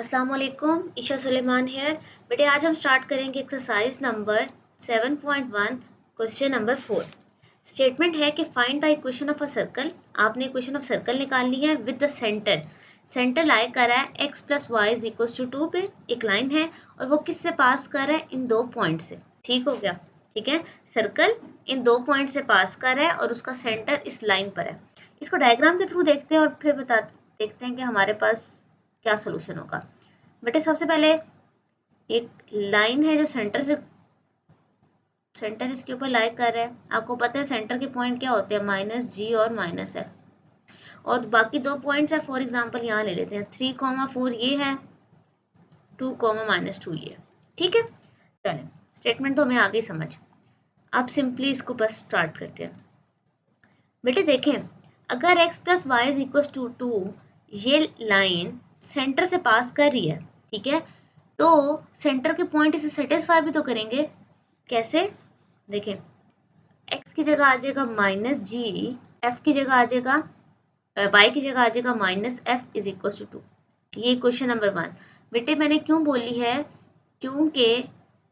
अस्सलाम वालेकुम, ईशा सुलेमान हेयर। बेटे आज हम स्टार्ट करेंगे exercise number 7.1 question number 4। Statement है कि find the equation of a circle. आपने इक्वेशन ऑफ सर्कल निकालनी है with the centre. Centre lie कर रहा है x plus y is equal to 2 पे, एक लाइन है और वो किससे पास कर रहा है, इन दो पॉइंट से। ठीक हो गया, ठीक है। सर्कल इन दो पॉइंट से पास कर रहा है और उसका सेंटर इस लाइन पर है। इसको डायग्राम के थ्रू देखते हैं और फिर देखते हैं कि हमारे पास क्या सोल्यूशन होगा। बेटे सबसे पहले एक लाइन है जो सेंटर इसके ऊपर लाई कर रहा है। आपको पता है सेंटर के पॉइंट क्या होते हैं, -g और -f। और बाकी दो पॉइंट्स है, फॉर एग्जांपल यहाँ ले लेते हैं 3,4 ये है, 2,-2 ये। ठीक है, चलें स्टेटमेंट तो हमें आगे समझ। अब सिंपली इसको बस स्टार्ट करते हैं। बेटे देखें, अगर x plus y is equal to 2 ये लाइन सेंटर से पास कर रही है, ठीक है, तो सेंटर के पॉइंट इसे सेटिस्फाई भी तो करेंगे। कैसे, देखें x की जगह आ जाएगा -g, f की जगह आ जाएगा y की जगह आ जाएगा -f इज इक्वल टू 2। ये क्वेश्चन नंबर 1। बेटे मैंने क्यों बोली है, क्योंकि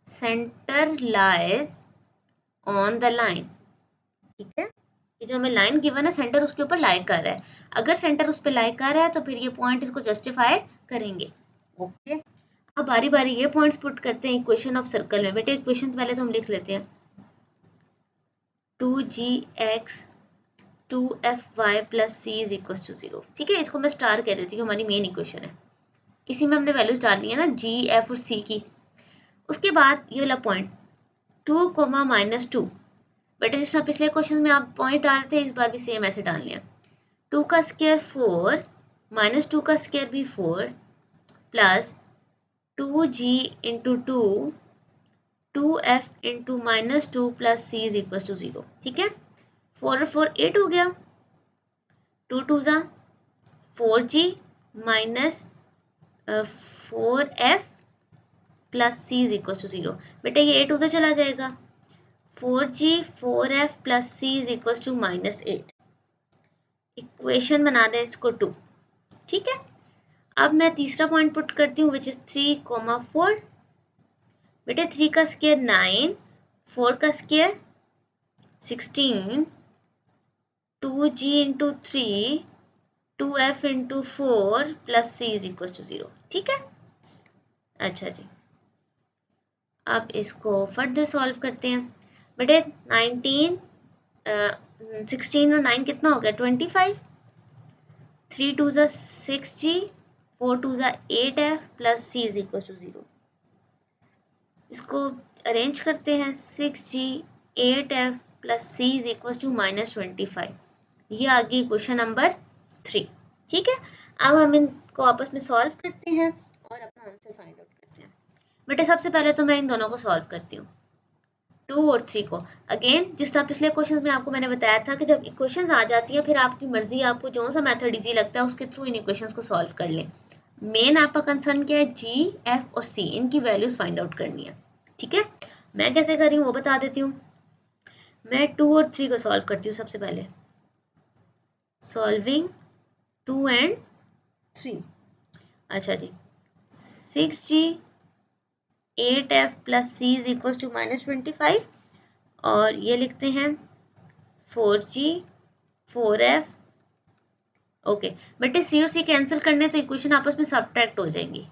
centre lies on the line. ठीक है, ये जो हमें लाइन गिवन है सेंटर उसके ऊपर लाई कर रहा है। अगर सेंटर उस पर लाई कर रहा है तो फिर ये पॉइंट इसको जस्टिफाई करेंगे। ओके, अब बारी बारी ये पॉइंट्स पुट करते हैं इक्वेशन ऑफ सर्कल में। बेटे इक्वेशन पहले तो हम लिख लेते हैं, 2gx 2fy plus c is equal to 0। ठीक है, इसको मैं स्टार कह देती हूँ, हमारी मेन इक्वेशन है। इसी में हमने वैल्यूज डालनी है ना, g, f और c की। उसके बाद ये वाला पॉइंट 2, -2। बेटे जिस तरह पिछले क्वेश्चन में आप पॉइंट डाल रहे थे, इस बार भी सेम ऐसे डालने हैं। 2 का स्क्वायर 4, -2 का स्क्वायर भी 4, plus 2g into 2, 2f into -2 plus c is equal to 0। ठीक है, 4 और 4 8 हो गया, 2 2 ज़ा 4g minus 4f plus c is equal to 0। बेटा ये 8 उधर चला जाएगा, 4g 4f plus c is equal to -8। Equation बना दें इसको 2। ठीक है, अब मैं तीसरा पॉइंट पुट करती हूँ विच इज 3,4। बेटे 3 का स्क्वायर 9, 4 का square 16, 2g into 3, 2f into 4 plus c is equal to 0। ठीक है, अच्छा जी, अब इसको फर्दर सॉल्व करते हैं। बेटे 16 और 9 कितना हो गया, 25, 3 2 ज़ा 6g, 4 2 ज़ा 8f plus c is equal to 0। इसको अरेंज करते हैं, 6g 8f plus c is equal to -25। ये आ गई क्वेश्चन नंबर 3। ठीक है, अब हम इनको आपस में सॉल्व करते हैं और अपना आंसर फाइंड आउट करते हैं। बेटे सबसे पहले तो मैं इन दोनों को सॉल्व करती हूँ, 2 और 3 को। अगेन जिस तरह पिछले क्वेश्चन में आपको मैंने बताया था कि जब इक्वेशंस आ जाती हैं फिर आपकी मर्जी, आपको जो सा मेथड इजी लगता है उसके थ्रू इन इक्वेशंस को सॉल्व कर लें। मेन आपका कंसर्न क्या है, जी, एफ और सी, इनकी वैल्यूज फाइंड आउट करनी है। ठीक है, मैं कैसे कर रही हूँ वो बता देती हूँ। मैं 2 और 3 को सॉल्व करती हूँ सबसे पहले, सॉल्विंग 2 एंड 3। अच्छा जी, 6g 8f plus c is equal to -25 और ये लिखते हैं 4g 4f। ओके बेटे सी और सी कैंसिल करने तो इक्वेशन आपस में सब्ट्रैक्ट हो जाएंगी,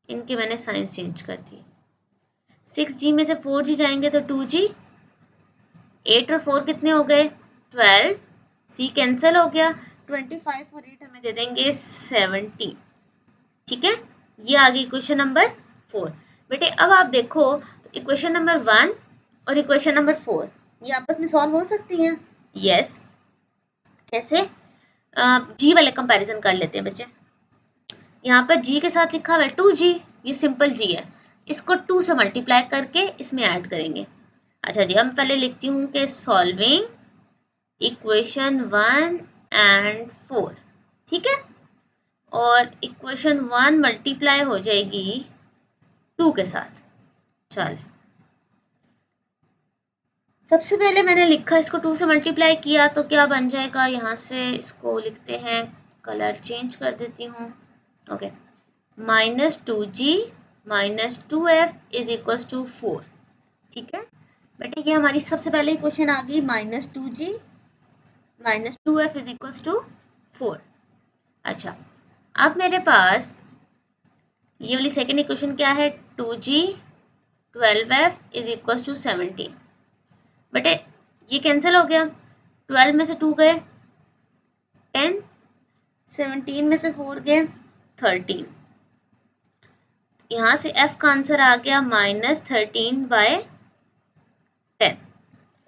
इनकी मैंने साइंस चेंज कर दी। 6g में से 4g जाएंगे तो 2g, 8 और 4 कितने हो गए, 12, c कैंसिल हो गया, 25 और 8 हमें दे देंगे 70। ठीक है, ये आ गई इक्वेशन नंबर 4। बेटे अब आप देखो तो इक्वेशन नंबर 1 और इक्वेशन नंबर 4 ये आपस में सॉल्व हो सकती हैं। यस, कैसे, जी वाले कंपैरिजन कर लेते हैं बच्चे। यहाँ पर जी के साथ लिखा हुआ है 2g, ये सिंपल जी है, इसको 2 से मल्टीप्लाई करके इसमें ऐड करेंगे। अच्छा जी, हम पहले लिखती हूँ कि सॉल्विंग इक्वेशन 1 एंड 4। ठीक है, और इक्वेशन 1 मल्टीप्लाई हो जाएगी 2 के साथ। चल सबसे पहले मैंने लिखा, इसको 2 से मल्टीप्लाई किया तो क्या बन जाएगा, यहाँ से इसको लिखते हैं कलर चेंज कर देती हूँ। Okay, -2g -2f is equal to 4। ठीक है बेटे, ये हमारी सबसे पहले क्वेश्चन आ गई, -2g -2f is equal to 4। अच्छा, अब मेरे पास ये वाली सेकेंड इक्वेशन क्या है, 2g 12f is equal to 17। बेटे ये कैंसिल हो गया, 12 में से 2 गए 10, 17 में से 4 गए 13। यहाँ से f का आंसर आ गया -13/10।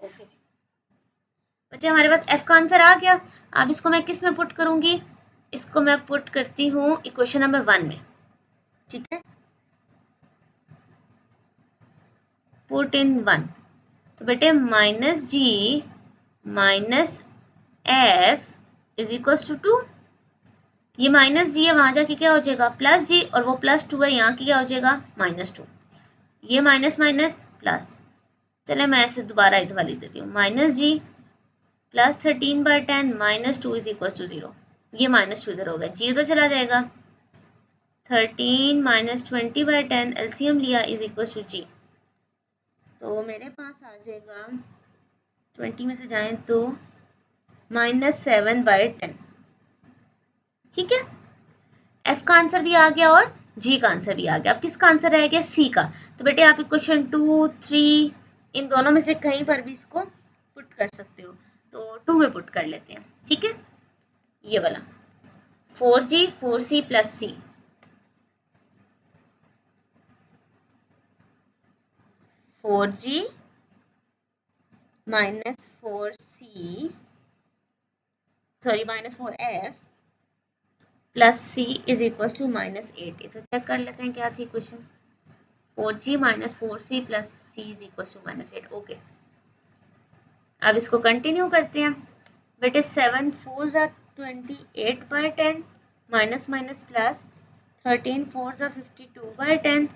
ओके जी बच्चे, हमारे पास f का आंसर आ गया। अब इसको मैं किस में पुट करूंगी, इसको मैं पुट करती हूँ इक्वेशन नंबर 1 में। ठीक है, पुट इन 1। तो बेटे -g -f is equal to 2। ये -g है, वहां जाके क्या हो जाएगा +g, और वो +2 है, यहाँ की क्या हो जाएगा -2। ये माइनस माइनस प्लस, चले मैं ऐसे दोबारा इधर लिख देती हूँ, -g +13/10 -2 इज इक्वल टू 0। ये -2 इधर हो गया, जी उधर चला जाएगा, 13 -20/10 एलसीएम लिया इज इक्वल टू जी। तो मेरे पास आ जाएगा 20 में से जाएं तो -7/10। ठीक है, एफ का आंसर भी आ गया और जी का आंसर भी आ गया। अब किसका आंसर रह गया, सी का। तो बेटे आप इक्वेशन 2, 3 इन दोनों में से कहीं पर भी इसको पुट कर सकते हो। तो 2 में पुट कर लेते हैं। ठीक है, ये वाला 4g 4c + c, 4g -4c sorry -4f + c is equal to -8। इधर चेक कर लेते हैं क्या थी question, 4g -4c + c is equal to -8। Okay, अब इसको कंटिन्यू करते हैं। बेटे 7 4 ज़ा 28/10 माइनस माइनस प्लस 13 4 ज़ा 52/10।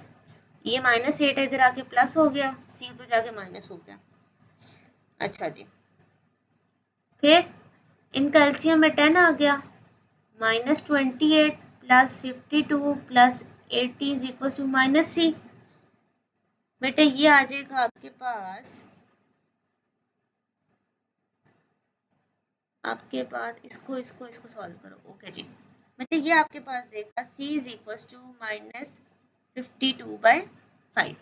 ये -8 है, इधर आके प्लस हो गया, सी तो जाके माइनस हो गया। अच्छा जी, फिर इनका एलसीएम में 10 आ गया, -28 + 52 + 80 इज इक्वल टू -c। बेटे ये आ जाएगा आपके पास इसको सॉल्व करो। ओके जी, बेटे ये आपके पास देगा c इज इक्वल टू -52/5।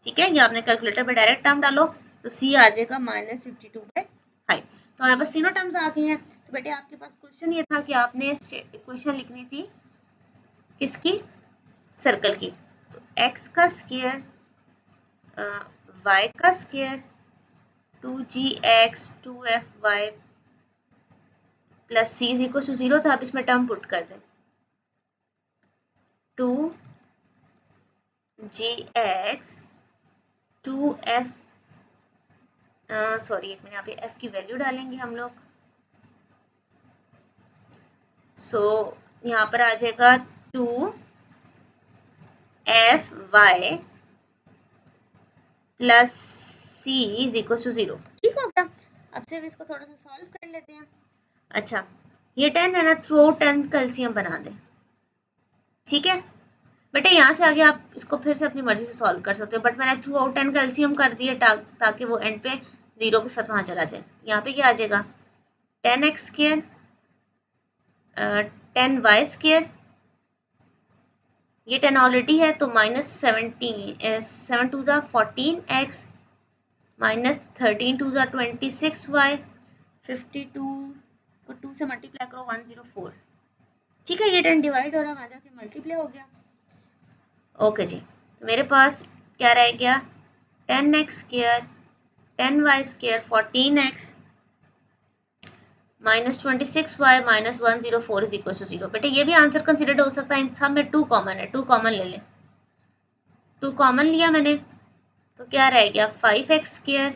ठीक है, ये आपने कैलकुलेटर पे डायरेक्ट टर्म डालो तो c आ जाएगा -52/5। तो हमारे पास तीनों टर्म्स आ गई हैं। तो बेटे आपके पास क्वेश्चन ये था कि आपने इक्वेशन लिखनी थी किसकी, सर्कल की। तो x का स्क्वायर y का square 2gx 2fy + c is equal to 0 था। अब इसमें टर्म पुट कर दें, 2gx 2f सॉरी एक मिनट, यहाँ पे f की वैल्यू डालेंगे हम लोग। सो यहाँ पर आ जाएगा 2fy + c is equal to 0। ठीक हो गया, अब सिर्फ इसको थोड़ा सा सॉल्व कर लेते हैं। अच्छा, ये 10 है ना, थ्रू आउट 10 का एलसीएम बना दें। ठीक है बेटे, यहाँ से आगे आप इसको फिर से अपनी मर्जी से सॉल्व कर सकते हो, बट मैंने थ्रू आउट 10 का एलसीएम कर दिया ताकि वो एंड पे 0 के साथ वहाँ चला जाए। यहाँ पे क्या आ जाएगा 10x², 10y², ये 10 ऑलरेडी है तो -17 7 2 ज़ा 14x -13 2 ज़ा 26y 52 को 2 से मल्टीप्लाई करो 104। ठीक है, ये 10 डिवाइड हो रहा है, वहाँ जाके मल्टीप्लाई हो गया। ओके जी, तो मेरे पास क्या रह गया 10x² 10y² 14x -26y -104 is equal to 0। बेटे ये भी आंसर कंसिडर्ड हो सकता है, इन सब में 2 कॉमन है, 2 कॉमन ले लें। 2 कॉमन लिया मैंने तो क्या रह गया 5x²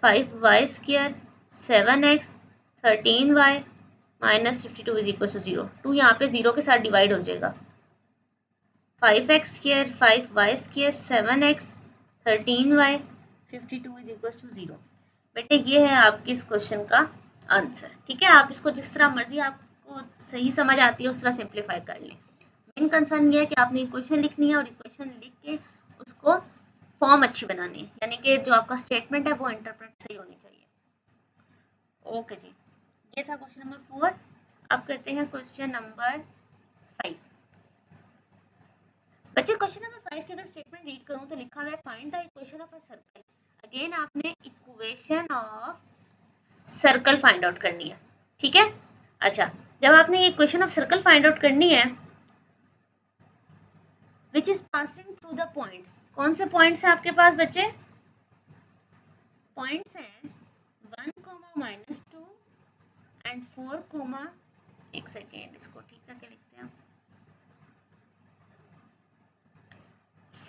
5y² 7x 13y -52 is equal to 0। 2 यहाँ पे 0 के साथ डिवाइड हो जाएगा, 5x² 5y² 7x 13y 52 is equal to 0। बेटे ये है आपके इस क्वेश्चन का आंसर। ठीक है, आप इसको जिस तरह मर्जी आपको आपको सही समझ आती है उस तरह सिंप्लीफाई कर लें। मेन कंसर्न ये है कि आपने इक्वेशन लिखनी है और इक्वेशन लिख के उसको फॉर्म अच्छी बनानी है, यानी कि जो आपका स्टेटमेंट है वो इंटरप्रेट सही होनी चाहिए। ओके जी, ये था क्वेश्चन नंबर 4। अब करते हैं क्वेश्चन नंबर 5। बच्चे क्वेश्चन नंबर 5 की अगर स्टेटमेंट रीड करूं तो लिखा हुआ है find the equation of a circle. Again आपने equation of circle find out करनी है, ठीक है। अच्छा, जब आपने ये equation of circle find out करनी है which is passing through the points, कौन से पॉइंट्स हैं आपके पास बच्चे? पॉइंट्स हैं 1, -2 एंड 4, एक सेकेंड इसको ठीक करके लिखते हैं,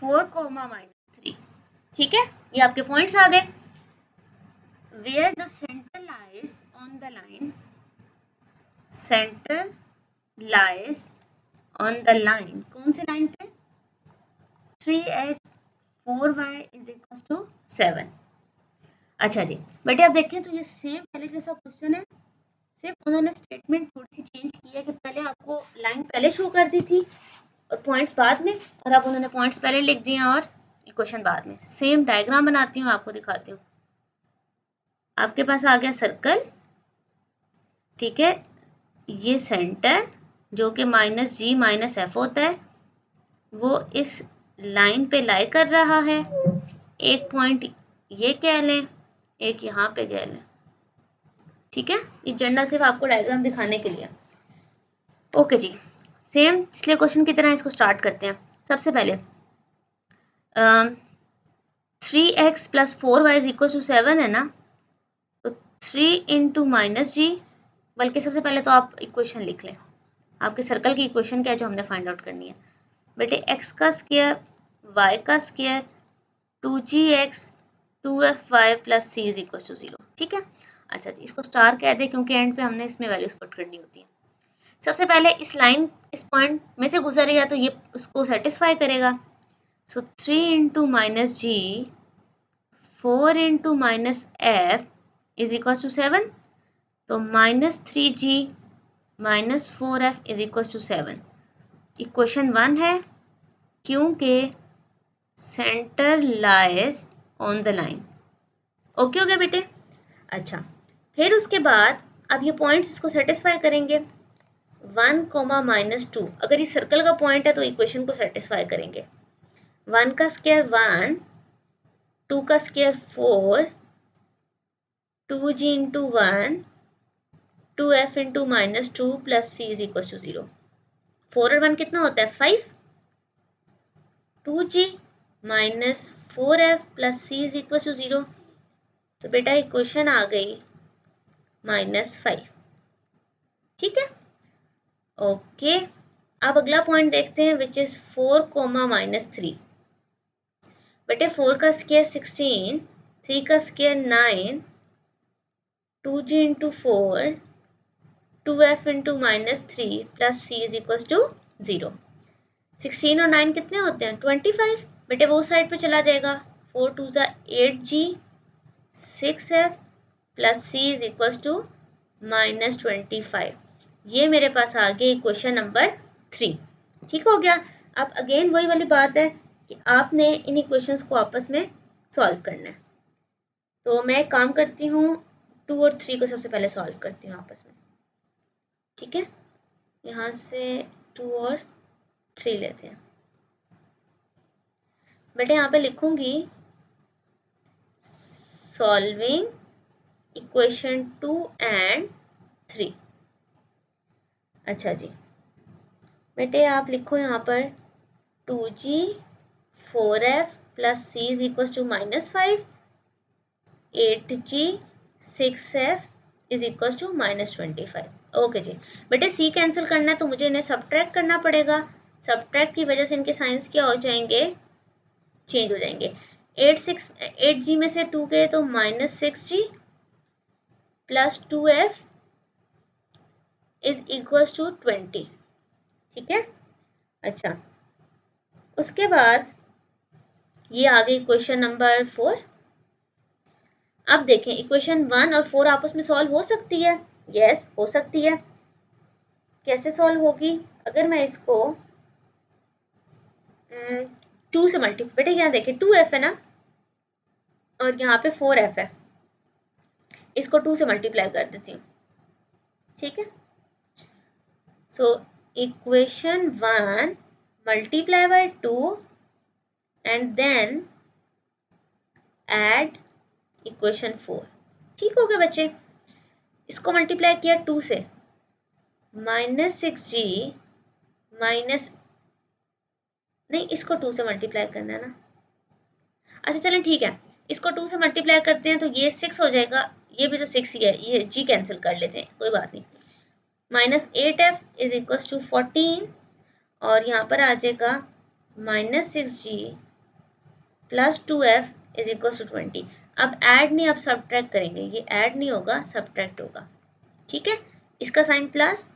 4, -3, ठीक है। ये आपके पॉइंट्स आ गए। Where the centre lies on the line, centre lies on the line, कौन सी लाइन पे? 3x 4y is equal to 7। अच्छा जी बेटे आप देखें तो ये सेम पहले जैसा क्वेश्चन है, सिर्फ उन्होंने स्टेटमेंट थोड़ी सी चेंज की है कि पहले आपको लाइन पहले शो कर दी थी और पॉइंट्स बाद में, और अब उन्होंने पॉइंट्स पहले लिख दिए और इक्वेशन बाद में। सेम डायग्राम बनाती हूँ, आपको दिखाती हूँ। आपके पास आ गया सर्कल, ठीक है। ये सेंटर जो कि -g-f होता है वो इस लाइन पे लाई कर रहा है। एक पॉइंट ये कह लें, एक यहाँ पे कह लें, ठीक है। ये जनरल सिर्फ आपको डायग्राम दिखाने के लिए। ओके जी, सेम पिछले क्वेश्चन की तरह इसको स्टार्ट करते हैं। सबसे पहले 3x + 4y = 7 है ना, तो 3 × -g, बल्कि सबसे पहले तो आप इक्वेशन लिख लें। आपके सर्कल की इक्वेशन क्या है जो हमने फाइंड आउट करनी है बेटे? x का स्क्वायर y का स्क्वायर 2gx 2fy + c = 0, ठीक है। अच्छा जी, इसको स्टार कह दे क्योंकि एंड पे हमने इसमें वैल्यूज पुट करनी होती है। सबसे पहले इस लाइन इस पॉइंट में से गुजरेगा तो ये उसको सेटिस्फाई करेगा। सो 3 × -g 4 × -f = 7, तो -3g -4f = 7 इक्वेशन 1 है, क्योंकि centre lies on the line. Okay हो गया बेटे। अच्छा, फिर उसके बाद अब ये पॉइंट्स इसको सेटिस्फाई करेंगे। 1, -2 अगर ये सर्कल का पॉइंट है तो इक्वेशन को सेटिस्फाई करेंगे। 1 का स्क्वायर 1, 2 का स्क्वायर 4, 2g × 1 2f × -2 + c = 0। 4 और 1 कितना होता है? 5। 2g - 4f + c = 0, तो बेटा इक्वेशन आ गई -5, ठीक है। ओके, अब अगला पॉइंट देखते हैं विच इज 4, -3। बेटे 4 का स्क्वायर 16, 3 का स्क्वायर 9, 2g × 4 2f × -3 + c = 0। 16 और 9 कितने होते हैं? 25। बेटे वो साइड पे चला जाएगा। 4 2 = 8g 6f + c = -25। ये मेरे पास आ गई इक्वेशन नंबर 3, ठीक हो गया। अब अगेन वही वाली बात है कि आपने इन इक्वेशंस को आपस में सॉल्व करना है। तो मैं काम करती हूँ 2 और 3 को सबसे पहले सॉल्व करती हूँ आपस में, ठीक है। यहाँ से 2 और 3 लेते हैं। बेटे यहाँ पे लिखूंगी सॉल्विंग इक्वेशन 2 एंड 3। अच्छा जी बेटे आप लिखो यहाँ पर 2g 4f + c = -5, 8g 6f = -25। Okay जी बेटे c कैंसिल करना है तो मुझे इन्हें सब्ट्रैक्ट करना पड़ेगा। सब्ट्रैक्ट की वजह से इनके साइंस क्या हो जाएंगे? चेंज हो जाएंगे। 8g में से 2 गए तो -6g + 2f = 20, ठीक है। अच्छा, उसके बाद ये आ गई इक्वेशन नंबर 4। अब देखें इक्वेशन 1 और 4 आपस में सॉल्व हो सकती है? यस हो सकती है। कैसे सॉल्व होगी? अगर मैं इसको 2 से मल्टीप्लाई, बेटे यहाँ देखिए 2f है ना और यहाँ पे 4f है, इसको 2 से मल्टीप्लाई कर देती हूँ, ठीक है। So equation 1 multiply by 2 and then add equation 4, ठीक हो गया बच्चे। इसको मल्टीप्लाई किया 2 से, -6g माइनस, नहीं इसको 2 से मल्टीप्लाई करना है ना, अच्छा चलें ठीक है, इसको 2 से मल्टीप्लाई करते हैं तो ये 6 हो जाएगा, ये भी तो 6 ही है, ये g कैंसिल कर लेते हैं, कोई बात नहीं। -8f इज इक्वल टू 14 और यहाँ पर आ जाएगा -6g plus 2f is equal to 20। अब ऐड नहीं, अब सब्ट्रैक्ट करेंगे, ये ऐड नहीं होगा सब्ट्रैक्ट होगा, ठीक है। इसका साइन प्लस,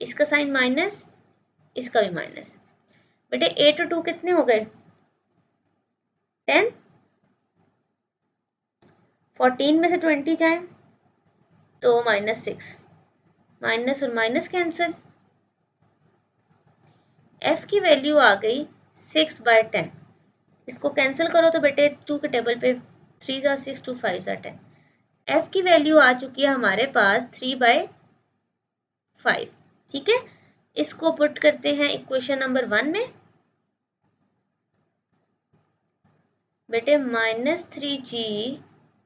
इसका साइन माइनस, इसका भी माइनस। बेटे 8 और 2 कितने हो गए? 10। 14 में से 20 जाए तो -6, माइनस और माइनस कैंसिल, f की वैल्यू आ गई 6/10। इसको कैंसिल करो तो बेटे 2 के टेबल पे 3 ज़ा 6, 2 5 ज़ा 10। f की वैल्यू आ चुकी है हमारे पास 3/5, ठीक है। इसको पुट करते हैं इक्वेशन नंबर 1 में, बेटे -3g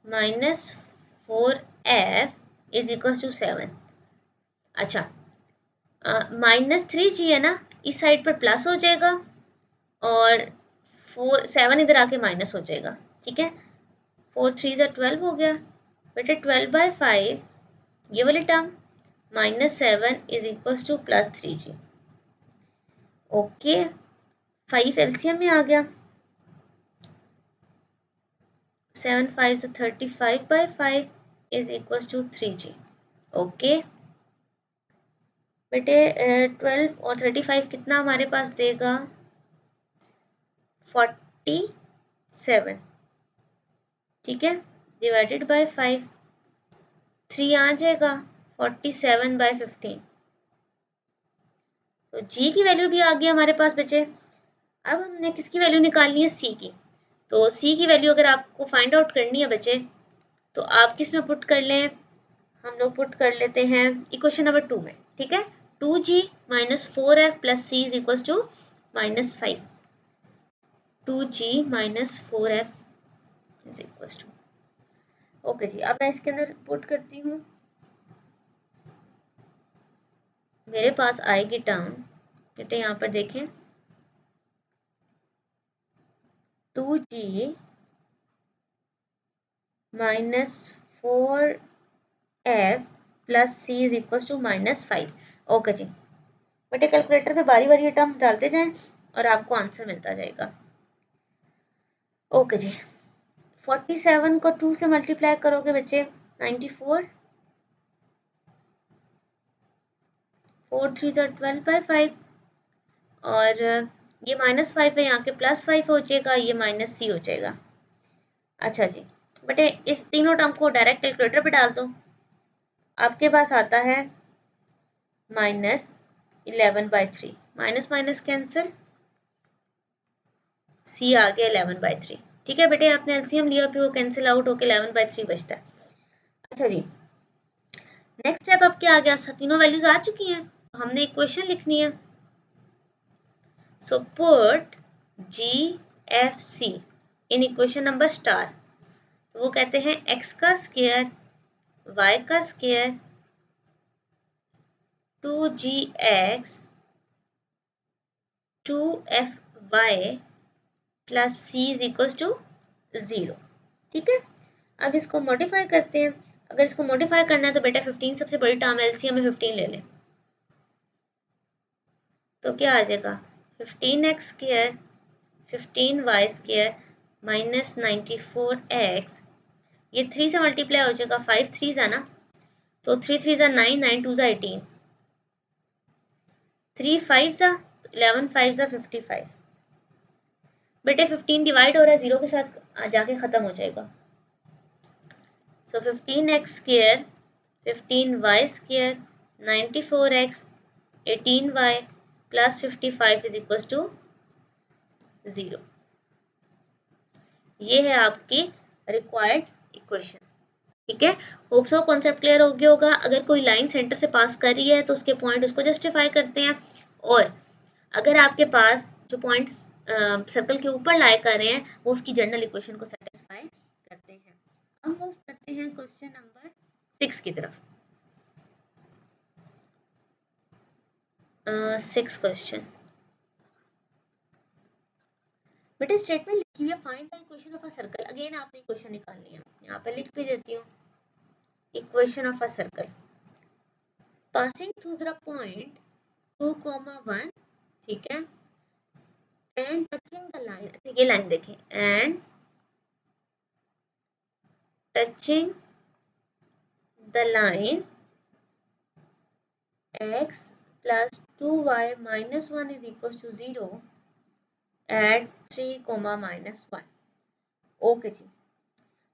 -4f is equal to 7। अच्छा -3g है ना, इस साइड पर प्लस हो जाएगा और 7 इधर आके माइनस हो जाएगा, ठीक है। 4 3 ज़ा 12 हो गया, बेटे 12/5 ये वाली term -7 is equal to +3g। Okay 5 LCM में आ गया, 7 5 ज़ा 35/5 is equal to 3g। Okay बेटे 12 और 35 कितना हमारे पास देगा? 47, ठीक है, डिवाइडेड बाय 5, 3 आ जाएगा 47/15। तो g की वैल्यू भी आ गई हमारे पास बच्चे। अब हमने किसकी वैल्यू निकालनी है? c की। तो c की वैल्यू अगर आपको फाइंड आउट करनी है बच्चे तो आप किस में पुट कर लें? हम लोग पुट कर लेते हैं इक्वेशन नंबर 2 में, ठीक है। 2g - 4f + c is equal to -5, 2g - 4f is equal to, okay जी। अब मैं इसके अंदर पुट करती हूँ, मेरे पास आएगी टर्म, बेटे यहाँ पर देखें 2g - 4f + c is equal to -5। Okay जी, बेटे कैलकुलेटर पे बारी बारी ये टर्म्स डालते जाएं और आपको आंसर मिलता जाएगा। ओके जी, 47 को 2 से मल्टीप्लाई करोगे बच्चे 94, 4 3 ज़ा 12/5 और ये -5 है, यहाँ के +5 हो जाएगा, ये -c हो जाएगा। अच्छा जी बेटे इस तीनों टर्म को डायरेक्ट कैलकुलेटर पे डाल दो, आपके पास आता है -11/3, माइनस माइनस कैंसिल, c आ गया 11/3, ठीक है बेटे। आपने एलसीएम लिया फिर वो कैंसिल आउट होकर 11/3 बचता है। अच्छा जी नेक्स्ट स्टेप अब क्या आ गया? तीनों वैल्यूज आ चुकी हैं, हमने इक्वेशन लिखनी है। So put GFC in equation number star, तो वो कहते हैं x का स्क्वायर y का square 2gx 2fy + c is equal to 0, ठीक है। अब इसको मॉडिफाई करते हैं। अगर इसको मॉडिफाई करना है तो बेटा 15 सबसे बड़ी टर्म एलसीएम में 15 ले लें, तो क्या आ जाएगा 15x² 15y² -94x, ये 3 से मल्टीप्लाई हो जाएगा, 5 3 है ना, तो 3 3 ज़ा 9, 9 2 ज़ा 18, 3 5 ज़ा 11 5 ज़ा 55। बेटे 15 डिवाइड हो रहा है 0 के साथ जाके ख़त्म हो जाएगा। So 15x² 15y² 94x 18y plus 55 is equal to 0। ये है आपकी रिक्वायर्ड इक्वेशन। ठीक है, होप सो कॉन्सेप्ट क्लियर हो गया होगा। अगर कोई लाइन सेंटर से पास कर रही है तो उसके पॉइंट उसको जस्टिफाई करते हैं, और अगर आपके पास जो पॉइंट्स सर्कल के ऊपर लाई कर रहे हैं वो उसकी जनरल इक्वेशन को सेटिस्फाई करते हैं। हम मूव करते हैं क्वेश्चन नंबर 6 की तरफ। 6 क्वेश्चन, बेटा स्टेटमेंट लिखी हुई है find the equation of a circle. Again आपने इक्वेशन निकालनी है, यहाँ पे लिख भी देती हूँ equation of a circle passing through the point 2, 1, ठीक है, एंड टचिंग द लाइन। ये लाइन देखें, and touching the line x plus 2y minus 1 is equals to 0 at 3, -1। Okay जी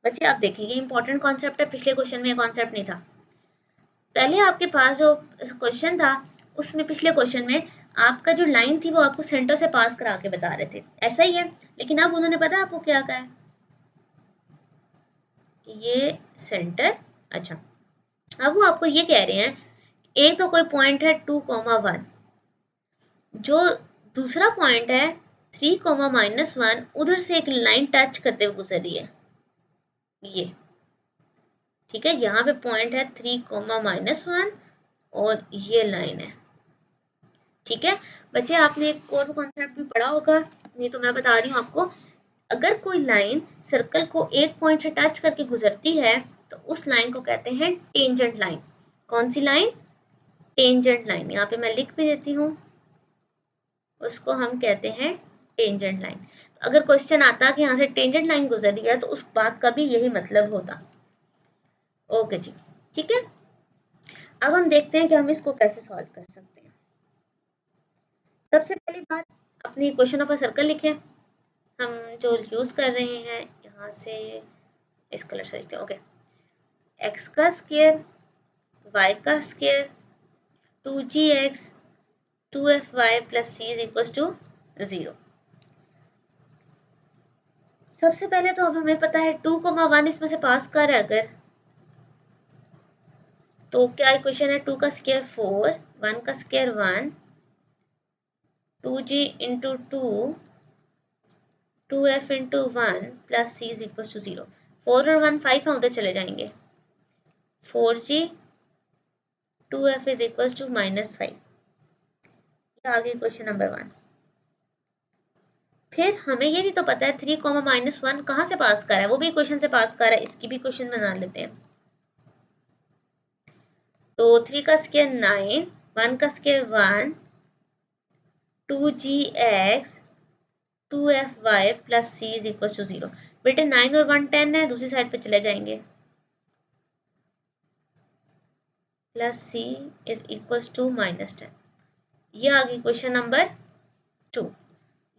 बच्चे, आप देखिए ये इंपॉर्टेंट कॉन्सेप्ट है, पिछले क्वेश्चन में ये कॉन्सेप्ट नहीं था। पहले आपके पास जो क्वेश्चन था उसमें, पिछले क्वेश्चन में आपका जो लाइन थी वो आपको सेंटर से पास करा के बता रहे थे, ऐसा ही है। लेकिन अब उन्होंने पता आपको क्या कहा है, ये सेंटर। अच्छा, अब वो आपको ये कह रहे हैं एक तो कोई पॉइंट है 2, 1, जो दूसरा पॉइंट है 3, -1, उधर से एक लाइन टच करते हुए गुजर रही है, ये ठीक है। यहाँ पे पॉइंट है 3, -1 और ये लाइन है, ठीक है। बच्चे आपने एक और कॉन्सेप्ट भी पढ़ा होगा, नहीं तो मैं बता रही हूँ आपको। अगर कोई लाइन सर्कल को एक पॉइंट से टच करके गुजरती है तो उस लाइन को कहते हैं टेंजेंट लाइन। कौन सी लाइन? Tangent line. यहाँ पे मैं लिख भी देती हूँ, उसको हम कहते हैं टेंजेंट लाइन। तो अगर क्वेश्चन आता कि यहाँ से टेंजेंट लाइन गुजर रही है तो उस बात का भी यही मतलब होता। ओके जी, ठीक है। अब हम देखते हैं कि हम इसको कैसे सॉल्व कर सकते हैं। सबसे पहली बात, अपनी इक्वेशन ऑफ अ सर्कल लिखें। हम जो यूज कर रहे हैं, यहाँ से इस कलर से लिखते हैं। ओके, एक्स का स्क्वायर, वाई का square, 2gx 2fy plus c is equal to 0। सबसे पहले तो अब हमें पता है 2, 1 इसमें से पास कर है अगर, तो क्या इक्वेशन है? 2 का स्क्वायर 4, 1 का square 1, 2g into 2, 2f into 1 plus c is equal to 0। 4 और 1 5 है, उधर चले जाएंगे। 4g 2f is equal to -5। ये आ गई क्वेश्चन नंबर 1। फिर हमें ये भी तो पता है 3, -1 कहाँ से पास कर रहा है, वो भी इक्वेशन से पास कर रहा है। इसकी भी इक्वेशन बना लेते हैं। तो 3 का स्क्वायर 9, 1 का square 1, 2gx 2fy plus c is equal to 0। बेटे 9 और 1 10 है, दूसरी साइड पे चले जाएंगे, plus c is equal to -10। ये आ गई क्वेश्चन नंबर 2।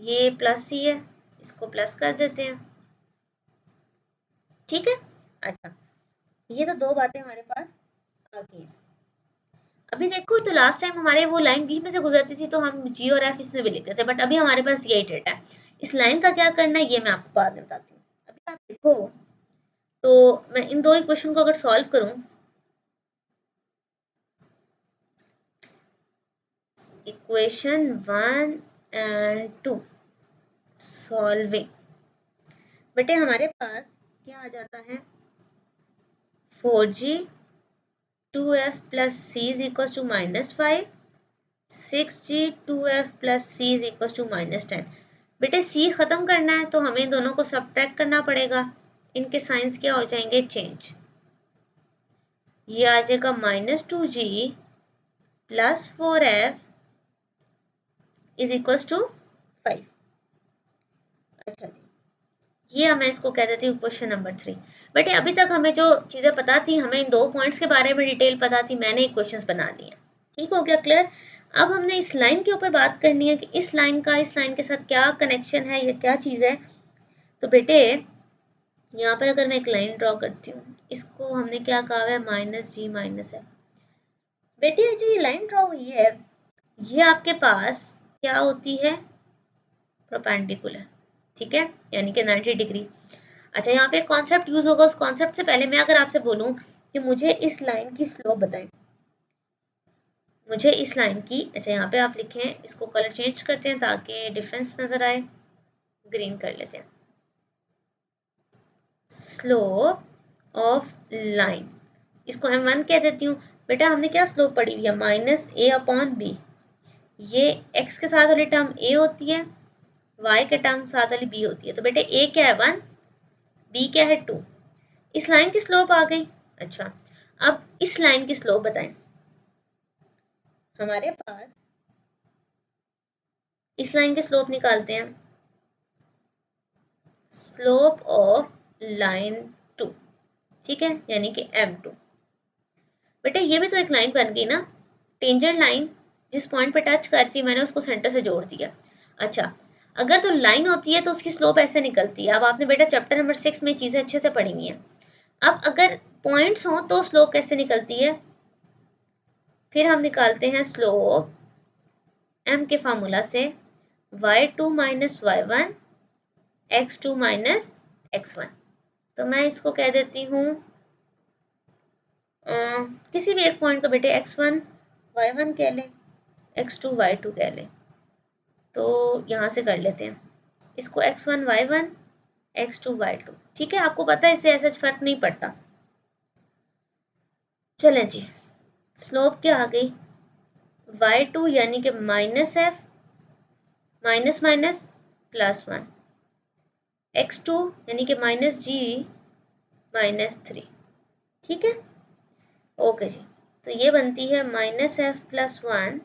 ये प्लस c है, इसको प्लस कर देते हैं, ठीक है। अच्छा, ये तो दो बातें हमारे पास आ गई हैं। अभी देखो, तो लास्ट टाइम हमारे वो लाइन बीच में से गुजरती थी तो हम जी और एफ इसमें भी लिखते थे, बट अभी हमारे पास यही डेटा है। इस लाइन का क्या करना है ये मैं आपको बाद में बताती हूँ। अभी आप देखो, तो मैं इन दो इक्वेशन को अगर सॉल्व करूं, इक्वेशन 1 एंड 2 सॉल्विंग, बेटे हमारे पास क्या आ जाता है? 4g 2f plus c is equal to -5, 6g 2f plus c is equal to -10। बेटे c खत्म करना है तो हमें दोनों को सब्ट्रैक्ट करना पड़ेगा, इनके साइंस क्या हो जाएंगे? चेंज। ये आ जाएगा -2g plus 4f is equal to 5। अच्छा जी, ये मैं इसको कह देती हूँ क्वेश्चन नंबर 3। बेटे अभी तक हमें जो चीज़ें पता थी, हमें इन दो पॉइंट्स के बारे में डिटेल पता थी, मैंने इक्वेशंस बना दी हैं। ठीक हो गया क्लियर? अब हमने इस लाइन के ऊपर बात करनी है कि इस लाइन का इस लाइन के साथ क्या कनेक्शन है, या क्या चीज़ है। तो बेटे यहाँ पर अगर मैं एक लाइन ड्रॉ करती हूँ, इसको हमने क्या कहा है? -g है। बेटे जो ये लाइन ड्रॉ हुई है ये आपके पास क्या होती है, परपेंडिकुलर, ठीक है, यानी कि 90 डिग्री। अच्छा, यहाँ पे कॉन्सेप्ट यूज होगा, उस कॉन्सेप्ट से पहले मैं अगर आपसे बोलूं कि मुझे इस लाइन की स्लोप बताएं, मुझे इस लाइन की, अच्छा यहाँ पे आप लिखें, इसको कलर चेंज करते हैं ताकि डिफरेंस नजर आए, ग्रीन कर लेते हैं, स्लोप ऑफ लाइन, इसको m1 कह देती हूँ। बेटा हमने क्या स्लोप पढ़ी हुई है, माइनस ए अपॉन बी, ये x के साथ वाली टर्म a होती है, y के टर्म साथ वाली b होती है, तो बेटे a क्या है 1, b क्या है 2, इस लाइन की स्लोप आ गई। अच्छा, अब इस लाइन की स्लोप बताएं, हमारे पास इस लाइन की स्लोप निकालते हैं, स्लोप ऑफ लाइन 2, ठीक है, यानी कि m2। बेटा ये भी तो एक लाइन बन गई ना, टेंजेंट लाइन, जिस पॉइंट पे टच करती है मैंने उसको सेंटर से जोड़ दिया। अच्छा, अगर तो लाइन होती है तो उसकी स्लोप ऐसे निकलती है। अब आपने बेटा चैप्टर नंबर 6 में चीज़ें अच्छे से पढ़ी हुई हैं। अब अगर पॉइंट्स हों तो स्लोप कैसे निकलती है, फिर हम निकालते हैं स्लोप m के फार्मूला से, y2 minus y1 x2 minus x1। तो मैं इसको कह देती हूँ किसी भी एक पॉइंट को बेटे x1 y1 कह लें, x2 y2 कह लें, तो यहाँ से कर लेते हैं इसको x1 y1 x2 y2, ठीक है, आपको पता है इससे ऐसा फर्क नहीं पड़ता। चलें जी, स्लोप क्या आ गई, y2 यानी कि minus F minus minus plus 1, x2 यानी कि माइनस जी माइनस 3, ठीक है, ओके जी। तो ये बनती है minus f plus 1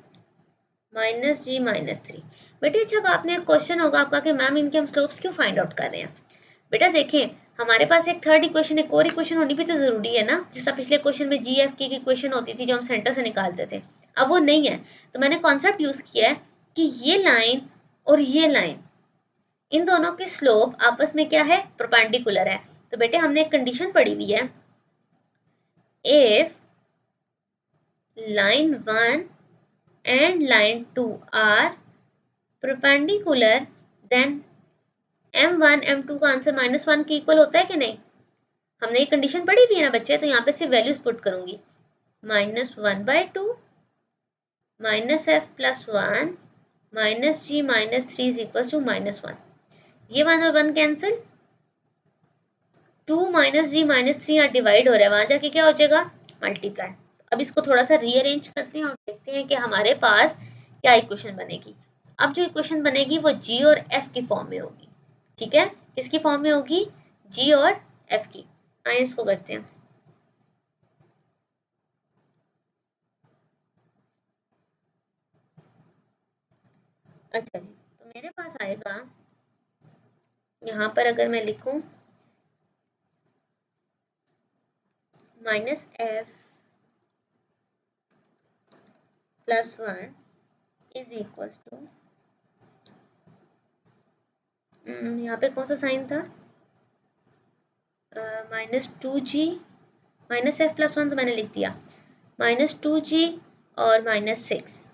minus g minus 3। बेटे जब आपने क्वेश्चन होगा आपका कि मैम इनके हम स्लोप्स क्यों फाइंड आउट कर रहे हैं, बेटा देखें हमारे पास एक थर्ड इक्वेशन, एक और इक्वेशन होनी भी तो ज़रूरी है ना, जिस तरह पिछले क्वेश्चन में जी एफ की इक्वेशन होती थी जो हम सेंटर से निकालते थे, अब वो नहीं है। तो मैंने कॉन्सेप्ट यूज़ किया है कि ये लाइन और ये लाइन, इन दोनों की स्लोप आपस में क्या है, परपेंडिकुलर है। तो बेटे हमने एक कंडीशन पढ़ी हुई है, if line 1 and line 2 are perpendicular then m1 m2 का आंसर -1 के इक्वल होता है कि नहीं, हमने ये कंडीशन पढ़ी हुई है ना बच्चे, तो यहाँ पे सिर्फ वैल्यूज पुट करूंगी, -1/2 minus f plus 1 minus g minus 3 is equal to -1, ये 1 और 1 कैंसिल, 2 माइनस जी माइनस 3 यहाँ डिवाइड हो रहा है, वहां जाके क्या हो जाएगा, मल्टीप्लाई। अब इसको थोड़ा सा रीअरेंज करते हैं और देखते हैं कि हमारे पास क्या इक्वेशन बनेगी। अब जो इक्वेशन बनेगी वो जी और एफ की फॉर्म में होगी, ठीक है, किसकी फॉर्म में होगी, जी और एफ की। आइए इसको करते हैं, अच्छा जी, तो मेरे पास आएगा, यहाँ पर अगर मैं लिखूं minus f plus 1 is equal to, यहाँ पे कौन सा साइन था, -2g, माइनस एफ प्लस 1 तो मैंने लिख दिया, -2g और -6,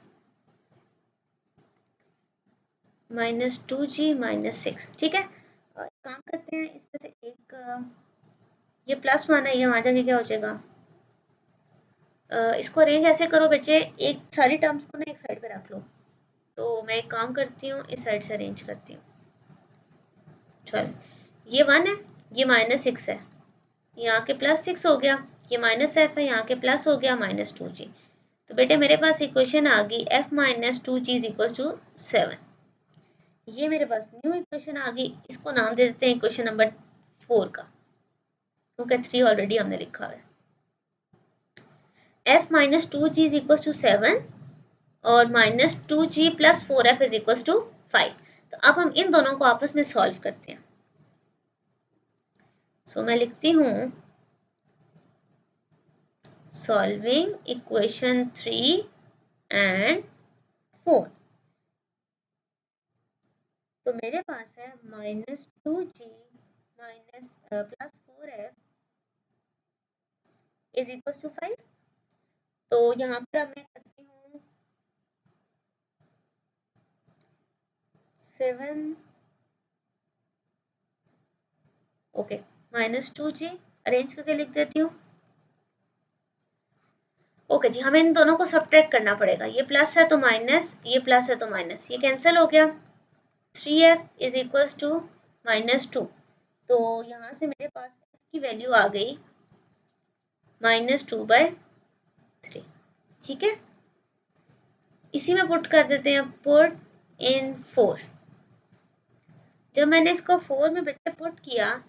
-2g -6, ठीक है। काम करते हैं, इसमें से एक ये +1 है, ये वहाँ जाके क्या हो जाएगा, इसको अरेंज ऐसे करो बच्चे, एक सारी टर्म्स को ना एक साइड पे रख लो, तो मैं एक काम करती हूँ, इस साइड से अरेंज करती हूँ, चलो ये 1 है, ये -6 है, यहाँ के +6 हो गया, ये -f है, यहाँ के प्लस हो गया -2g, तो बेटे मेरे पास इक्वेशन आ गई f -2g is equal to 7, ये मेरे पास न्यू इक्वेशन आ गई, इसको नाम दे देते हैं इक्वेशन नंबर 4 का, क्योंकि 3 ऑलरेडी हमने लिखा है, f -2g is equal to 7 और -2g plus 4f is equal to 5। तो अब हम इन दोनों को आपस में सॉल्व करते हैं, सो मैं लिखती हूँ सॉल्विंग इक्वेशन 3 एंड 4, तो मेरे पास है -2g minus plus 4f is equal to 5, तो यहाँ पर अब मैं करती हूँ 7 ओके -2g अरेंज करके लिख देती हूँ। ओके जी, हमें इन दोनों को सब्ट्रैक्ट करना पड़ेगा, ये प्लस है तो माइनस, ये प्लस है तो माइनस, ये कैंसिल हो गया। 3f इज इक्वल्स टू -2, तो यहाँ से मेरे पास f की वैल्यू आ गई -2/3। ठीक है, इसी में पुट कर देते हैं, पुट इन 4। जब मैंने इसको 4 में बेटे पुट किया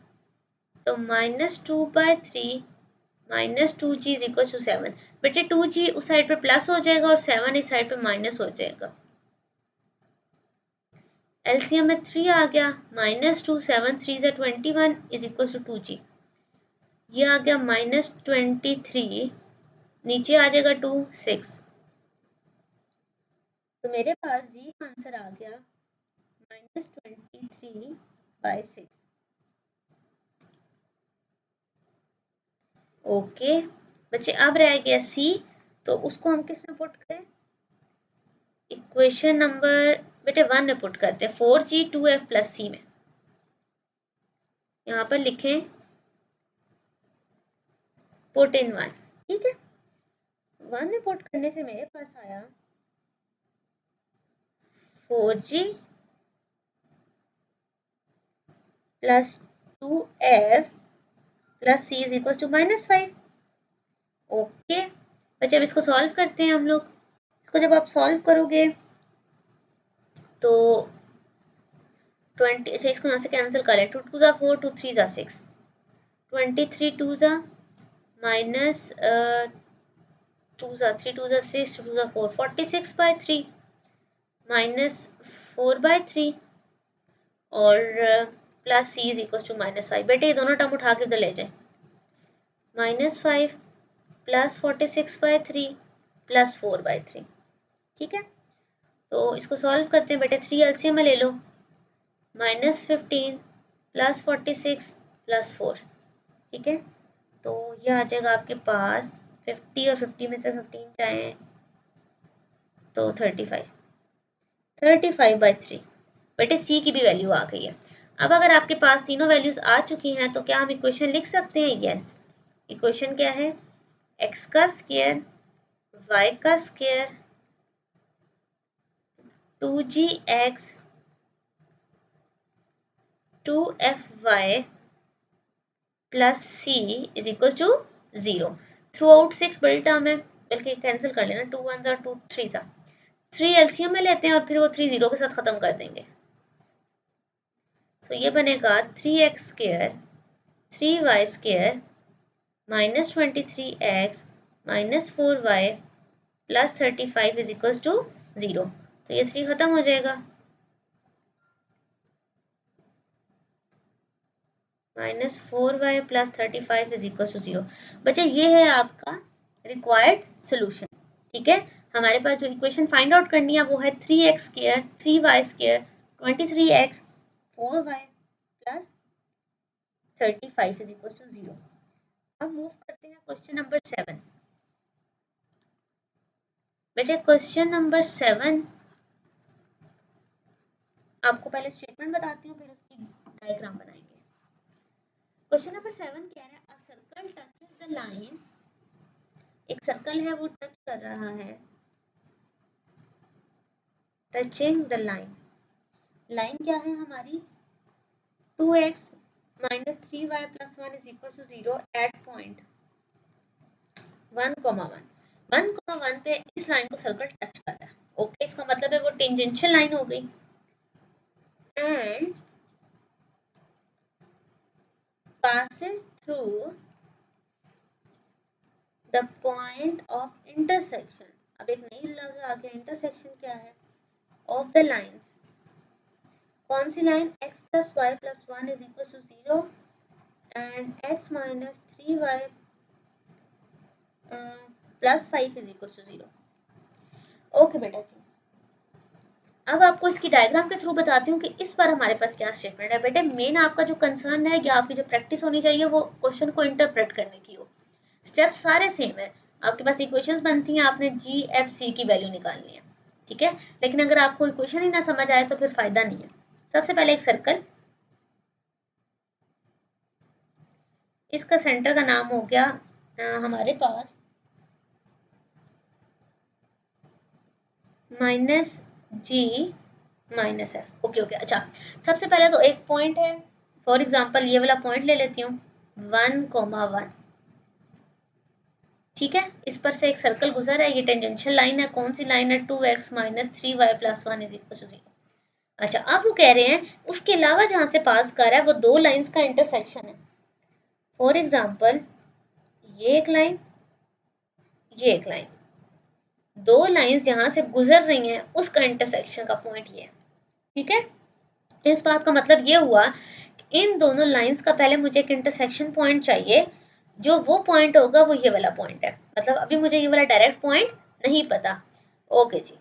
तो -2/3 -2g इज इक्वल टू 7। बेटे 2g उस साइड पे प्लस हो जाएगा और 7 इस साइड पे माइनस हो जाएगा। एलसीएम में 3 आ गया, -2 7 3 21 इज इक्वल टू 2g। ये आ गया -23, नीचे आ जाएगा 2 6, तो मेरे पास जी आंसर आ गया -23/6। ओके बच्चे, अब रह गया सी, तो उसको हम किस में पुट करें? इक्वेशन नंबर बेटे 1 में पुट करते हैं, 4g 2f प्लस सी में। यहाँ पर लिखें पुट इन 1। ठीक है, 1 में पुट करने से मेरे पास आया 4g plus 2f plus c is equal to -5। ओके बच्चे, अब इसको सॉल्व करते हैं हम लोग। इसको जब आप सॉल्व करोगे तो 20, अच्छा इसको यहाँ से कैंसिल कर लें, 2 2 ज़ा 4 2 3 ज़ा 6, 23 2 ज़ा माइनस 2 ज़ा 3 2 ज़ा 6 2 ज़ा 4 46/3 -4/3 और plus c is equal to -5। बेटे ये दोनों टर्म उठा के उधर ले जाए, -5 प्लस 46/3 प्लस 4/3। ठीक है, तो इसको सॉल्व करते हैं बेटे, 3 एलसीएम में ले लो, -15 प्लस 46 प्लस 4। ठीक है, तो ये आ जाएगा आपके पास 50 और 50 में से 15 जाए तो 35/3। बेटे सी की भी वैल्यू आ गई है। अब अगर आपके पास तीनों वैल्यूज आ चुकी हैं तो क्या हम इक्वेशन लिख सकते हैं? यस। इक्वेशन क्या है? x का स्क्वायर y का square 2gx 2fy plus c is equal to 0। Throughout 6 बड़ी टर्म है, बल्कि कैंसिल कर लेना, 2 1 2 3 सा, 3 एलसीएम में लेते हैं और फिर वो 3 0 के साथ खत्म कर देंगे। सो ये बनेगा 3x square 3y square -23x -4y plus 35 is equal to 0। तो ये 3 खत्म हो जाएगा, -4y plus 35 is equal to 0। बच्चे ये है आपका रिक्वायर्ड सोल्यूशन। ठीक है, हमारे पास जो इक्वेशन फाइंड आउट करनी है वो है 3x square 3y square 23x 4y plus 35 is equal to 0। अब मूव करते हैं क्वेश्चन नंबर 7। बेटे क्वेश्चन नंबर 7 आपको पहले स्टेटमेंट बताती हूँ, फिर उसकी डायग्राम बनाएंगे। क्वेश्चन नंबर 7 कह रहा है a circle touches the line, एक सर्कल है वो टच कर रहा है, टचिंग द लाइन। लाइन क्या है हमारी? 2x minus 3y plus 1 is equal to 0 at point 1,1। 1,1 पे इस लाइन को सर्कल टच कर रहा है। ओके, इसका मतलब है वो टेंजेंशियल लाइन हो गई। And passes through the point of intersection। अब एक नई लफ्ज आ गया, इंटरसेक्शन क्या है? Of the lines. कौन सी line? x plus y plus 1 is equal to 0 and x minus 3y plus 5 is equal to 0। Okay बेटा जी, अब आपको इसकी डायग्राम के थ्रू बताती हूँ कि इस बार हमारे पास क्या स्टेटमेंट है। बेटे मेन आपका जो कंसर्न है या आपकी जो प्रैक्टिस होनी चाहिए वो क्वेश्चन को इंटरप्रेट करने की हो। स्टेप सारे सेम है, आपके पास इक्वेशंस बनती हैं, आपने GFC की वैल्यू निकालनी है। ठीक है, लेकिन अगर आपको इक्वेशन ही ना समझ आए तो फिर फायदा नहीं है। सबसे पहले एक सर्कल, इसका सेंटर का नाम हो गया हमारे पास -G -F। ओके ओके, अच्छा सबसे पहले तो एक पॉइंट है, फॉर एग्जांपल ये वाला पॉइंट ले लेती हूँ 1,1, ठीक है। इस पर से एक सर्कल गुजर है, ये टेंजेंशियल लाइन है, कौन सी लाइन है, 2x - 3y + 1 = 0। अच्छा अब वो कह रहे हैं उसके अलावा जहां से पास कर रहा है वो दो लाइंस का इंटरसेक्शन है। फॉर एग्जांपल ये एक लाइन, ये एक लाइन, दो लाइंस जहां से गुजर रही हैं उसका इंटरसेक्शन का पॉइंट ये है, ठीक है। इस बात का मतलब ये हुआ कि इन दोनों लाइंस का पहले मुझे एक इंटरसेक्शन पॉइंट चाहिए, जो वो पॉइंट होगा वो ये वाला पॉइंट है। मतलब अभी मुझे ये वाला डायरेक्ट पॉइंट नहीं पता। ओके जी,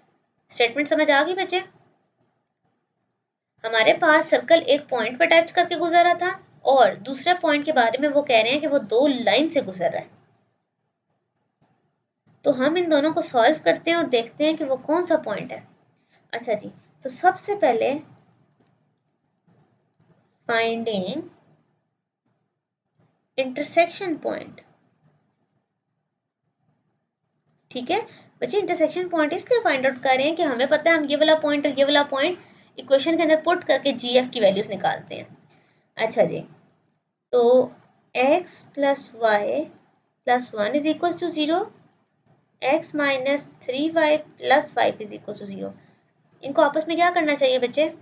स्टेटमेंट समझ आ गई बच्चे? हमारे पास सर्कल एक पॉइंट पर टच करके गुजरा था और दूसरे पॉइंट के बारे में वो कह रहे हैं कि वो दो लाइन से गुजर रहा है। तो हम इन दोनों को सॉल्व करते हैं और देखते हैं कि वो कौन सा पॉइंट है। अच्छा जी, तो सबसे पहले फाइंडिंग इंटरसेक्शन पॉइंट, ठीक है बच्चे। इंटरसेक्शन पॉइंट इसलिए फाइंड आउट कर रहे हैं कि हमें पता है हम ये वाला पॉइंट और ये वाला पॉइंट इक्वेशन के अंदर पुट करके GF की वैल्यूज निकालते हैं। अच्छा जी, तो x + y + 1 = 0, x - 3y + 5 = 0। इनको आपस में क्या करना चाहिए बच्चे?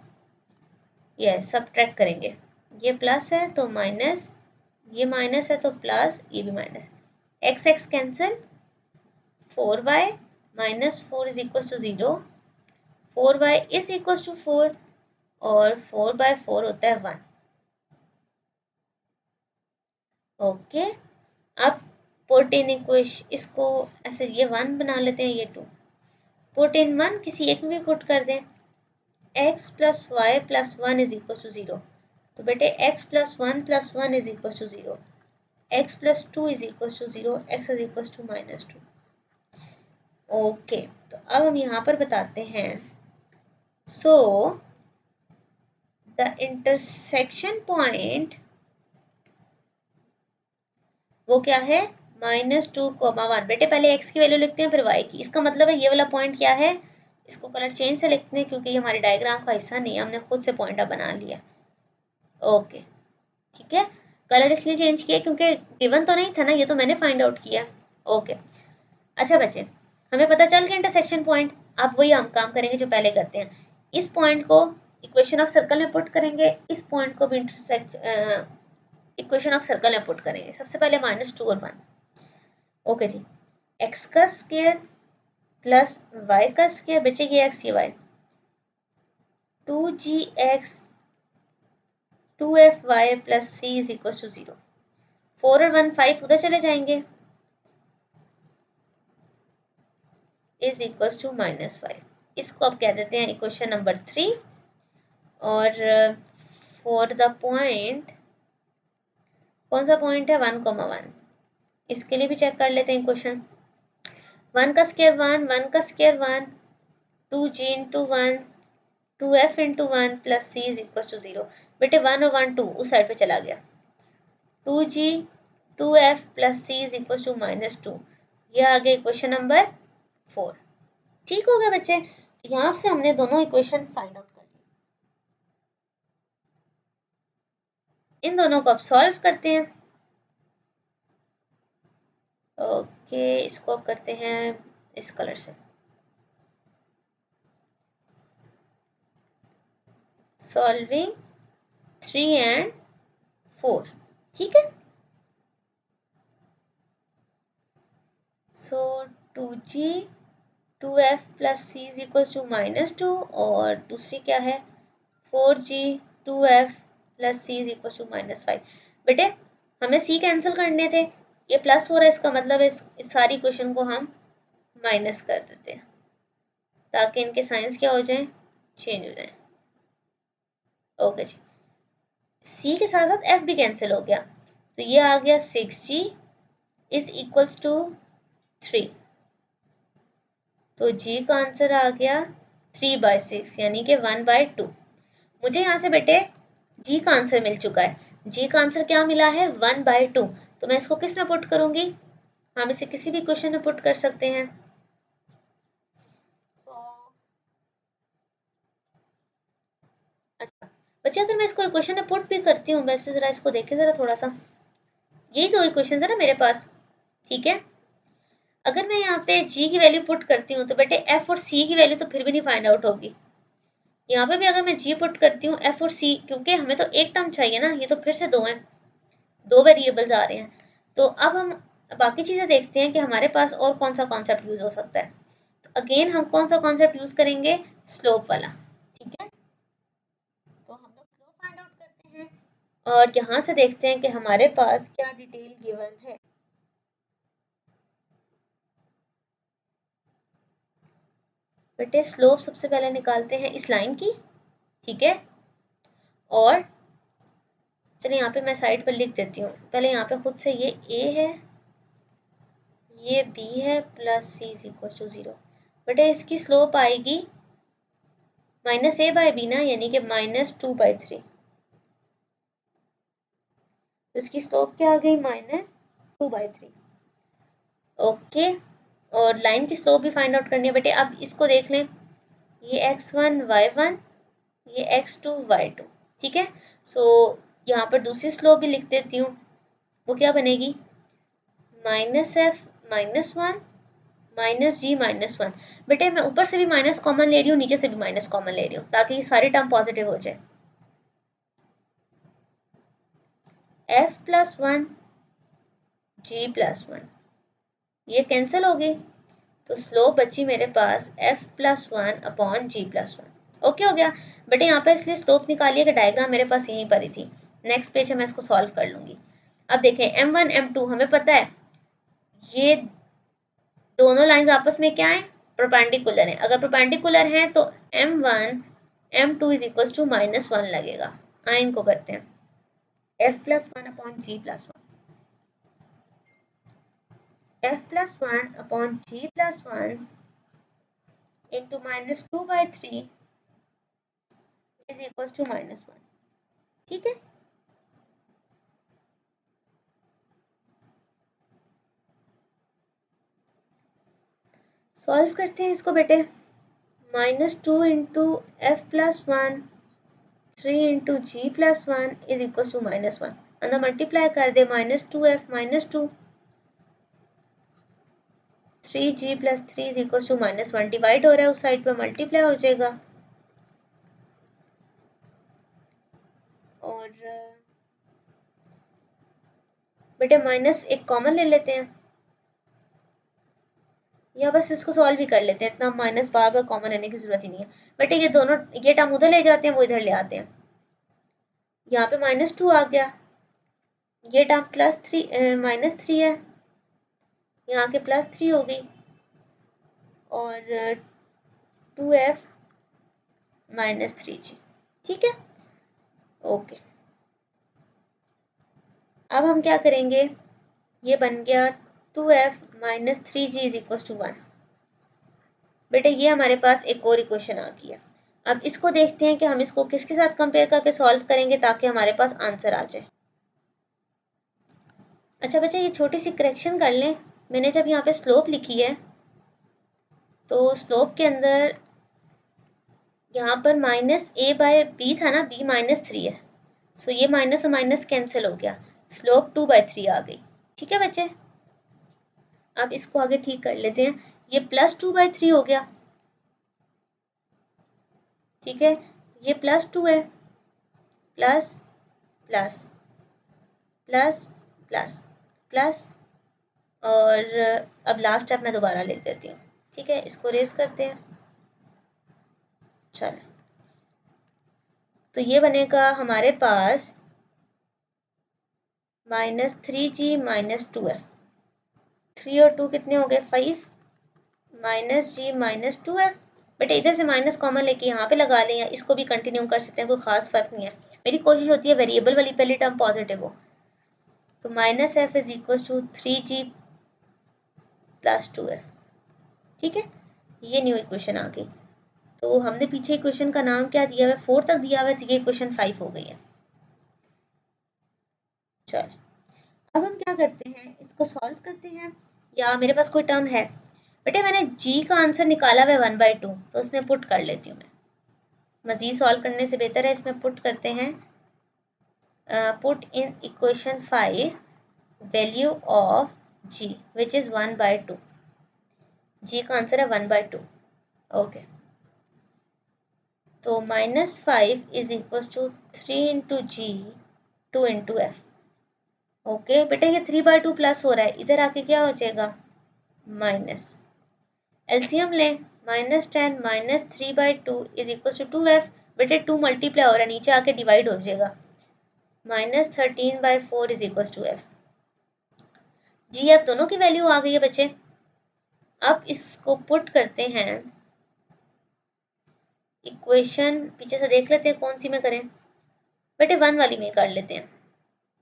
ये सबट्रैक्ट करेंगे, ये प्लस है तो माइनस, ये माइनस है तो प्लस, ये भी minus, x x cancel, 4y - 4 = 0, 4y = 4 और 4/4 होता है 1। ओके, अब पुट इन इक्वेशन, इसको ऐसे ये 1 बना लेते हैं, ये 2, पुट इन 1 किसी एक में भी पुट कर दें, x + y + 1 = 0। तो बेटे x + 1 + 1 = 0, x + 2 = 0, x = -2। ओके, तो अब हम यहाँ पर बताते हैं, सो द इंटरसेक्शन पॉइंट वो क्या है, -2, 1। बेटे पहले x की वैल्यू लिखते हैं फिर y की। इसका मतलब है ये वाला पॉइंट क्या है, इसको कलर चेंज से लिखते हैं क्योंकि ये हमारे डायग्राम का हिस्सा नहीं है, हमने खुद से पॉइंट बना लिया। ओके ठीक है, कलर इसलिए चेंज किया क्योंकि गिवन तो नहीं था ना, ये तो मैंने फाइंड आउट किया। ओके अच्छा बच्चे, हमें पता चल गया इंटरसेक्शन पॉइंट। अब वही हम काम करेंगे जो पहले करते हैं, इस पॉइंट को इक्वेशन ऑफ सर्कल में पुट करेंगे, इस पॉइंट को भी इक्वेशन ऑफ सर्कल में पुट करेंगे। सबसे पहले -2 और 1। ओके जी, x का स्क्वायर प्लस y का स्क्वायर, बचे ये x ये y, 2gx 2fy + c = 0। 4 और 1 5 उधर चले जाएंगे, इज इक्वल्स टू -5। इसको अब कह देते हैं इक्वेशन नंबर 3। और फॉर द पॉइंट, कौन सा पॉइंट है, 1,1, इसके लिए भी चेक कर लेते हैं इक्वेशन। 1 का स्क्वायर 1, 1 का स्क्वायर 1, 2g × 1 2f × 1 + c = 0। बेटे 1 और 1 2 उस साइड पे चला गया, 2g 2f + c = -2। ये आ गया इक्वेशन नंबर 4। ठीक हो गया बच्चे, यहाँ से हमने दोनों इक्वेशन फाइंड आउट कर ली। इन दोनों को अब सॉल्व करते हैं। ओके, इसको अब करते हैं इस कलर से, सॉल्विंग 3 और 4, ठीक है। सो 2g 2f + c = -2 और दूसरी क्या है, 4g 2f + c = -5। बेटे हमें c कैंसिल करने थे, ये प्लस हो रहा है, इसका मतलब इस सारी इक्वेशन को हम माइनस कर देते हैं ताकि इनके साइंस क्या हो जाए, चेंज हो जाए। ओके जी, c के साथ साथ f भी कैंसिल हो गया, तो ये आ गया 6g = 3। तो g का आंसर आ गया 3/6 यानी कि 1/2। मुझे यहाँ से बेटे जी का आंसर मिल चुका है। जी का आंसर क्या मिला है? 1/2। तो मैं इसको किस में पुट करूंगी? हम इसे किसी भी क्वेश्चन में पुट कर सकते हैं। अच्छा बच्चे, अगर मैं इसको इक्वेशन में पुट भी करती हूँ, वैसे जरा इसको देखें जरा थोड़ा सा, यही तो इक्वेशन है ना मेरे पास, ठीक है। अगर मैं यहाँ पे जी की वैल्यू पुट करती हूँ तो बेटे एफ और सी की वैल्यू तो फिर भी नहीं फाइंड आउट होगी। यहाँ पे भी अगर मैं जी पुट करती हूँ एफ और सी, क्योंकि हमें तो एक टर्म चाहिए ना, ये तो फिर से दो हैं, दो वेरिएबल्स आ रहे हैं। तो अब हम बाकी चीज़ें देखते हैं कि हमारे पास और कौन सा कॉन्सेप्ट यूज हो सकता है। तो अगेन हम कौन सा कॉन्सेप्ट यूज करेंगे? स्लोप वाला, ठीक है। तो हम लोग स्लोप फाइंड आउट करते हैं और यहाँ से देखते हैं कि हमारे पास क्या डिटेल गिवन है। बेटे स्लोप सबसे पहले निकालते हैं इस लाइन की, ठीक है। और चलिए यहाँ पे मैं साइड पर लिख देती हूँ पहले, यहाँ पे खुद से ये a है, ये b है, plus c is equal to 0। बेटे इसकी स्लोप आएगी -a/b ना, यानी कि -2/3। तो इसकी स्लोप क्या आ गई? -2/3। ओके, और लाइन की स्लोप भी फाइंड आउट करनी है बेटे। अब इसको देख लें, ये x1 y1, ये x2 y2, ठीक है। सो यहाँ पर दूसरी स्लोप भी लिख देती हूँ, वो क्या बनेगी? -f -1 -g -1। बेटे मैं ऊपर से भी माइनस कॉमन ले रही हूँ, नीचे से भी माइनस कॉमन ले रही हूँ, ताकि ये सारी टर्म पॉजिटिव हो जाए। f+1 g+1 ये कैंसिल हो गई, तो स्लोप बची मेरे पास f+1/g+1। ओके हो गया बेटे। यहाँ पे इसलिए स्लोप निकालिए कि डायग्राम मेरे पास यहीं पर ही थी, नेक्स्ट पेज है मैं इसको सॉल्व कर लूंगी। अब देखें m1 m2, हमें पता है ये दोनों लाइंस आपस में क्या है? परपेंडिकुलर है। अगर परपेंडिकुलर है तो m1 m2 is equal to -1 लगेगा। आए इनको करते हैं, f+1/g+1, f+1/g+1 into -2/3 is equal to -1, ठीक है। सॉल्व करते हैं इसको बेटे। -2 into f+1 3 into g+1 is equal to -1। अंदर मल्टीप्लाई कर दे, -2f -2 3g + 3 is equal to -1। Divide हो रहा है उस साइड पे, मल्टीप्लाई हो जाएगा। और बेटे माइनस एक कॉमन ले लेते हैं, या बस इसको सॉल्व ही कर लेते हैं, इतना माइनस बार बार कॉमन लेने की जरूरत ही नहीं है। बेटे ये दोनों, ये टर्म उधर ले जाते हैं, वो इधर ले आते हैं। यहाँ पे -2 आ गया, ये टर्म -3 है, यहाँ के +3 हो गई, और 2f -3g, ठीक है। ओके, अब हम क्या करेंगे? ये बन गया 2f -3g is equal to 1। बेटे ये हमारे पास एक और इक्वेशन आ गई है। अब इसको देखते हैं कि हम इसको किसके साथ कंपेयर करके सॉल्व करेंगे ताकि हमारे पास आंसर आ जाए। अच्छा बच्चा, ये छोटी सी करेक्शन कर लें। मैंने जब यहाँ पे स्लोप लिखी है तो स्लोप के अंदर यहाँ पर -a/b था ना, b -3 है, सो ये माइनस और माइनस कैंसिल हो गया, स्लोप 2/3 आ गई, ठीक है बच्चे। अब इसको आगे ठीक कर लेते हैं, ये +2/3 हो गया, ठीक है। ये +2 है, plus plus plus plus plus, और अब लास्ट स्टेप मैं दोबारा लिख देती हूँ, ठीक है। इसको रेज करते हैं, चलो। तो ये बनेगा हमारे पास -3g -2f, 3 और 2 कितने हो गए? 5, -g -2f। बेटे इधर से माइनस कॉमन लेके यहाँ पे लगा लें, या इसको भी कंटिन्यू कर सकते हैं, कोई खास फर्क नहीं है। मेरी कोशिश होती है वेरिएबल वाली पहली टर्म पॉजिटिव हो। तो -f is equal to 3g + 2f, ठीक है। ये न्यू इक्वेशन आ गई। तो हमने पीछे इक्वेशन का नाम क्या दिया हुआ है, 4 तक दिया हुआ है, तो ये इक्वेशन 5 हो गई है। चल अब हम क्या करते हैं, इसको सॉल्व करते हैं, या मेरे पास कोई टर्म है। बेटे मैंने जी का आंसर निकाला हुआ है 1/2, तो उसमें पुट कर लेती हूँ मैं। मजीद सॉल्व करने से बेहतर है इसमें पुट करते हैं। Put in equation 5 value of G which is 1/2। G का आंसर है 1/2। ओके, तो -5 is equal to 3 into G 2 into F. Okay बेटा ये 3/2 प्लस हो रहा है, इधर आके क्या हो जाएगा माइनस। एलसीएम लें, -10 -3/2 इज इक्वल टू 2f। बेटे 2 मल्टीप्लाई हो रहा है, नीचे आके डिवाइड हो जाएगा। -13/4 is equal to f। G f दोनों की वैल्यू आ गई है बच्चे। अब इसको पुट करते हैं इक्वेशन, पीछे से देख लेते हैं कौन सी में करें। बेटे 1 वाली में कर लेते हैं,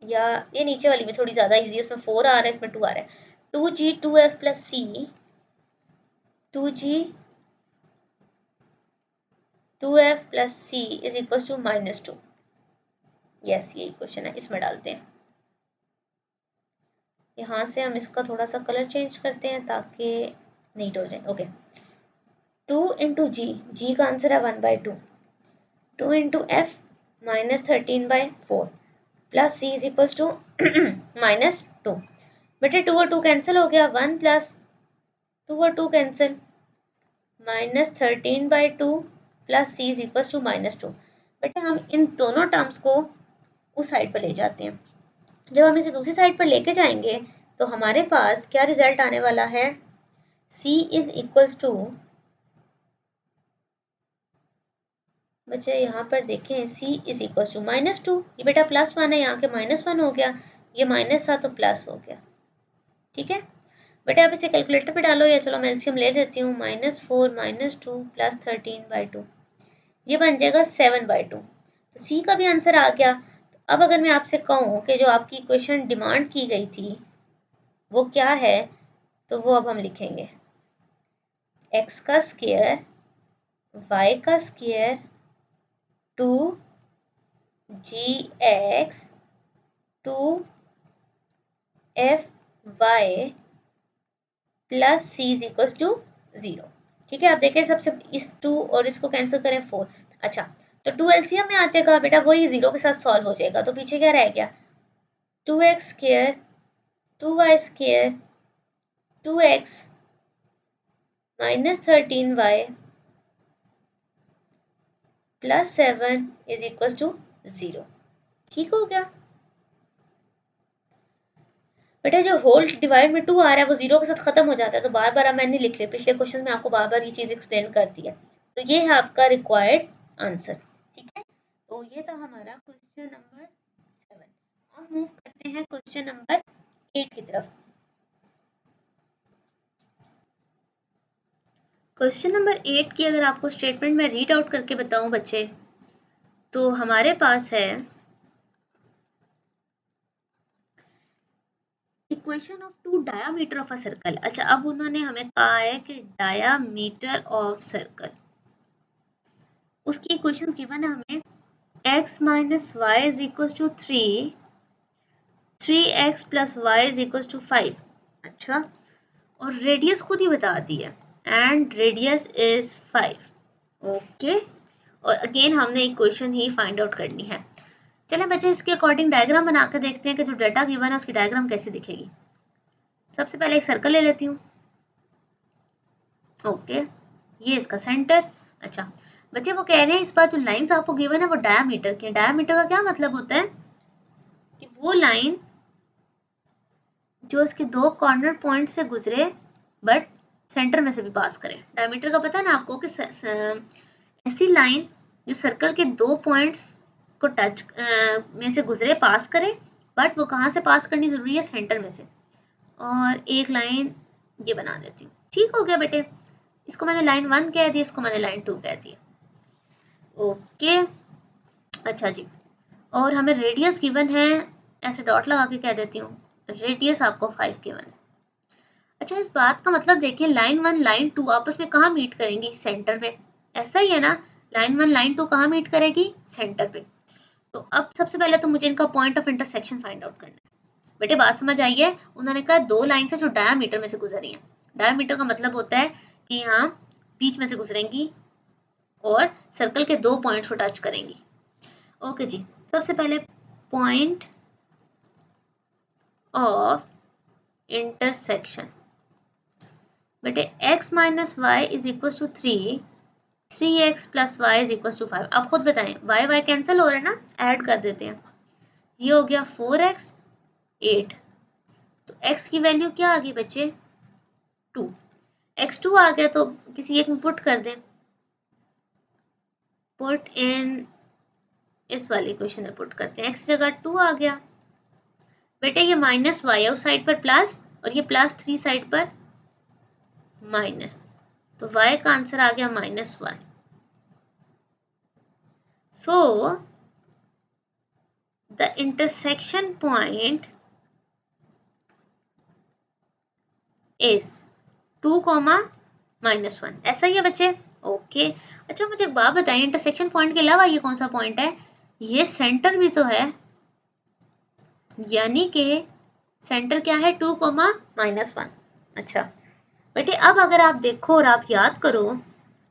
या ये नीचे वाली में थोड़ी ज़्यादा इजी है, इसमें 4 आ रहा है, इसमें 2 आ रहा है। 2g 2f plus c 2g 2f plus c is equal to -2। Yes ये इक्वेशन है, इसमें डालते हैं। यहाँ से हम इसका थोड़ा सा कलर चेंज करते हैं ताकि नीट हो जाए। ओके, 2 इंटू जी का आंसर है 1/2। 2 into f -13/4 plus c is equal to -2। बेटे 2 और 2 कैंसिल हो गया, 1 प्लस 2 और 2 cancel, -13/2 plus c is equal to -2। बेटे हम इन दोनों टर्म्स को उस साइड पर ले जाते हैं। जब हम इसे दूसरी साइड पर लेके जाएंगे तो हमारे पास क्या रिजल्ट आने वाला है, c इज इक्वल्स टू, बच्चे यहाँ पर देखें c इज इक्वल्स टू -2। ये बेटा +1 है, यहाँ के -1 हो गया, ये माइनस था तो प्लस हो गया। ठीक है बेटा, आप इसे कैलकुलेटर पे डालो, या चलो मैं एलसीएम ले लेती हूँ। -4 -2 प्लस 13/2, ये बन जाएगा 7/2। तो सी का भी आंसर आ गया। तो अब अगर मैं आपसे कहूँ कि जो आपकी इक्वेशन डिमांड की गई थी वो क्या है, तो वो अब हम लिखेंगे x का स्क्वायर y का square 2gx 2fy plus c is equal to 0। ठीक है, आप देखें सबसे इस 2 और इसको कैंसिल करें 4। अच्छा, तो 2 एलसीएम में आ जाएगा बेटा, वही 0 के साथ सॉल्व हो जाएगा। तो पीछे क्या रह गया, 2x square 2y square 2x -13y plus 7 is equal to 0। ठीक हो गया बेटा, जो होल डिवाइड में 2 आ रहा है वो 0 के साथ खत्म हो जाता है, तो बार बार अब मैंने लिख लिया, पिछले क्वेश्चन में आपको बार बार ये चीज़ एक्सप्लेन कर दी है। तो ये है आपका रिक्वायर्ड आंसर। ठीक है, तो ये था हमारा क्वेश्चन नंबर 7। अब मूव करते हैं क्वेश्चन नंबर 8 की तरफ। क्वेश्चन नंबर 8 की अगर आपको स्टेटमेंट में रीड आउट करके बताऊं बच्चे, तो हमारे पास है equation of 2 diameter of a circle. अच्छा, अब उन्होंने हमें कहा है कि डायामीटर ऑफ सर्कल, उसकी इक्वेशंस गिवन है हमें x minus y is equal to 3x plus y is equal to 5। अच्छा, और रेडियस खुद ही बता दी है, एंड रेडियस इज 5। ओके, और अगेन हमने इक्वेशन ही फाइंड आउट करनी है। चलें बच्चे, इसके अकॉर्डिंग डायग्राम बना कर देखते हैं कि जो डाटा गिवन है उसकी डायग्राम कैसे दिखेगी। सबसे पहले एक सर्कल ले लेती हूँ। ओके, ये इसका सेंटर। अच्छा बच्चे, वो कह रहे हैं इस बार जो लाइंस आपको गिवन है वो डायामीटर की है। डायामीटर का क्या मतलब होता है कि वो लाइन जो इसके दो कॉर्नर पॉइंट से गुजरे बट सेंटर में से भी पास करे। डायमीटर का पता है ना आपको कि ऐसी लाइन जो सर्कल के दो पॉइंट्स को टच में से गुजरे, पास करे, बट वो कहाँ से पास करनी जरूरी है, सेंटर में से। और एक लाइन ये बना देती हूँ। ठीक हो गया बेटे, इसको मैंने लाइन 1 कह दी, इसको मैंने लाइन 2 कह दी। ओके, अच्छा जी, और हमें रेडियस गिवन है, ऐसे डॉट लगा के कह देती हूँ, रेडियस आपको 5 गिवन है। अच्छा, इस बात का मतलब देखिए, लाइन 1 लाइन 2 आपस में कहाँ मीट करेंगी, सेंटर में। ऐसा ही है ना, लाइन 1 लाइन 2 कहाँ मीट करेगी? सेंटर पे। तो अब सबसे पहले तो मुझे इनका point of intersection find out करना है। बेटे बात समझ आई है? उन्होंने कहा दो लाइन से जो डायमीटर में से गुजरी है। डायमीटर का मतलब होता है कि यहाँ बीच में से गुजरेंगी और सर्कल के दो पॉइंट्स को टच करेंगी। ओके जी, सबसे पहले पॉइंट ऑफ इंटरसेक्शन। बेटे x minus y is equal to 3x plus y is equal to 5। आप खुद बताएं, y y कैंसिल हो रहा है ना, ऐड कर देते हैं। ये हो गया 4x 8। तो x की वैल्यू क्या आ गई बच्चे? 2। x2 आ गया तो किसी एक में पुट कर दें। पुट इन, इस वाली इक्वेशन में पुट करते हैं। x जगह 2 आ गया। बेटे ये माइनस वाई उस साइड पर प्लस और ये प्लस 3 साइड पर माइनस, तो y का आंसर आ गया -1। So the intersection point is 2, -1। ऐसा ही है बच्चे? ओके। अच्छा मुझे एक बात बताइए, इंटरसेक्शन पॉइंट के अलावा ये कौन सा पॉइंट है? ये सेंटर भी तो है, यानी कि सेंटर क्या है? 2, -1। अच्छा बेटे अब अगर आप देखो और आप याद करो,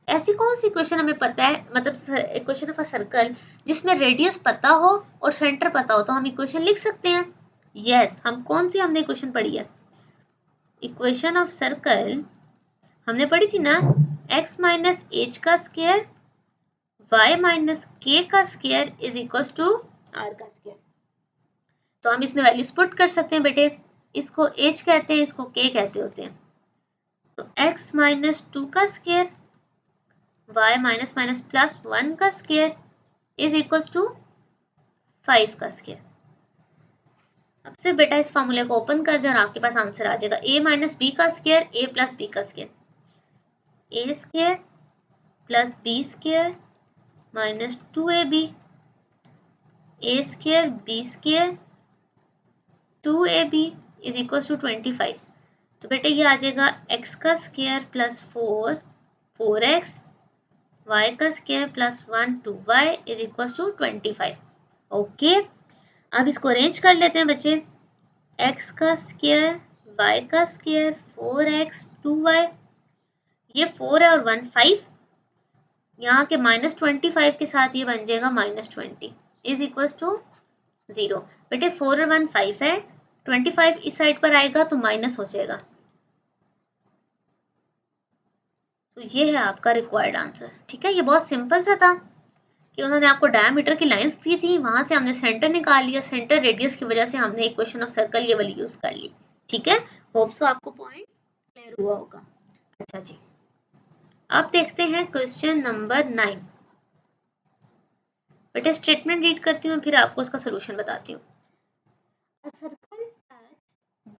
ऐसी कौन सी इक्वेशन हमें पता है, मतलब इक्वेशन ऑफ अ सर्कल जिसमें रेडियस पता हो और सेंटर पता हो, तो हम इक्वेशन लिख सकते हैं। यस, हम कौन सी हमने इक्वेशन पढ़ी है? इक्वेशन ऑफ सर्कल हमने पढ़ी थी ना, x माइनस एच का स्क्वायर y माइनस के का square is equal to r का स्क्वायर। तो हम इसमें वैल्यूज पुट कर सकते हैं बेटे, इसको h कहते हैं, इसको k कहते होते हैं। तो x माइनस 2 का square y minus minus plus 1 का स्क्वायर इज इक्वल टू 5 का स्क्वायर। अब से बेटा इस फॉर्मूले को ओपन कर दें और आपके पास आंसर आ जाएगा a माइनस बी का स्क्वायर a प्लस बी का square, a square plus b square minus 2ab, a square b square 2ab is equal to 25। तो बेटे ये आ जाएगा x का स्क्वायर प्लस 4x, y का square plus 1 2y is equal to 25। Okay, अब इसको अरेंज कर लेते हैं बच्चे। x का स्क्वायर, y का स्क्वायर, 4x 2y, ये 4 है और 1 5, यहाँ के -25 के साथ ये बन जाएगा -20 इज इक्वल टू 0। बेटे 4 और 1 5 है, 25 इस साइड पर आएगा तो माइनस हो जाएगा। तो ये है आपका रिक्वायर्ड आंसर। ठीक है, ये बहुत सिंपल सा था कि उन्होंने आपको डायमीटर की लाइंस दी थी, वहां से हमने सेंटर निकाल लिया, सेंटर रेडियस की वजह से हमने इक्वेशन ऑफ सर्कल ये वाली यूज कर ली। ठीक है, होप सो आपको पॉइंट क्लियर हुआ होगा। अच्छा जी, अब देखते हैं क्वेश्चन नंबर 9। बेटा स्टेटमेंट रीड करती हूँ, फिर आपको उसका सोल्यूशन बताती हूँ। A circle touch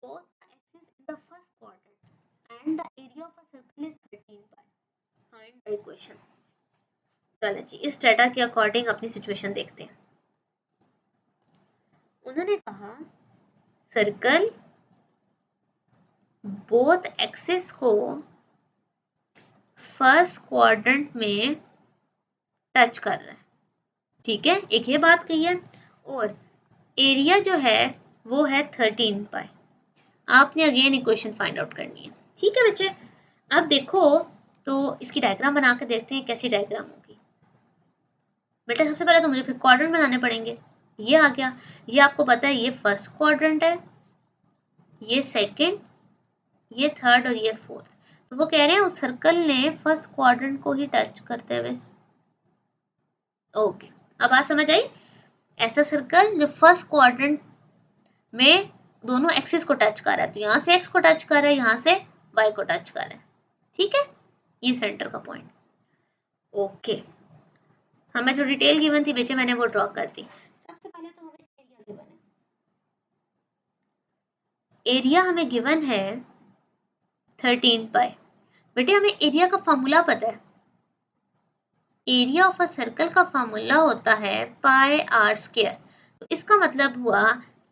both axes in the first quadrant and the area of a circle is 13 pi. Find the equation. चलो जी, इस डाटा के अकॉर्डिंग अपनी सिचुएशन देखते हैं। उन्होंने कहा सर्कल बोथ एक्सिस को फर्स्ट क्वाड्रेंट में टच कर रहा है। ठीक है, एक ये बात कही है, और एरिया जो है वो है 13 पाई। आपने अगेन इक्वेशन फाइंड आउट करनी है। ठीक है बच्चे, अब देखो तो इसकी डायग्राम बना के देखते हैं कैसी डायग्राम होगी। बेटा सबसे पहले तो मुझे फिर क्वाड्रेंट बनाने पड़ेंगे। ये आ गया, ये आपको पता है ये फर्स्ट क्वाड्रेंट है, ये सेकंड, ये थर्ड और ये फोर्थ। तो वो कह रहे हैं उस सर्कल ने फर्स्ट क्वाड्रेंट को ही टच करते हुए। ओके, अब बात समझ आई। ऐसा सर्कल जो फर्स्ट क्वाड्रेंट में दोनों एक्सिस को टच कर रहा है, तो यहाँ से एक्स को टच कर रहा है, यहाँ से वाई को टच कर रहा है। ठीक है, ये सेंटर का पॉइंट। ओके, हमें जो डिटेल गिवन थी बेचे मैंने वो ड्रॉ कर दी। सबसे पहले तो हमें एरिया गिवन है। एरिया हमें गिवन है 13 पाई। बेटे हमें एरिया का फॉर्मूला पता है। एरिया ऑफ अ सर्कल का फॉर्मूला होता है पाई आर स्क्वायर। तो इसका मतलब हुआ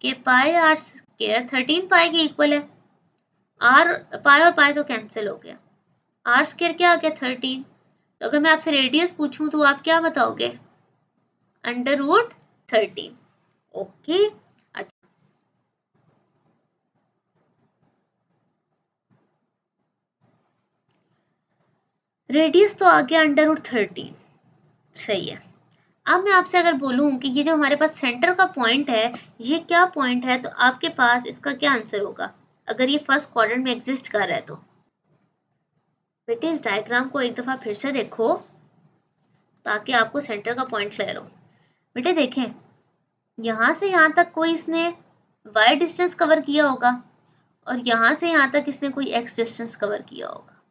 कि पाई आर स्क्वायर 13 पाई के इक्वल है। आर पाई और पाई तो कैंसिल हो गया, आर स्क्वायर क्या आ गया 13। तो अगर मैं आपसे रेडियस पूछूं तो आप क्या बताओगे? √13। ओके, अच्छा, रेडियस तो आ गया √13, सही है। अब मैं आपसे अगर बोलूं कि ये जो हमारे पास सेंटर का पॉइंट है, ये क्या पॉइंट है, तो आपके पास इसका क्या आंसर होगा अगर ये फर्स्ट क्वाड्रेंट में एग्जिस्ट कर रहा है तो? बेटे इस डायग्राम को एक दफा फिर से देखो ताकि आपको सेंटर का पॉइंट क्लियर हो। बेटे देखें, यहाँ से यहाँ तक कोई इसने y डिस्टेंस कवर किया होगा और यहाँ से यहाँ तक इसने कोई x डिस्टेंस कवर किया होगा,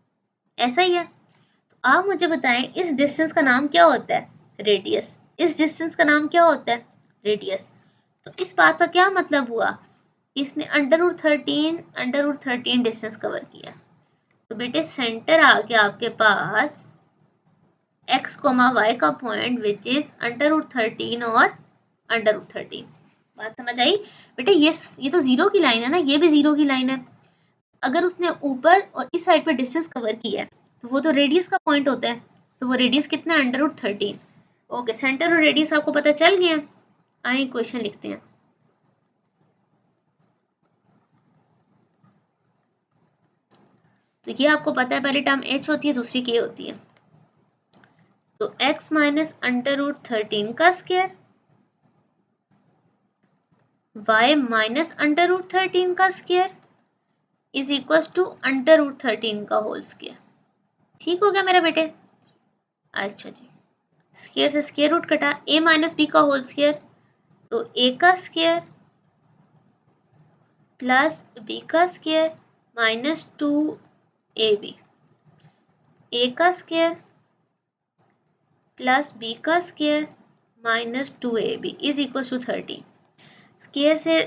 ऐसा ही है। तो आप मुझे बताएं इस डिस्टेंस का नाम क्या होता है? रेडियस। इस डिस्टेंस का नाम क्या होता है? रेडियस। तो इस बात का क्या मतलब हुआ? इसने √13 डिस्टेंस कवर किया। तो बेटे सेंटर आ गया आपके पास x, y का पॉइंट विच इज √13 और √13। बात समझ आई? बेटे ये तो जीरो की लाइन है ना, ये भी जीरो की लाइन है। अगर उसने ऊपर और इस साइड पे डिस्टेंस कवर किया है तो वो तो रेडियस का पॉइंट होता है, तो वो रेडियस कितना है? √13। ओके, सेंटर और रेडियस आपको पता चल गया। आइए क्वेश्चन लिखते हैं। तो ये आपको पता है पहली टर्म h होती है, दूसरी k होती है। तो x माइनस √13 का स्क्वायर, y माइनस √13 का स्क्वायर इज इक्वल टू √13 का होल स्क्वायर। ठीक हो गया मेरा बेटे? अच्छा जी, स्क्वायर से स्क्वायर रूट कटा, a माइनस बी का होल स्क्वायर, तो a का स्क्वायर प्लस b का स्क्वायर माइनस 2ab, a का स्क्वायर प्लस b का square minus 2ab is equal to 30। Square से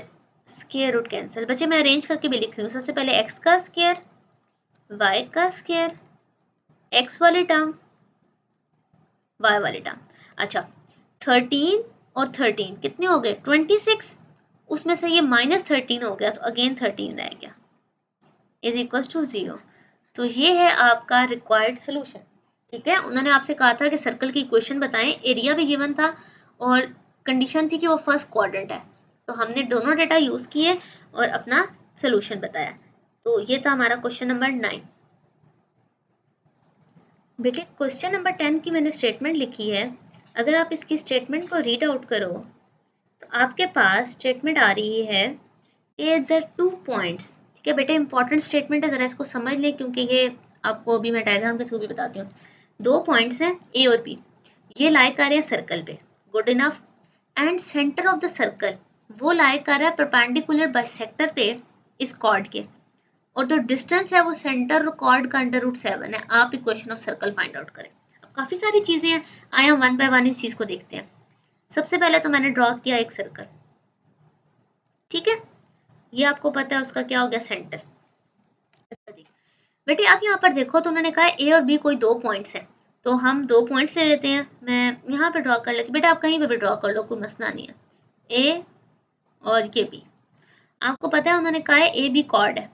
स्क्वायर रूट कैंसिल। बच्चे मैं अरेंज करके भी लिख रही हूँ। सबसे पहले x का स्क्वायर, y का स्क्वायर, x वाली टर्म, y वाली टर्म। अच्छा, 13 और 13 कितने हो गए? 26। उसमें से ये -13 हो गया तो अगेन 13 रह गया इज इक्वल टू 0। तो ये है आपका रिक्वायर्ड सोल्यूशन। ठीक है, उन्होंने आपसे कहा था कि सर्कल की इक्वेशन बताएं, एरिया भी गिवन था और कंडीशन थी कि वो फर्स्ट क्वाड्रेंट है। तो हमने दोनों डेटा यूज किए और अपना सोल्यूशन बताया। तो ये था हमारा क्वेश्चन नंबर 9। बेटे क्वेश्चन नंबर 10 की मैंने स्टेटमेंट लिखी है। अगर आप इसकी स्टेटमेंट को रीड आउट करो तो आपके पास स्टेटमेंट आ रही है ए द 2 पॉइंट्स। ठीक है बेटे, इंपॉर्टेंट स्टेटमेंट है, जरा इसको समझ लें क्योंकि ये आपको अभी मैं डायग्राम के थ्रू भी बताती हूँ। 2 पॉइंट्स हैं ए और बी, ये लाई कर रहे हैं सर्कल पे, good enough. And centre of the circle वो लाई कर रहा है परपेंडिकुलर बाइसेक्टर पे इस कॉर्ड के, और जो डिस्टेंस है वो सेंटर और कॉर्ड का √7 है। आप equation of circle find out करें। अब काफ़ी सारी चीज़ें हैं, आए हम वन बाय वन इस चीज़ को देखते हैं। सबसे पहले तो मैंने ड्रॉ किया एक सर्कल, ठीक है, ये आपको पता है उसका क्या हो गया? सेंटर। अच्छा जी बेटे, आप यहाँ पर देखो तो उन्होंने कहा ए और बी कोई 2 पॉइंट्स हैं, तो हम 2 पॉइंट्स ले लेते हैं। मैं यहाँ पे ड्रॉ कर लेती हूँ, बेटा आप कहीं पे भी ड्रॉ कर लो, कोई मसला नहीं है। ए और ये बी, आपको पता है उन्होंने कहा है ए बी कॉर्ड है।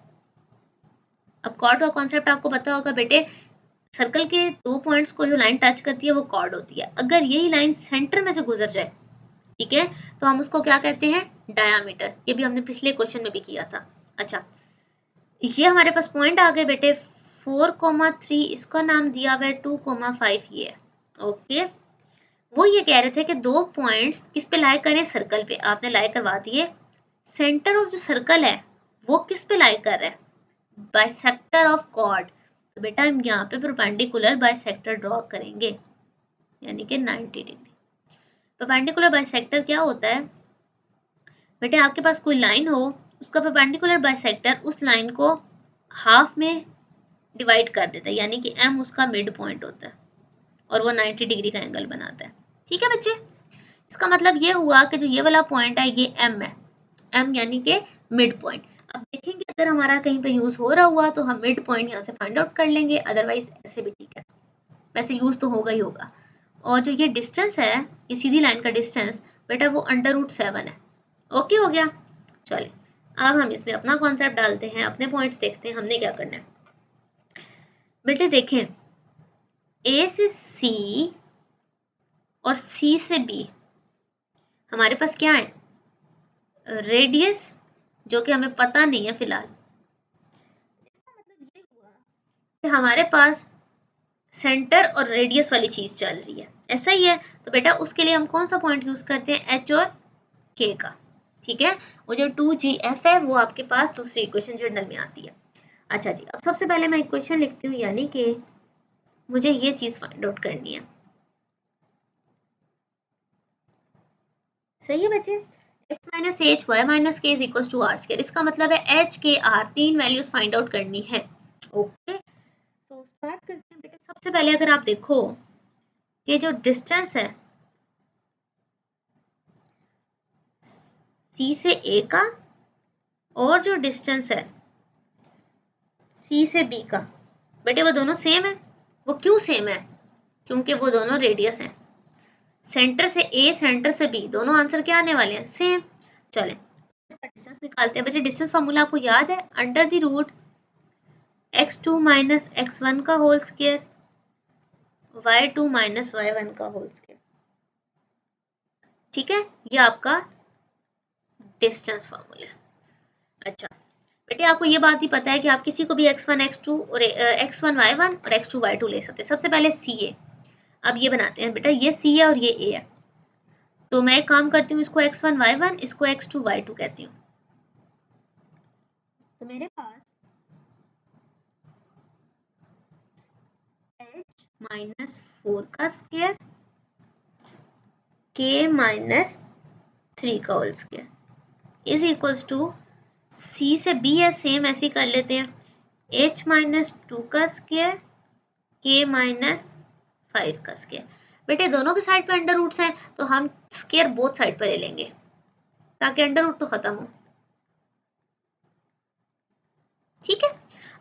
अब कॉर्ड का कॉन्सेप्ट आपको पता होगा बेटे, सर्कल के 2 पॉइंट्स को जो लाइन टच करती है वो कॉर्ड होती है। अगर यही लाइन सेंटर में से गुजर जाए, ठीक है, तो हम उसको क्या कहते हैं? डायामीटर। ये भी हमने पिछले क्वेश्चन में भी किया था। अच्छा, ये हमारे पास पॉइंट आ गए बेटे 4,3, इसका नाम दिया हुआ है 2,5 ये है। ओके, वो ये कह रहे थे कि 2 पॉइंट्स किस पे लाई करें? सर्कल पे। आपने लाई करवा दिए। सेंटर ऑफ जो सर्कल है वो किस पे लाई कर रहा है? Bisector of chord. तो बेटा हम यहाँ पे परपेंडिकुलर बाइसेक्टर ड्रॉ करेंगे, यानी कि 90 डिग्री। परपेंडिकुलर बाइसेक्टर क्या होता है बेटे? आपके पास कोई लाइन हो, उसका परपेंडिकुलर बाइसेक्टर उस लाइन को हाफ में डिवाइड कर देता है, यानी कि एम उसका मिड पॉइंट होता है और वो 90 डिग्री का एंगल बनाता है। ठीक है बच्चे, इसका मतलब ये हुआ कि जो ये वाला पॉइंट है ये एम है, एम यानी कि मिड पॉइंट। अब देखेंगे अगर हमारा कहीं पे यूज हो रहा हुआ तो हम मिड पॉइंट यहाँ से फाइंड आउट कर लेंगे, अदरवाइज ऐसे भी ठीक है, वैसे यूज तो होगा ही होगा। और जो ये डिस्टेंस है, ये सीधी लाइन का डिस्टेंस बेटा वो √7 है। ओके हो गया। चलिए अब हम इसमें अपना कॉन्सेप्ट डालते हैं, अपने पॉइंट्स देखते हैं हमने क्या करना है। बेटे देखें, ए से सी और सी से बी हमारे पास क्या है, रेडियस, जो कि हमें पता नहीं है फिलहाल। इसका मतलब ये हुआ कि हमारे पास सेंटर और रेडियस वाली चीज चल रही है, ऐसा ही है। तो बेटा उसके लिए हम कौन सा पॉइंट यूज करते हैं, एच और के का, ठीक है। वो जो 2GF है वो आपके पास दूसरी इक्वेशन जनरल में आती है। अच्छा जी, अब सबसे पहले मैं इक्वेशन लिखती हूँ, यानी कि मुझे ये चीज फाइंड आउट करनी है। सही है बच्चे, x minus h y minus k is equal to r square. इसका मतलब है एच के आर तीन वैल्यूज फाइंड आउट करनी है। ओके, सो स्टार्ट करते हैं बेटे। सबसे पहले अगर आप देखो ये जो डिस्टेंस है सी से ए का और जो डिस्टेंस है सी से बी का, बेटे वो दोनों सेम है। वो क्यों सेम है, क्योंकि वो दोनों रेडियस हैं। सेंटर से ए सेंटर से बी, दोनों आंसर क्या आने वाले हैं, सेम। चलें इसका डिस्टेंस निकालते हैं। बच्चे डिस्टेंस फार्मूला आपको याद है, under the root x2 minus x1 का whole square y2 minus y1 का होल स्क्वायर, ठीक है। ये आपका डिस्टेंस फार्मूला है। अच्छा बेटे आपको ये बात ही पता है कि आप किसी को भी x1 x2 और x1 y1 और x2 y2 ले सकते हैं। सबसे पहले सी ए, अब ये बनाते हैं बेटा, ये सी है और ये ए है, तो मैं एक काम करती हूँ, इसको x1 y1 इसको x2 y2 कहती हूँ। तो मेरे पास h माइनस 4 का स्क्वायर k माइनस 3 का whole square is equals to, c से बी है सेम ऐसे ही कर लेते हैं, h माइनस 2 का स्क्वायर k माइनस 5 का स्क्वायर। बेटे दोनों के साइड पे अंडर रूट्स हैं तो हम स्क्वायर बोथ साइड पर ले लेंगे ताकि अंडर रूट तो खत्म हो, ठीक है।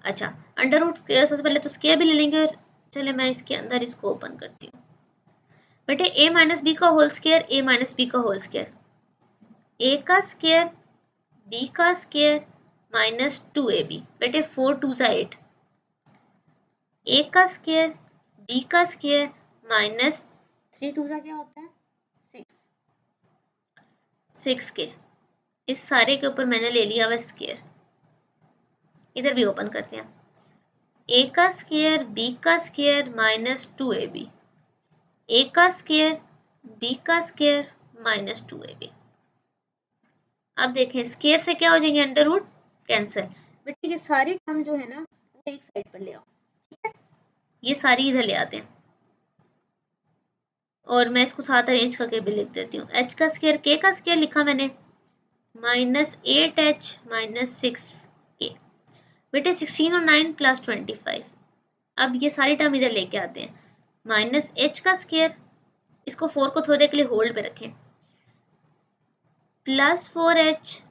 अच्छा अंडर रूट सबसे पहले तो स्क्वायर भी ले लेंगे, और चले मैं इसके अंदर इसको ओपन करती हूँ। बेटे a माइनस बी का whole square, a minus b का होल स्क्वायर, a का स्क्वायर b का स्क्वायर माइनस 2ab। बेटे 4 2 8, a का स्क्वायर b का स्क्वायर माइनस 3 2 क्या होता है 6, 6 के, इस सारे के ऊपर मैंने ले लिया हुआ स्क्वायर। इधर भी ओपन करते हैं, a का स्क्वायर b का स्क्वायर माइनस 2ab, a का स्क्वायर b का स्क्वायर माइनस 2ab। अब देखें स्क्वायर से क्या हो जाएंगे, अंडर रूट कैंसिल। बेटे ये सारी टर्म जो है ना वो एक साइड पर ले आओ, ठीक है। ये सारी इधर ले आते हैं और मैं इसको साथ अरेंज करके भी लिख देती हूँ। h का स्क्वायर k का स्क्वायर लिखा मैंने माइनस 8h माइनस 6k। बेटे 16 और 9 प्लस 25। अब ये सारी टर्म इधर लेके आते हैं, माइनस h का स्क्वायर, इसको 4 को थोड़ी देर के लिए होल्ड पे रखें, plus 4h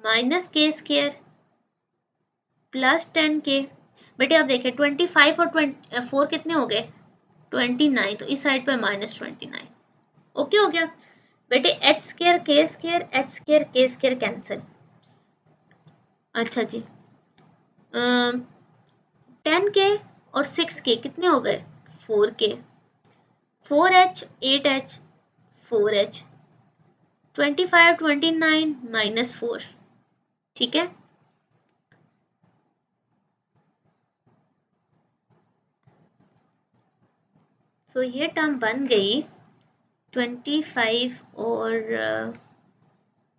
minus k square plus 10k। बेटे अब देखें 25 और 4 कितने हो गए 29, तो इस साइड पर माइनस 29। ओके हो गया बेटे, एच स्क्वायर के स्क्वायर एच स्क्वायर के स्क्वायर कैंसिल। अच्छा जी 10k और 6k कितने हो गए 4k, 4h 8h 4h 25 29 minus 4, ठीक है। सो ये टर्म बन गई 25 और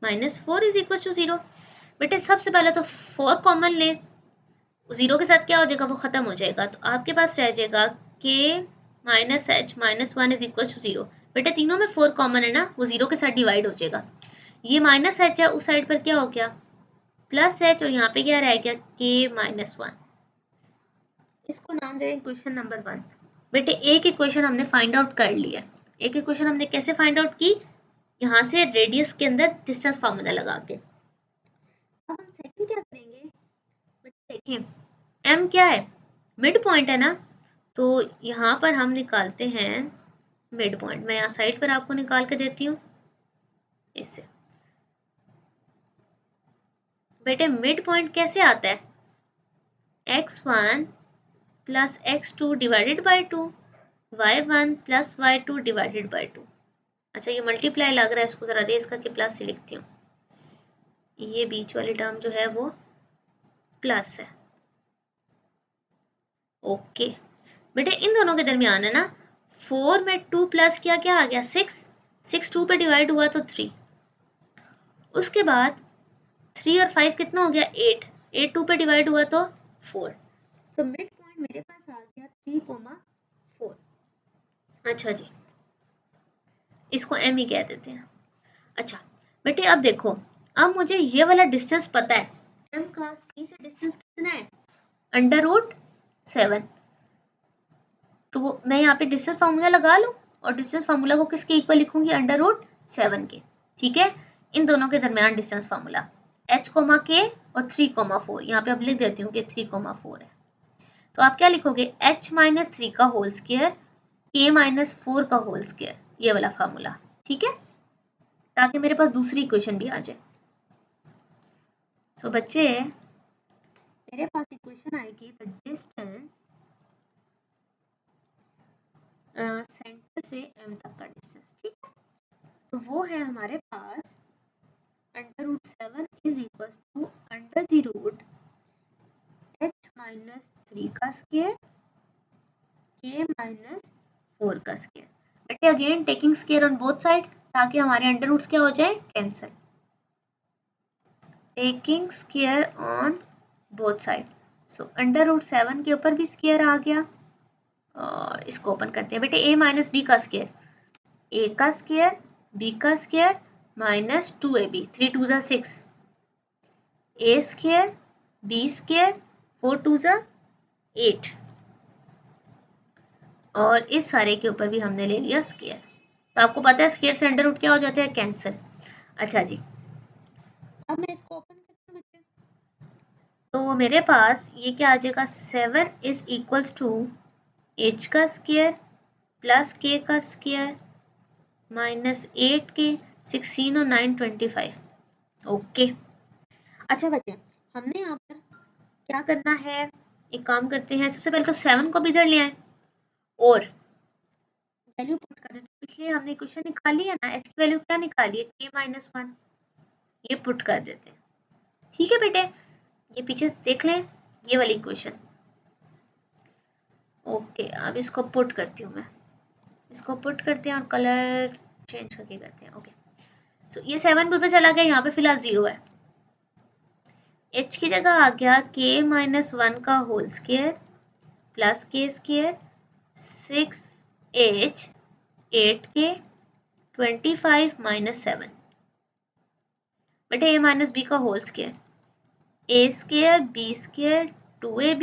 माइनस 4 इज इक्वल टू 0। बेटे सबसे पहले तो 4 कॉमन ले, 0 के साथ क्या हो जाएगा वो खत्म हो जाएगा, तो आपके पास रह जाएगा k minus h minus 1 is equal to 0। बेटे तीनों में 4 कॉमन है ना, वो 0 के साथ डिवाइड हो जाएगा। ये माइनस एच है, उस साइड पर क्या हो गया प्लस एच, और यहाँ पे क्या रह गया k माइनस 1। इसको नाम दें क्वेश्चन नंबर 1। बेटे एक इक्वेशन हमने फाइंड आउट कर लिया। एक इक्वेशन हमने कैसे फाइंड आउट की, यहाँ से रेडियस के अंदर डिस्टेंस फार्मूला लगा के। अब हम सेकंड क्या करेंगे, देखें m क्या है, मिड पॉइंट है ना, तो यहाँ पर हम निकालते हैं मिड पॉइंट। मैं यहाँ साइड पर आपको निकाल के देती हूँ इससे। बेटे मिड पॉइंट कैसे आता है, x1 plus x2 divided by 2, y1 plus y2 divided by 2। अच्छा ये मल्टीप्लाई लग रहा है, इसको ज़रा रेस करके प्लस से लिखती हूँ। ये बीच वाली टर्म जो है वो प्लस है। ओके बेटे इन दोनों के दरमियान है ना, 4 में 2 प्लस किया, क्या आ गया 6, 6 2 पे डिवाइड हुआ तो 3, उसके बाद 3 और 5 कितना हो गया 8, 8 2 पे डिवाइड हुआ तो 4। तो मिड पॉइंट मेरे पास आ गया 3,4। अच्छा जी, इसको एम ही कह देते हैं। अच्छा बेटे अब देखो, अब मुझे ये वाला डिस्टेंस पता है, एम का सी से डिस्टेंस कितना है √7। तो वो मैं यहाँ पे डिस्टेंस फार्मूला लगा लूँ और डिस्टेंस फार्मूला को किसके इक्वल लिखूंगी √7 के। ठीक है, इन दोनों के दरमियान डिस्टेंस फार्मूला h, और 3,4, यहाँ पे अब लिख देती हूँ कि 3,4 है। तो आप क्या लिखोगे h-3 का होल स्क्वायर k-4 का होल स्क्वायर, ये वाला फार्मूला। ठीक है, ताकि मेरे पास दूसरी इक्वेशन भी आ जाए। सो बच्चे मेरे पास इक्वेशन आएगी द डिस्टेंस सेंटर से एम तक का डिस्टेंस। ठीक है, तो वो है हमारे पास √7 इज इक्वल टू √h-3 का स्क्वायर k-4 का स्क्वायर। बेटे again taking square on both side, ताकि हमारे अंडर रूट्स क्या हो जाए cancel. Taking square on both side, so √7 के ऊपर भी स्क्वायर आ गया, और इसको ओपन करते हैं बेटे a-b का स्क्वायर, a का स्क्वायर b का square -2ab, 3 2 6, a square b square 4 2 8, और इस सारे के ऊपर भी हमने ले लिया स्क्वायर। तो आपको पता है स्क्वायर से अंडर रूट क्या हो जाता है कैंसिल। अच्छा जी, अब मैं इसको ओपन करती हूँ बच्चे, तो मेरे पास ये क्या आ जाएगा 7 इज इक्वल्स टू h का स्क्वायर प्लस k का स्क्वायर -8k, 16 और 9 25। ओके अच्छा बच्चे, हमने यहाँ पर क्या करना है, एक काम करते हैं, सबसे पहले तो 7 को भी इधर ले आए और वैल्यू पुट कर देते हैं। पिछले हमने इक्वेशन निकाली है ना, इसकी वैल्यू क्या निकाली है k-1, ये पुट कर देते हैं। ठीक है बेटे, ये पीछे देख लें ये वाली इक्वेशन। ओके अब इसको पुट करती हूँ मैं, इसको पुट करते हैं और कलर चेंज करके करते हैं। ओके सो ये 7 भी उधर चला गया, यहाँ पे फिलहाल 0 है, h की जगह आ गया k-1 का whole square plus k square 6h 8k 25 -7, बेटे a-b का whole square, a square b square 2ab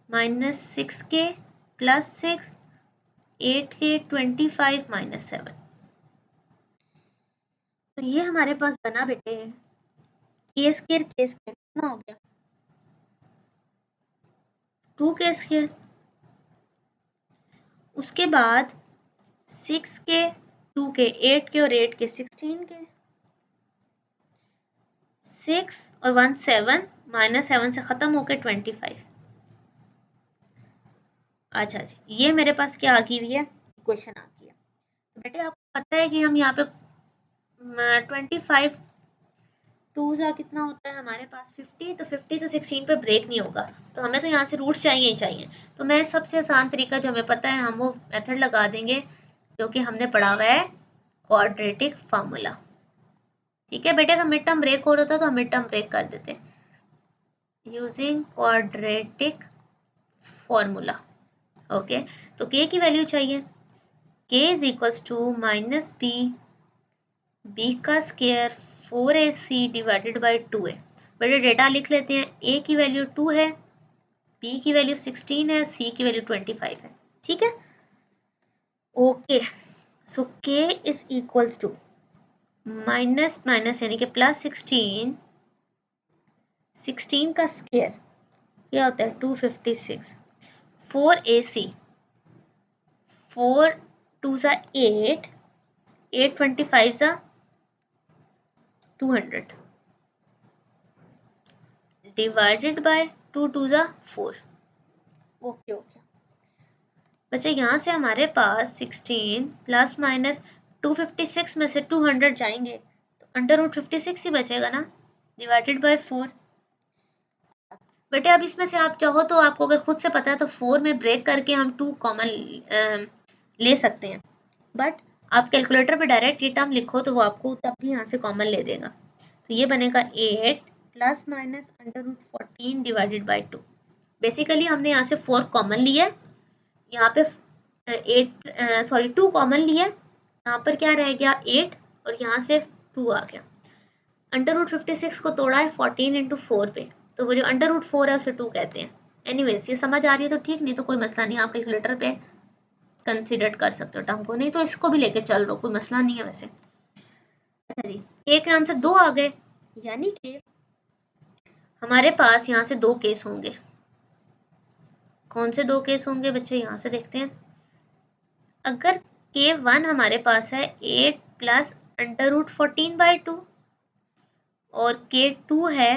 -6k plus 6 8k 25 -7। तो ये हमारे पास बना बेटे k स्क्वायर कितना हो गया 2k स्क्वायर, उसके बाद 6k 2k 8k और 8k 16k, 6 और 1 7 -7 से खत्म होकर 25। अच्छा जी, ये मेरे पास क्या आ गई हुई है इक्वेशन आ गई है। तो बेटे आपको पता है कि हम यहाँ पे 25 2 कितना होता है हमारे पास 50, तो 50 तो 16 पे ब्रेक नहीं होगा, तो हमें तो यहाँ से रूट्स चाहिए ही चाहिए। तो मैं सबसे आसान तरीका जो हमें पता है हम वो मेथड लगा देंगे, क्योंकि हमने पढ़ा हुआ है क्वाड्रेटिक फार्मूला। ठीक है बेटे, अगर मिड टर्म ब्रेक हो रहा था तो हम मिड टर्म ब्रेक कर देते यूजिंग क्वाड्रेटिक फॉर्मूला। ओके तो k की वैल्यू चाहिए, k is equals to -b b का स्क्वायर 4ac डिवाइडेड बाई 2a। बेटे डेटा लिख लेते हैं, a की वैल्यू 2 है, b की वैल्यू 16 है, c की वैल्यू 25 है। ठीक है, okay so k is equals to minus minus यानी कि प्लस 16 का स्क्वायर क्या होता है 256, 4ac 4 2 8 8 25 200 divided by 2 2 4। Okay okay बच्चे यहाँ से हमारे पास 16 प्लस माइनस 256 में से 200 जाएंगे तो अंडर रूट 56 ही बचेगा ना, डिवाइडेड बाय 4। बेटे अब इसमें से आप चाहो तो आपको अगर खुद से पता है तो 4 में ब्रेक करके हम 2 कॉमन ले सकते हैं, बट आप कैलकुलेटर पे डायरेक्ट ये टर्म लिखो तो वो आपको तब भी यहाँ से कॉमन ले देगा। तो ये बनेगा 8 plus minus under root 14 divided by 2। Basically हमने यहाँ से 4 कॉमन लिया, यहाँ पे 2 कॉमन लिया, यहाँ पर क्या रह गया 8 और यहाँ से 2 आ गया। अंडर रूट 56 को तोड़ा है 14 इंटू 4 पे, तो वो जो अंडर रूट 4 है उसे 2 कहते हैं। एनीवेज ये समझ आ रही है तो ठीक, नहीं तो कोई मसला नहीं, आप कैलकुलेटर पे कंसिडर कर सकते हो टर्म को, नहीं तो इसको भी लेके चल लो, कोई मसला नहीं है वैसे। अच्छा जी, ए के आंसर 2 आ गए, यानी कि हमारे पास यहाँ से 2 केस होंगे। कौन से 2 केस होंगे बच्चे, यहाँ से देखते हैं। अगर K1 हमारे पास है 8 प्लस अंडर रूट 14 बाई 2 और K2 है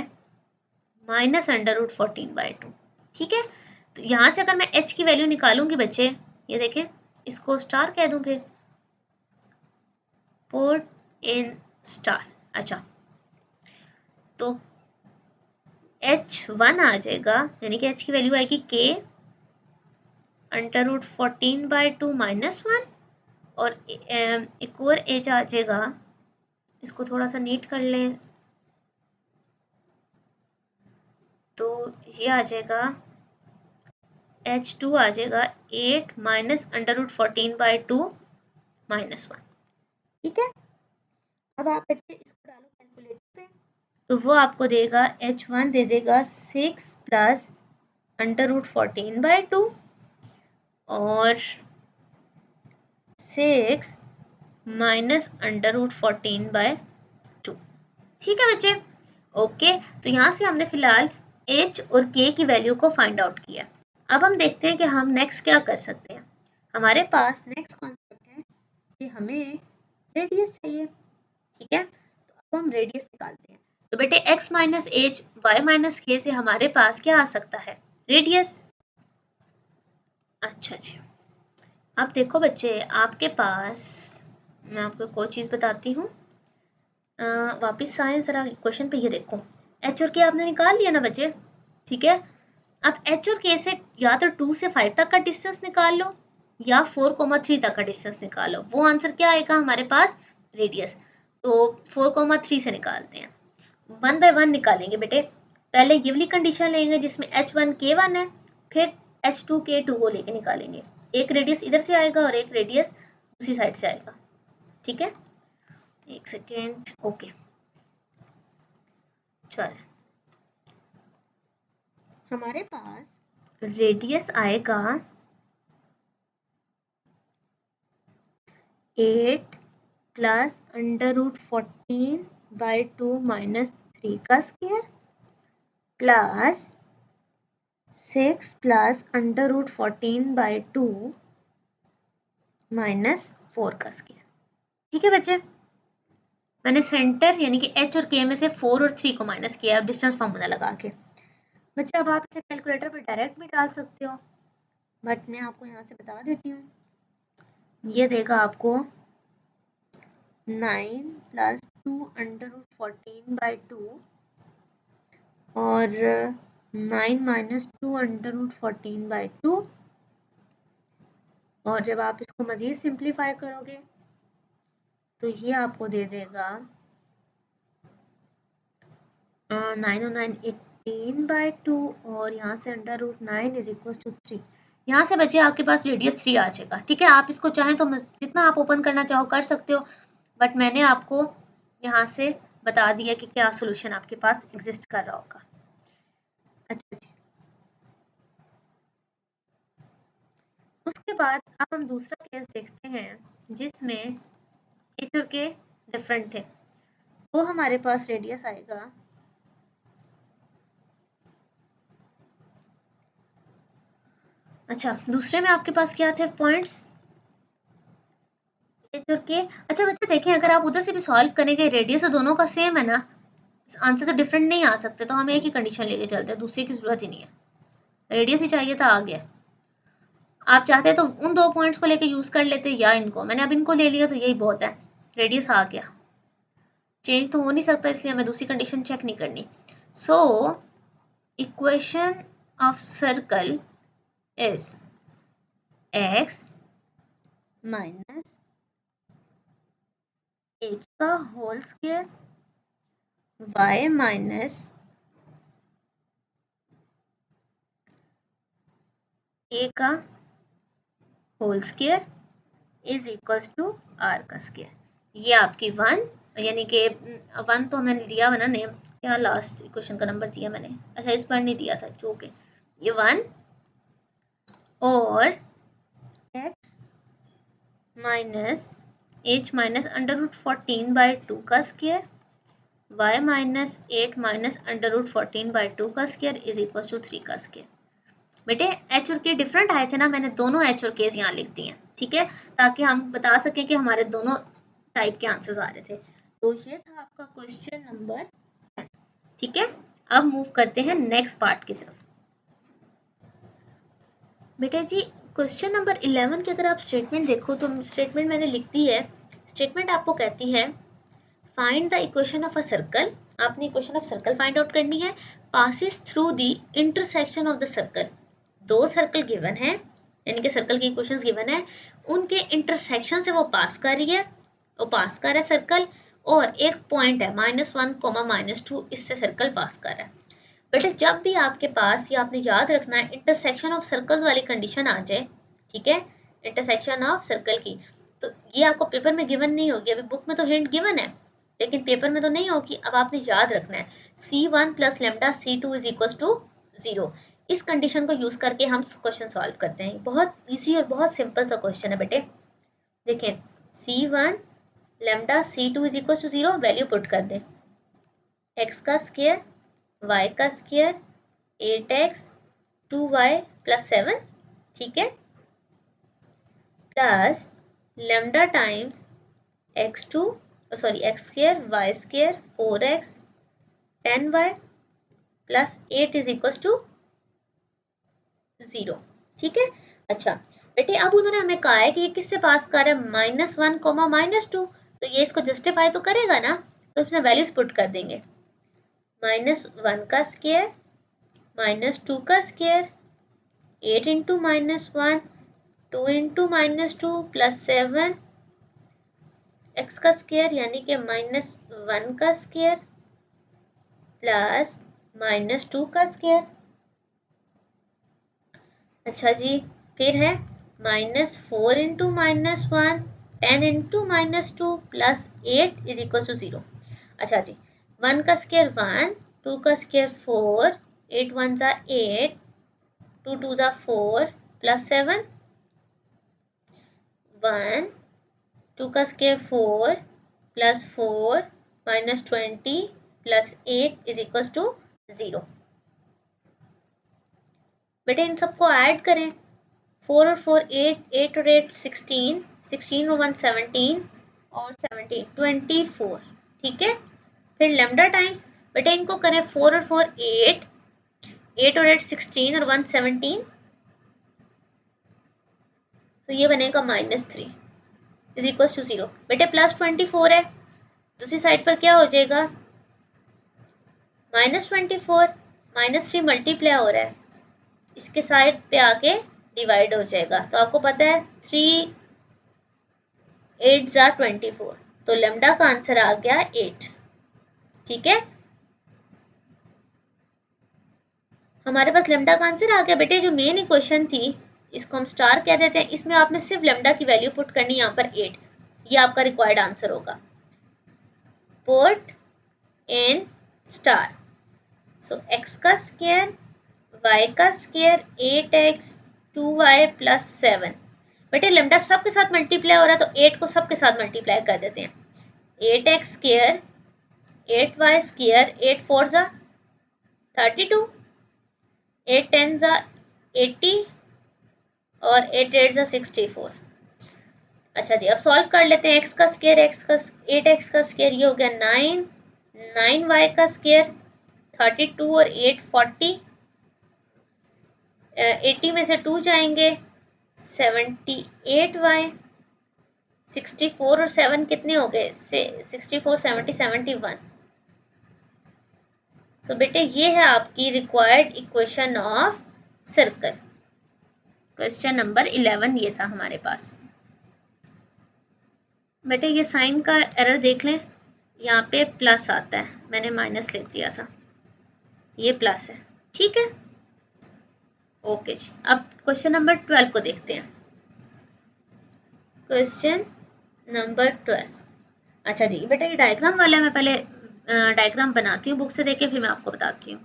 माइनस अंडर रूट 14 बाई 2, ठीक है। तो यहाँ से अगर मैं h की वैल्यू निकालूंगी बच्चे, ये देखें, इसको स्टार कह दूं फिर, पुट इन स्टार। अच्छा, तो h1 आ जाएगा, यानी कि h की वैल्यू आएगी k under root 14 by 2 minus 1, और एक और h आ जाएगा, इसको थोड़ा सा नीट कर लें तो ये आ जाएगा h2 आ जाएगा 8 minus under root 14 by 2 minus 1, ठीक है। अब आप बेटे इसको डालो कैलकुलेटर पे, तो वो आपको देगा h1 दे देगा 6 प्लस अंडर रूट 14 बाई 2 और 6 माइनस अंडर रूट 14 बाय 2, ठीक है बच्चे। ओके, तो यहाँ से हमने फिलहाल h और k की वैल्यू को फाइंड आउट किया। अब हम देखते हैं कि हम नेक्स्ट क्या कर सकते हैं। हमारे पास नेक्स्ट कॉन्सेप्ट है कि हमें रेडियस चाहिए, ठीक है। तो अब हम रेडियस निकालते हैं। तो बेटे x minus h y minus k से हमारे पास क्या आ सकता है, रेडियस। अच्छा जी, अब देखो बच्चे, आपके पास मैं आपको कोई चीज़ बताती हूँ, वापस आए ज़रा क्वेश्चन पे, ये देखो एच और के आपने निकाल लिया ना बच्चे, ठीक है। अब एच और के से या तो 2 से 5 तक का डिस्टेंस निकाल लो या 4,3 तक का डिस्टेंस निकाल लो, वो आंसर क्या आएगा हमारे पास, रेडियस। तो 4,3 से निकालते हैं, 1 बाय 1 निकालेंगे बेटे। पहले ये वाली कंडीशन लेंगे जिसमें h1 k1 है, फिर h2 k2 को लेके निकालेंगे। एक रेडियस इधर से आएगा और एक रेडियस दूसरी साइड से आएगा, ठीक है। एक सेकेंड, ओके चल, हमारे पास रेडियस आएगा 8 plus under root 14 by 2 minus 3 का square plus 6 plus under root 14 by 2 minus 4 का स्क्वायर, ठीक है बच्चे। मैंने सेंटर यानी कि h और k में से 4 और 3 को माइनस किया अब डिस्टेंस फार्मूला लगा के। बच्चे अब आप इसे कैलकुलेटर पर डायरेक्ट भी डाल सकते हो, बट मैं आपको यहाँ से बता देती हूँ। ये देगा आपको 9 प्लस 2 अंडर रूट 14 बाई 2 और 9 माइनस 2 अंडर रूट 14 बाई 2, और जब आप इसको मज़ीद सिंप्लीफाई करोगे तो ये आपको दे देगा 9 और 9 18 बाई 2 और यहाँ से under root 9 is equal to 3। यहाँ से बच्चे आपके पास रेडियस 3 आ जाएगा, ठीक है। आप इसको चाहें तो जितना आप ओपन करना चाहो कर सकते हो, बट मैंने आपको यहाँ से बता दिया कि क्या सोल्यूशन आपके पास एग्जिस्ट कर रहा होगा। अच्छा जी, उसके बाद अब हम दूसरा केस देखते हैं जिसमें एच और के डिफरेंट थे। वो हमारे पास रेडियस आएगा अच्छा, दूसरे में आपके पास क्या थे पॉइंट्स, एच और के। अच्छा बच्चे देखें, अगर आप उधर से भी सॉल्व करेंगे रेडियस तो दोनों का सेम है ना, आंसर तो डिफरेंट नहीं आ सकते, तो हम एक ही कंडीशन लेके चलते हैं, दूसरे की जरूरत ही नहीं है, रेडियस ही चाहिए था, आ गया। आप चाहते तो उन 2 पॉइंट्स को लेके यूज कर लेते या इनको, मैंने अब इनको ले लिया तो यही बहुत है, रेडियस आ गया, चेंज तो हो नहीं सकता इसलिए हमें दूसरी कंडीशन चेक नहीं करनी। So equation of circle is x minus h का whole square y minus a का whole square is equals to r का स्क्वायर। ये आपकी 1, यानी कि 1 तो मैंने दिया है ना नेम, क्या लास्ट इक्वेशन का नंबर दिया मैंने, अच्छा इस पर नहीं दिया था, ओके, ये 1 और x minus h minus under root 14 by 2 का square y minus 8 minus under root 14 by 2 का स्क्वायर इज इक्वल टू 3 का स्क्वायर। बेटे एच और के डिफरेंट आए थे ना, मैंने दोनों एच और केस यहाँ लिख दिए हैं, ठीक है, ताकि हम बता सकें कि हमारे दोनों टाइप के आंसर्स आ रहे थे। तो ये था आपका क्वेश्चन नंबर 10, ठीक है। अब मूव करते हैं नेक्स्ट पार्ट की तरफ। बेटे जी क्वेश्चन नंबर 11 की अगर आप स्टेटमेंट देखो तो स्टेटमेंट मैंने लिख दी है। स्टेटमेंट आपको कहती है find the equation of a circle, आपने equation of circle find out करनी है, passes through the intersection of the circle. 2 circle given है, यानी कि सर्कल की इक्वेशंस गिवन है, उनके इंटरसेक्शन से वो पास कर रही है, वो पास कर रहा है सर्कल, और एक पॉइंट है -1, -2, इससे सर्कल पास कर रहा है। बेटे जब भी आपके पास, ये आपने याद रखना है, इंटरसेक्शन ऑफ सर्कल वाली कंडीशन आ जाए, ठीक है, इंटरसेक्शन ऑफ सर्कल की, तो ये आपको पेपर में गिवन नहीं होगी, अभी बुक में तो हिंट गिवन है लेकिन पेपर में तो नहीं होगी। अब आपने याद रखना है C1 plus lambda C2 is equal to 0। इस कंडीशन को यूज करके हम क्वेश्चन सॉल्व करते हैं। बहुत इजी और बहुत सिंपल सा क्वेश्चन है बेटे। देखें C1 lambda C2 is equal to 0, value put कर दें, x का स्क्वायर y का स्क्वायर 8x 2y प्लस 7, ठीक है, plus lambda times x2 sorry x square y square 4x 10y plus 8 is equal to 0, ठीक है। अच्छा बेटे अब उन्होंने हमें कहा है कि ये किससे पास कर रहा है, -1, -2, तो ये इसको जस्टिफाई तो करेगा ना, तो इसमें वैल्यूज पुट कर देंगे, -1 का स्क्वायर -2 का square 8 into -1 2 into -2 plus 7 x का स्क्वायर यानी कि -1 का स्क्वायर प्लस -2 का स्क्वायर। अच्छा जी फिर है -4 into -1 10 into -2 plus 8 is equal to 0। अच्छा जी 1 का स्क्वायर 1 2 का स्क्वायर 4 8 1 जा 8 2 2 जा 4 प्लस 7 1 2 का square 4 plus 4 -20 plus 8 is equal to 0। बेटे इन सबको ऐड करें, 4 और 4 8 8 और 8 16 16 और 1 17 और 17 24, ठीक है। फिर लेमडा टाइम्स, बेटे इनको करें 4 और 4 8 8 और 8 16 और 1 17, तो ये बनेगा -3 इज इक्वल टू 0। बेटे प्लस 24 है, दूसरी साइड पर क्या हो जाएगा -24 -3 मल्टीप्लाई हो रहा है, इसके साइड पे आके डिवाइड हो जाएगा, तो आपको पता है 3 8 जा 24, तो लेमडा का आंसर आ गया 8, ठीक है। हमारे पास लेमडा का आंसर आ गया। बेटे जो मेन इक्वेशन थी इसको हम स्टार कह देते हैं, इसमें आपने सिर्फ लेमडा की वैल्यू पुट करनी, यहाँ पर 8, ये आपका रिक्वायर्ड आंसर होगा, put in star. So x का स्क्वायर y का स्क्वायर 8x 2y प्लस 7। बेटे लेमडा सबके साथ मल्टीप्लाई हो रहा है तो 8 को सबके साथ मल्टीप्लाई कर देते हैं, 8x स्क्वायर 8y स्क्वायर 8 4 जा 32 8 10 जा 80 और 8 8 जा 64। अच्छा जी अब सॉल्व कर लेते हैं, x का स्क्वायर 8x का स्क्वायर ये हो गया 9 9y का स्क्वायर 32 और 8 40, 80 में से 2 जाएंगे 78y, 64 और 7 कितने हो गए? 64, 70, 71। सो बेटे ये है आपकी required equation of circle. Question number 11 ये था हमारे पास। बेटे ये साइन का एरर देख लें, यहाँ पे प्लस आता है, मैंने माइनस लिख दिया था, ये प्लस है, ठीक है। ओके जी, अब क्वेश्चन नंबर 12 को देखते हैं। Question number 12। अच्छा जी बेटा ये डायग्राम वाला है, मैं पहले डायग्राम बनाती हूँ बुक से देख के, फिर मैं आपको बताती हूँ।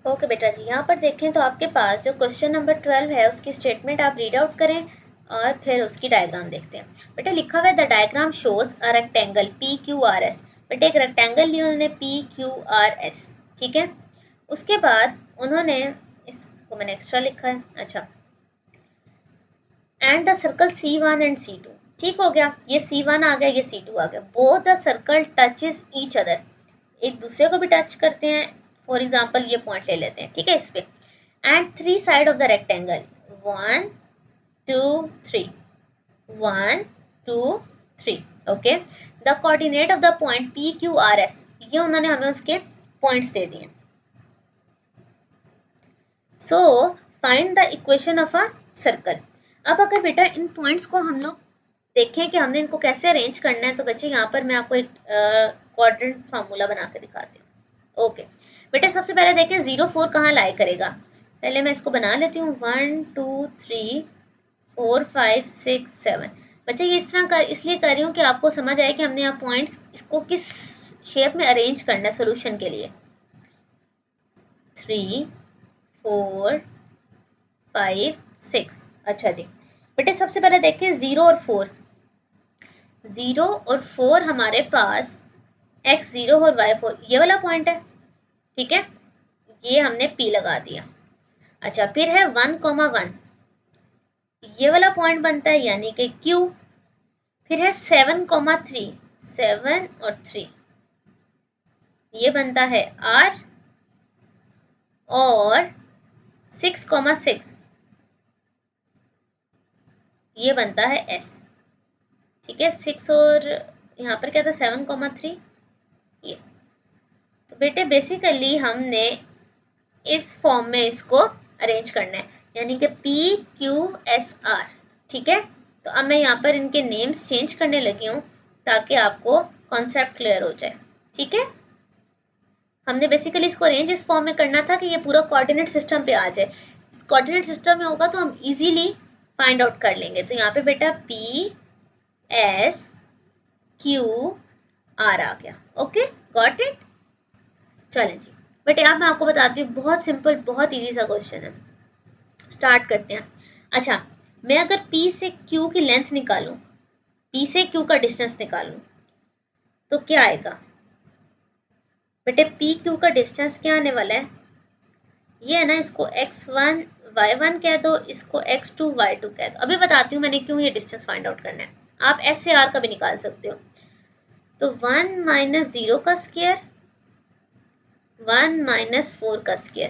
ओके बेटा जी, यहाँ पर देखें तो आपके पास जो क्वेश्चन नंबर 12 है उसकी स्टेटमेंट आप रीड आउट करें और फिर उसकी डायग्राम देखते हैं। बेटा लिखा हुआ है the diagram shows a rectangle P Q R S. बेटा एक रेक्टेंगल लिया उन्होंने पी क्यू आर एस, ठीक है। उसके बाद उन्होंने, इसको मैंने एक्स्ट्रा लिखा है, अच्छा, and the circle C1 and C2, ठीक हो गया, ये C1 आ गया, ये C2 आ गया। Both the circle touches each other, एक दूसरे को भी टच करते हैं। फॉर एग्जाम्पल ये पॉइंट ले लेते हैं, ठीक है, इस पे। And three side of the rectangle 1 2 3, 1 2 3, okay. The coordinate of the point P Q R S, ये उन्होंने हमें उसके पॉइंट्स दे दिए। So find the equation of a circle. अब अगर बेटा इन पॉइंट्स को हम लोग देखें कि हमने इनको कैसे अरेंज करना है, तो बच्चे यहाँ पर मैं आपको एक क्वाड्रेंट फार्मूला बना के दिखाती हूँ। ओके बेटा सबसे पहले देखें 0 4 कहाँ लाई करेगा। पहले मैं इसको बना लेती हूँ, 1 2 3 4 5 6 7। बच्चे ये इस तरह कर इसलिए कर रही हूँ कि आपको समझ आए कि हमने यहाँ पॉइंट्स इसको किस शेप में अरेंज करना है सोल्यूशन के लिए। 3 4 5 6। अच्छा जी बेटे सबसे पहले देखें 0 और 4। 0 और 4 हमारे पास x0 और y4 ये वाला पॉइंट है, ठीक है, ये हमने P लगा दिया। अच्छा फिर है 1,1, ये वाला पॉइंट बनता है यानी कि Q। फिर है 7,3, 7 और 3, ये बनता है R। और 6,6, ये बनता है S, ठीक है। 6 और यहाँ पर क्या था 7,3, ये। तो बेटे बेसिकली हमने इस फॉर्म में इसको अरेंज करना है, यानी कि PQSR, ठीक है। तो अब मैं यहाँ पर इनके नेम्स चेंज करने लगी हूँ ताकि आपको कॉन्सेप्ट क्लियर हो जाए, ठीक है। हमने बेसिकली इसको अरेंज इस फॉर्म में करना था कि ये पूरा कोऑर्डिनेट सिस्टम पे आ जाए। कोऑर्डिनेट सिस्टम में होगा तो हम इजीली फाइंड आउट कर लेंगे। तो यहाँ पे बेटा PSQR आ गया, ओके, गॉट इट। चलें जी बेटे अब मैं आपको बताती हूँ, बहुत सिंपल बहुत इजी सा क्वेश्चन है, स्टार्ट करते हैं। अच्छा मैं अगर P से Q की लेंथ निकालूं, P से Q का डिस्टेंस निकालूं, तो क्या आएगा बेटे? PQ का डिस्टेंस क्या आने वाला है? ये है ना, इसको x1 y1 कह दो, इसको x2 y2 कह दो। अभी बताती हूँ मैंने क्यों ये डिस्टेंस फाइंड आउट करना है। आप S से R का भी निकाल सकते हो। तो 1 माइनस 0 का स्क्वायर, 1 माइनस 4 का स्क्वायर।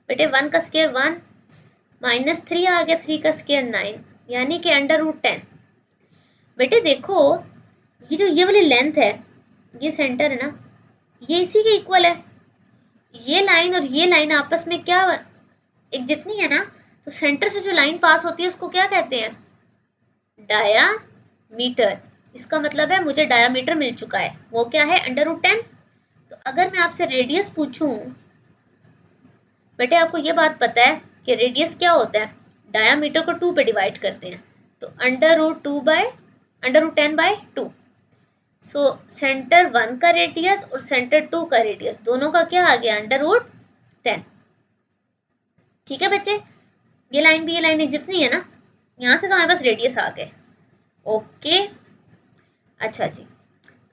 बेटे 1 का स्क्वायर 1, माइनस 3 आ गया, 3 का स्क्वायर 9, यानी कि √10। बेटे देखो ये वाली लेंथ है, ये सेंटर है ना, ये इसी के इक्वल है। ये लाइन और ये लाइन आपस में क्या एक जितनी है ना, तो सेंटर से जो लाइन पास होती है उसको क्या कहते हैं? डायामीटर। इसका मतलब है मुझे डायामीटर मिल चुका है, वो क्या है? √10। तो अगर मैं आपसे रेडियस पूछूं, बेटे आपको ये बात पता है कि रेडियस क्या होता है? डायामीटर को 2 पे डिवाइड करते हैं, तो √10/2। सो सेंटर 1 का रेडियस और सेंटर 2 का रेडियस दोनों का क्या आ गया? √10, ठीक है बच्चे। ये लाइन भी ये लाइन एक जितनी है ना, यहाँ से तो हमारे पास रेडियस आ गए, ओके। अच्छा जी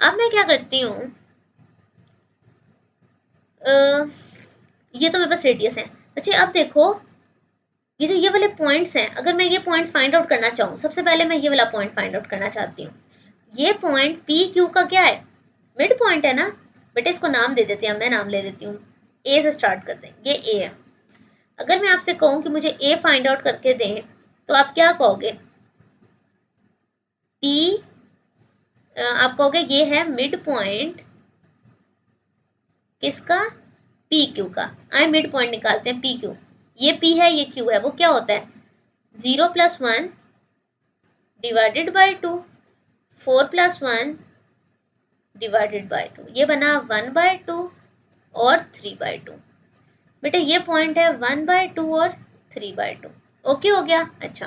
अब मैं क्या करती हूँ, ये तो मेरे पास रेडियस है। अच्छा अब देखो ये जो ये वाले पॉइंट्स हैं, अगर मैं ये पॉइंट्स फाइंड आउट करना चाहूँ, सबसे पहले मैं ये वाला पॉइंट फाइंड आउट करना चाहती हूँ। ये पॉइंट पी क्यू का क्या है? मिड पॉइंट है ना। बेटे इसको नाम दे देते हैं, मैं नाम ले देती हूँ, ए से स्टार्ट करते हैं, ये ए है। अगर मैं आपसे कहूँ कि मुझे ए फाइंड आउट करके दें, तो आप क्या कहोगे, पी, आप कहोगे ये है मिड पॉइंट किसका, पी क्यू का। आए मिड पॉइंट निकालते हैं, पी क्यू, ये पी है ये क्यू है, वो क्या होता है 0 + 1 डिवाइडेड बाई 2, 4 + 1 डिवाइडेड बाई 2, ये बना 1/2 और 3/2। बेटा ये पॉइंट है 1/2 और 3/2। ओके हो गया। अच्छा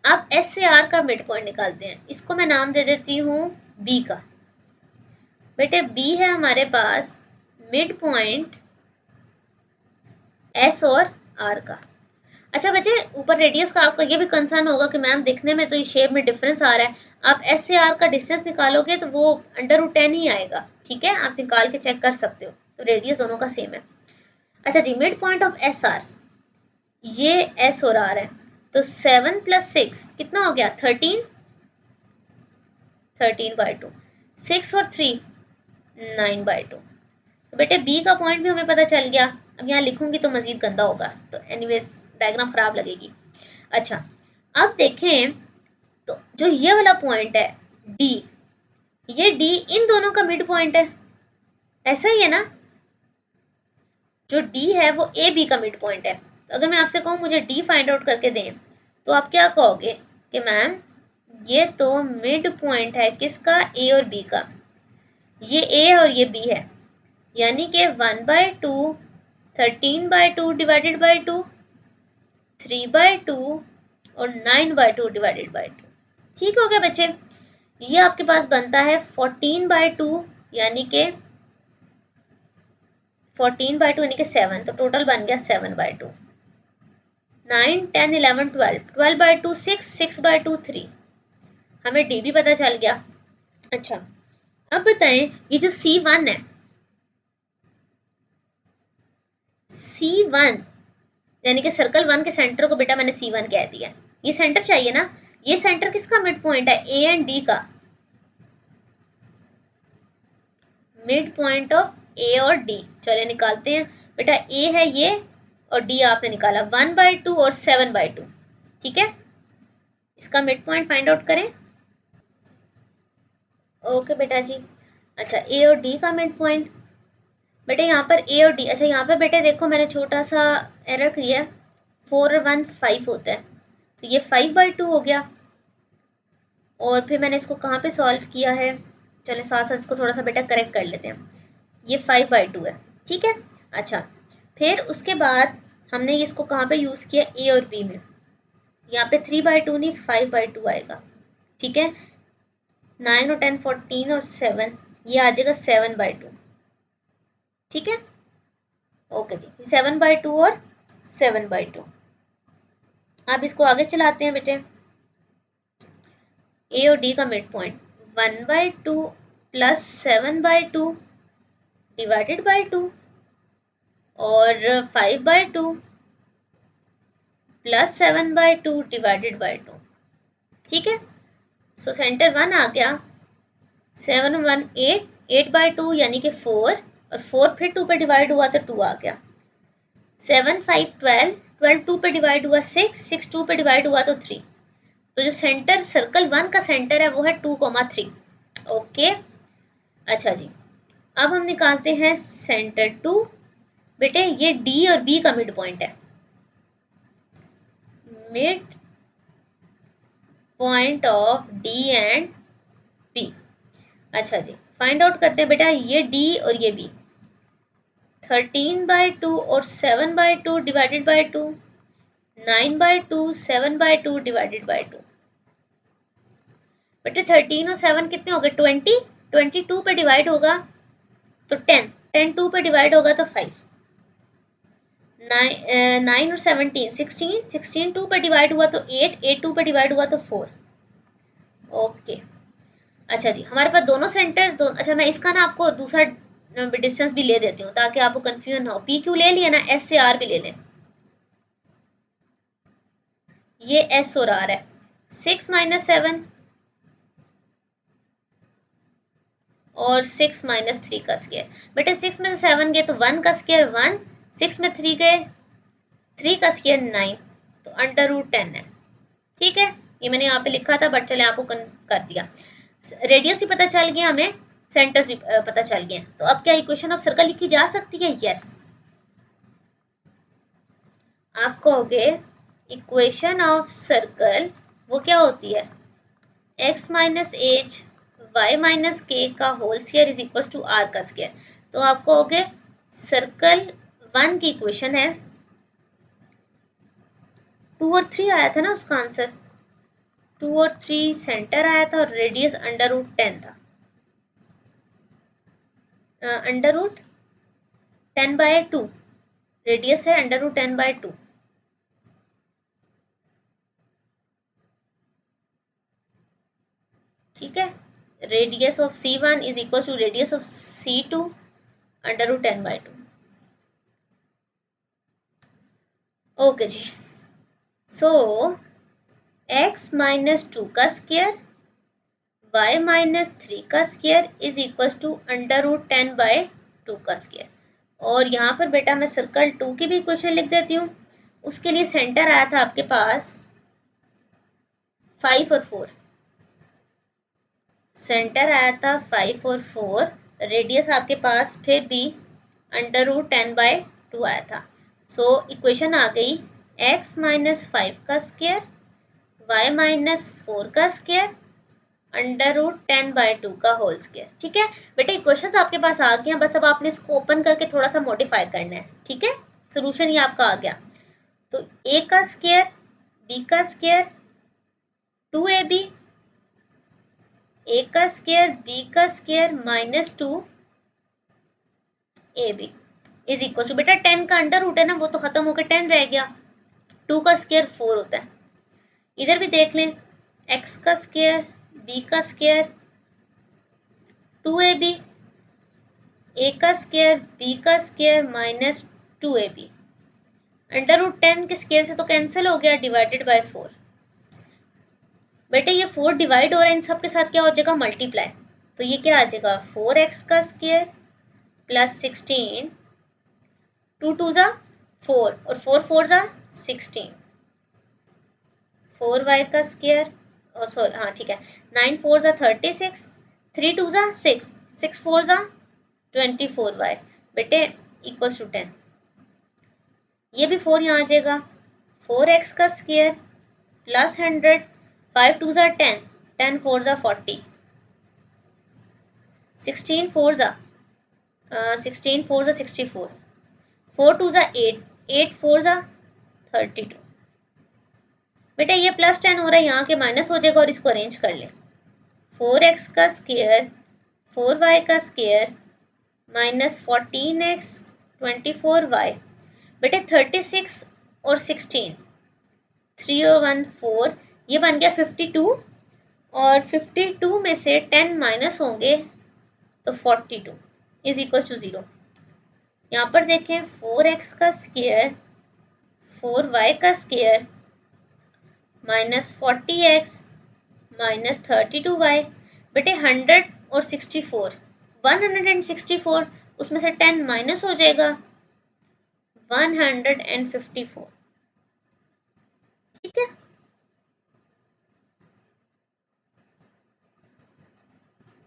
अब एस से आर का मिड पॉइंट निकालते हैं, इसको मैं नाम दे देती हूँ बी का। बेटे बी है हमारे पास मिड पॉइंट एस और आर का। अच्छा बच्चे ऊपर रेडियस का आपका ये भी कंसर्न होगा कि मैम दिखने में तो ये शेप में डिफरेंस आ रहा है, आप एस से आर का डिस्टेंस निकालोगे तो वो √10 ही आएगा, ठीक है, आप निकाल के चेक कर सकते हो, तो रेडियस दोनों का सेम है। अच्छा जी mid point of S R, ये एस और आर है, तो 7 + 6 कितना हो गया 13, 13/2, 6 और 3 9/2। तो बेटे बी का पॉइंट भी हमें पता चल गया। अब यहाँ लिखूंगी तो मजीद गंदा होगा, तो एनीवेज डायग्राम खराब लगेगी। अच्छा अब देखें तो जो ये वाला पॉइंट है डी, ये डी इन दोनों का मिड पॉइंट है, ऐसा ही है ना, जो डी है वो ए बी का मिड पॉइंट है। तो अगर मैं आपसे कहूँ मुझे डी फाइंड आउट करके दें, तो आप क्या कहोगे कि मैम ये तो मिड पॉइंट है किसका, ए और बी का, ये ए है और ये बी है, यानी कि 1/2 13/2 डिवाइडेड बाई 2, 3/2 और 9/2 डिवाइडेड बाई 2। ठीक हो गया बच्चे, ये आपके पास बनता है 14/2 यानी कि 14/2 यानी कि 7, तो टोटल बन गया 7/2। 9 10 11 12, 12/2 6, 6/2 3, हमें डी भी पता चल गया। अच्छा अब बताएं ये जो C1 है, C1 यानी कि सर्कल 1 के सेंटर को बेटा मैंने C1 कह दिया, ये सेंटर चाहिए ना, ये सेंटर किसका मिड पॉइंट है, ए एंड डी का, मिड पॉइंट ऑफ ए और डी। चलिए निकालते हैं, बेटा ए है ये और डी आपने निकाला 1/2 और 7/2, ठीक है, इसका मिड पॉइंट फाइंड आउट करें। ओके बेटा जी। अच्छा ए और डी का मिड पॉइंट, बेटे यहाँ पर ए और डी, अच्छा यहाँ पे बेटे देखो मैंने छोटा सा एरर किया, 4 और 1 5 होता है, तो ये 5/2 हो गया, और फिर मैंने इसको कहाँ पे सॉल्व किया है, चले साथ साथ इसको थोड़ा सा बेटा करेक्ट कर लेते हैं, ये 5/2 है, ठीक है। अच्छा फिर उसके बाद हमने इसको कहाँ पे यूज़ किया, ए और बी में, यहाँ पे 3/2 नहीं 5/2 आएगा, ठीक है, 9 और 10 14 और 7, ये आ जाएगा 7/2, ठीक है। ओके जी 7/2 और 7/2, आप इसको आगे चलाते हैं बेटे, ए और डी का मिड पॉइंट 1/2 + 7/2 डिवाइडेड बाई 2 और 5/2 + 7/2 डिवाइडेड बाई 2, ठीक है। सो सेंटर 1 आ गया, 7 1 8, 8/2 यानी कि 4, और 4 फिर 2 पे डिवाइड हुआ तो 2 आ गया, 7 5 12, 12 2 पे डिवाइड हुआ 6, 6 2 पे डिवाइड हुआ तो 3, तो जो सेंटर सर्कल 1 का सेंटर है वो है 2,3। ओके अच्छा जी अब हम निकालते हैं सेंटर 2, बेटे ये डी और बी का मिड पॉइंट है, mid point of D and B. अच्छा जी फाइंड आउट करते हैं बेटा, ये डी और ये बी, 13/2 और 7/2 डिवाइडेड बाई 2, 9/2 7/2 डिवाइडेड बाई 2, बेटे 13 और 7 कितने हो गए 20, 22 पे डिवाइड होगा तो 10, 10 2 पे डिवाइड होगा तो 5, 9 और 17 16, 16 2 पे डिवाइड हुआ तो 8, 8 2 पे डिवाइड हुआ तो 4। ओके अच्छा जी हमारे पास दोनों सेंटर दो, अच्छा मैं इसका ना आपको दूसरा डिस्टेंस भी ले देती हूँ ताकि आपको कंफ्यूजन ना हो, पी क्यू ले लिया ना, एस से आर भी ले लें, ये एस और आर है, 6 - 7 और 6 - 3 का स्क्वायर, बेटे 6 में से 7 गए तो 1 का स्क्वायर 1, 6 में 3 गए 3 का स्क्वायर 9, तो √10 है। ठीक है, ये मैंने यहाँ पे लिखा था बट चले आपको कर दिया। रेडियस भी पता चल गया हमें, सेंटर्स भी पता चल गया। तो अब क्या इक्वेशन ऑफ सर्कल लिखी जा सकती है? यस। आप कहोगे इक्वेशन ऑफ सर्कल वो क्या होती है? x minus h y minus k का whole square is equal to r का स्क्वायर। तो आप कहोगे सर्कल 1 की इक्वेशन है, 2 और 3 आया था ना उसका आंसर, 2 और 3 सेंटर आया था और रेडियस √10 था। √10/2 रेडियस है, √10/2। ठीक है, radius of C1 is equal to radius of C2 √10/2। Okay जी। सो x माइनस 2 का स्क्वायर y माइनस 3 का स्क्वायर इज इक्वल टू √10/2 का स्क्वायर। और यहाँ पर बेटा मैं सर्कल 2 की भी इक्वेशन लिख देती हूँ। उसके लिए सेंटर आया था आपके पास 5 और 4, सेंटर आया था 5 और 4, रेडियस आपके पास फिर भी √10/2 आया था। सो इक्वेशन आ गई x माइनस 5 का स्क्वायर y माइनस 4 का स्क्वायर √10/2 का होल स्क्वायर। ठीक है बेटा, इक्वेशंस आपके पास आ गए हैं, बस अब आपने इसको ओपन करके थोड़ा सा मॉडिफाई करना है। ठीक है, सोल्यूशन ये आपका आ गया। तो a का स्क्वायर b का स्क्वायर 2ab, a का स्क्वायर b का square minus 2ab is equal to, बेटा 10 का अंडर रूट है ना, वो तो खत्म होकर 10 रह गया, 2 का स्क्वायर 4 होता है। इधर भी देख लें, x का स्क्वायर b का स्क्वायर 2ab, a का स्क्वायर b का स्क्वायर माइनस 2ab, √10 के स्क्वायर से तो कैंसिल हो गया, डिवाइडेड बाय 4। बेटे ये 4 डिवाइड हो रहा है, इन सब के साथ क्या हो जाएगा? मल्टीप्लाई। तो ये क्या आ जाएगा? 4x का स्क्वायर प्लस 16, 2 2 जा 4 और 4 4 जा 16, 4y का स्क्वायर, सॉरी हाँ ठीक है, 9 4 जा 36, 3 2 जा 6, 6 4 जा 24y, बेटे इक्वल टू 10। ये भी 4 यहाँ आ जाएगा, 4x का स्क्वायर प्लस 100, 5 2 जा 10, 10 4 जा 40, 16 4 जा 64, 4 2 जा 8, 8 4 जा 32। बेटा ये प्लस 10 हो रहा है, यहाँ के माइनस हो जाएगा और इसको अरेंज कर ले। 4x का स्क्वायर 4y का स्क्वायर माइनस 14x 24y, बेटे 36 और 16, 3 और 1 4, ये बन गया 52, और 52 में से 10 माइनस होंगे तो 42 इज इक्वल टू 0। यहाँ पर देखें 4x का स्क्वायर 4y का square minus 40x minus 32y, बेटे 100 और 64, 164, उसमें से 10 माइनस हो जाएगा 154। ठीक है,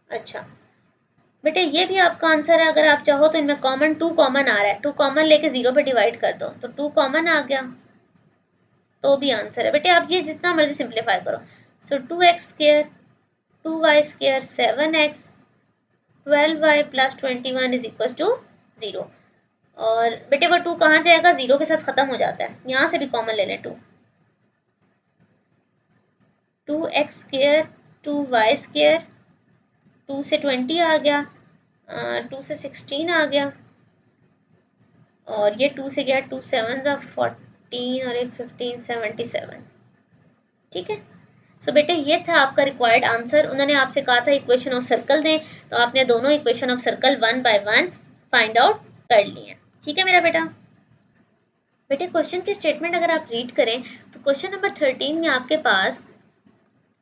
अच्छा बेटे ये भी आपका आंसर है। अगर आप चाहो तो इनमें कॉमन 2 कॉमन आ रहा है, 2 कॉमन लेके 0 पे डिवाइड कर दो तो 2 कॉमन आ गया, तो भी आंसर है। बेटे आप ये जितना मर्जी सिंप्लीफाई करो। So 2x square 2y square 7x 12y plus 21 is equal to 0। और बेटे वो 2 कहाँ जाएगा? 0 के साथ खत्म हो जाता है, यहाँ से भी कॉमन ले लें 2, 2x स्क्वायर 2y स्क्वायर, 2 से 20 आ गया, 2 से 16 आ गया, और ये 2 से गया 2 7 जा 14 और एक 15 77। ठीक है, सो बेटे ये था आपका रिक्वायर्ड आंसर। उन्होंने आपसे कहा था इक्वेशन ऑफ सर्कल दें, तो आपने दोनों equation of circle 1 by 1 find out कर लिए। ठीक है मेरा बेटा। बेटे क्वेश्चन की स्टेटमेंट अगर आप रीड करें तो क्वेश्चन नंबर 13 में आपके पास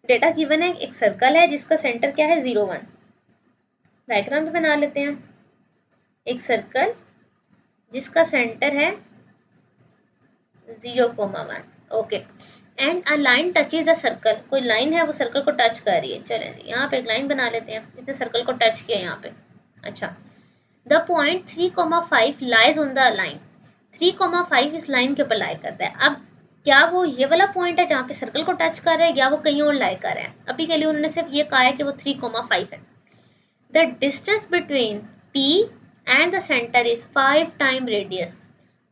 डेटा गिवन है, एक सर्कल है जिसका सेंटर क्या है? 0 1। डायग्राम भी बना लेते हैं। एक सर्कल जिसका सेंटर है 0, 1, okay, and a line touches a circle, कोई लाइन है वो सर्कल को टच कर रही है। चलें यहाँ पे एक लाइन बना लेते हैं, इसने सर्कल को टच किया यहाँ पे। अच्छा, the point 3,5 lies on the line, 3,5 इस लाइन के ऊपर लाई करता है। अब क्या वो ये वाला पॉइंट है जहाँ पे सर्कल को टच कर रहा है, या वो कहीं और लाई कर रहा है? अभी के लिए उन्होंने सिर्फ ये कहा है कि वो 3,5 है। The distance between P and the centre is 5 time radius.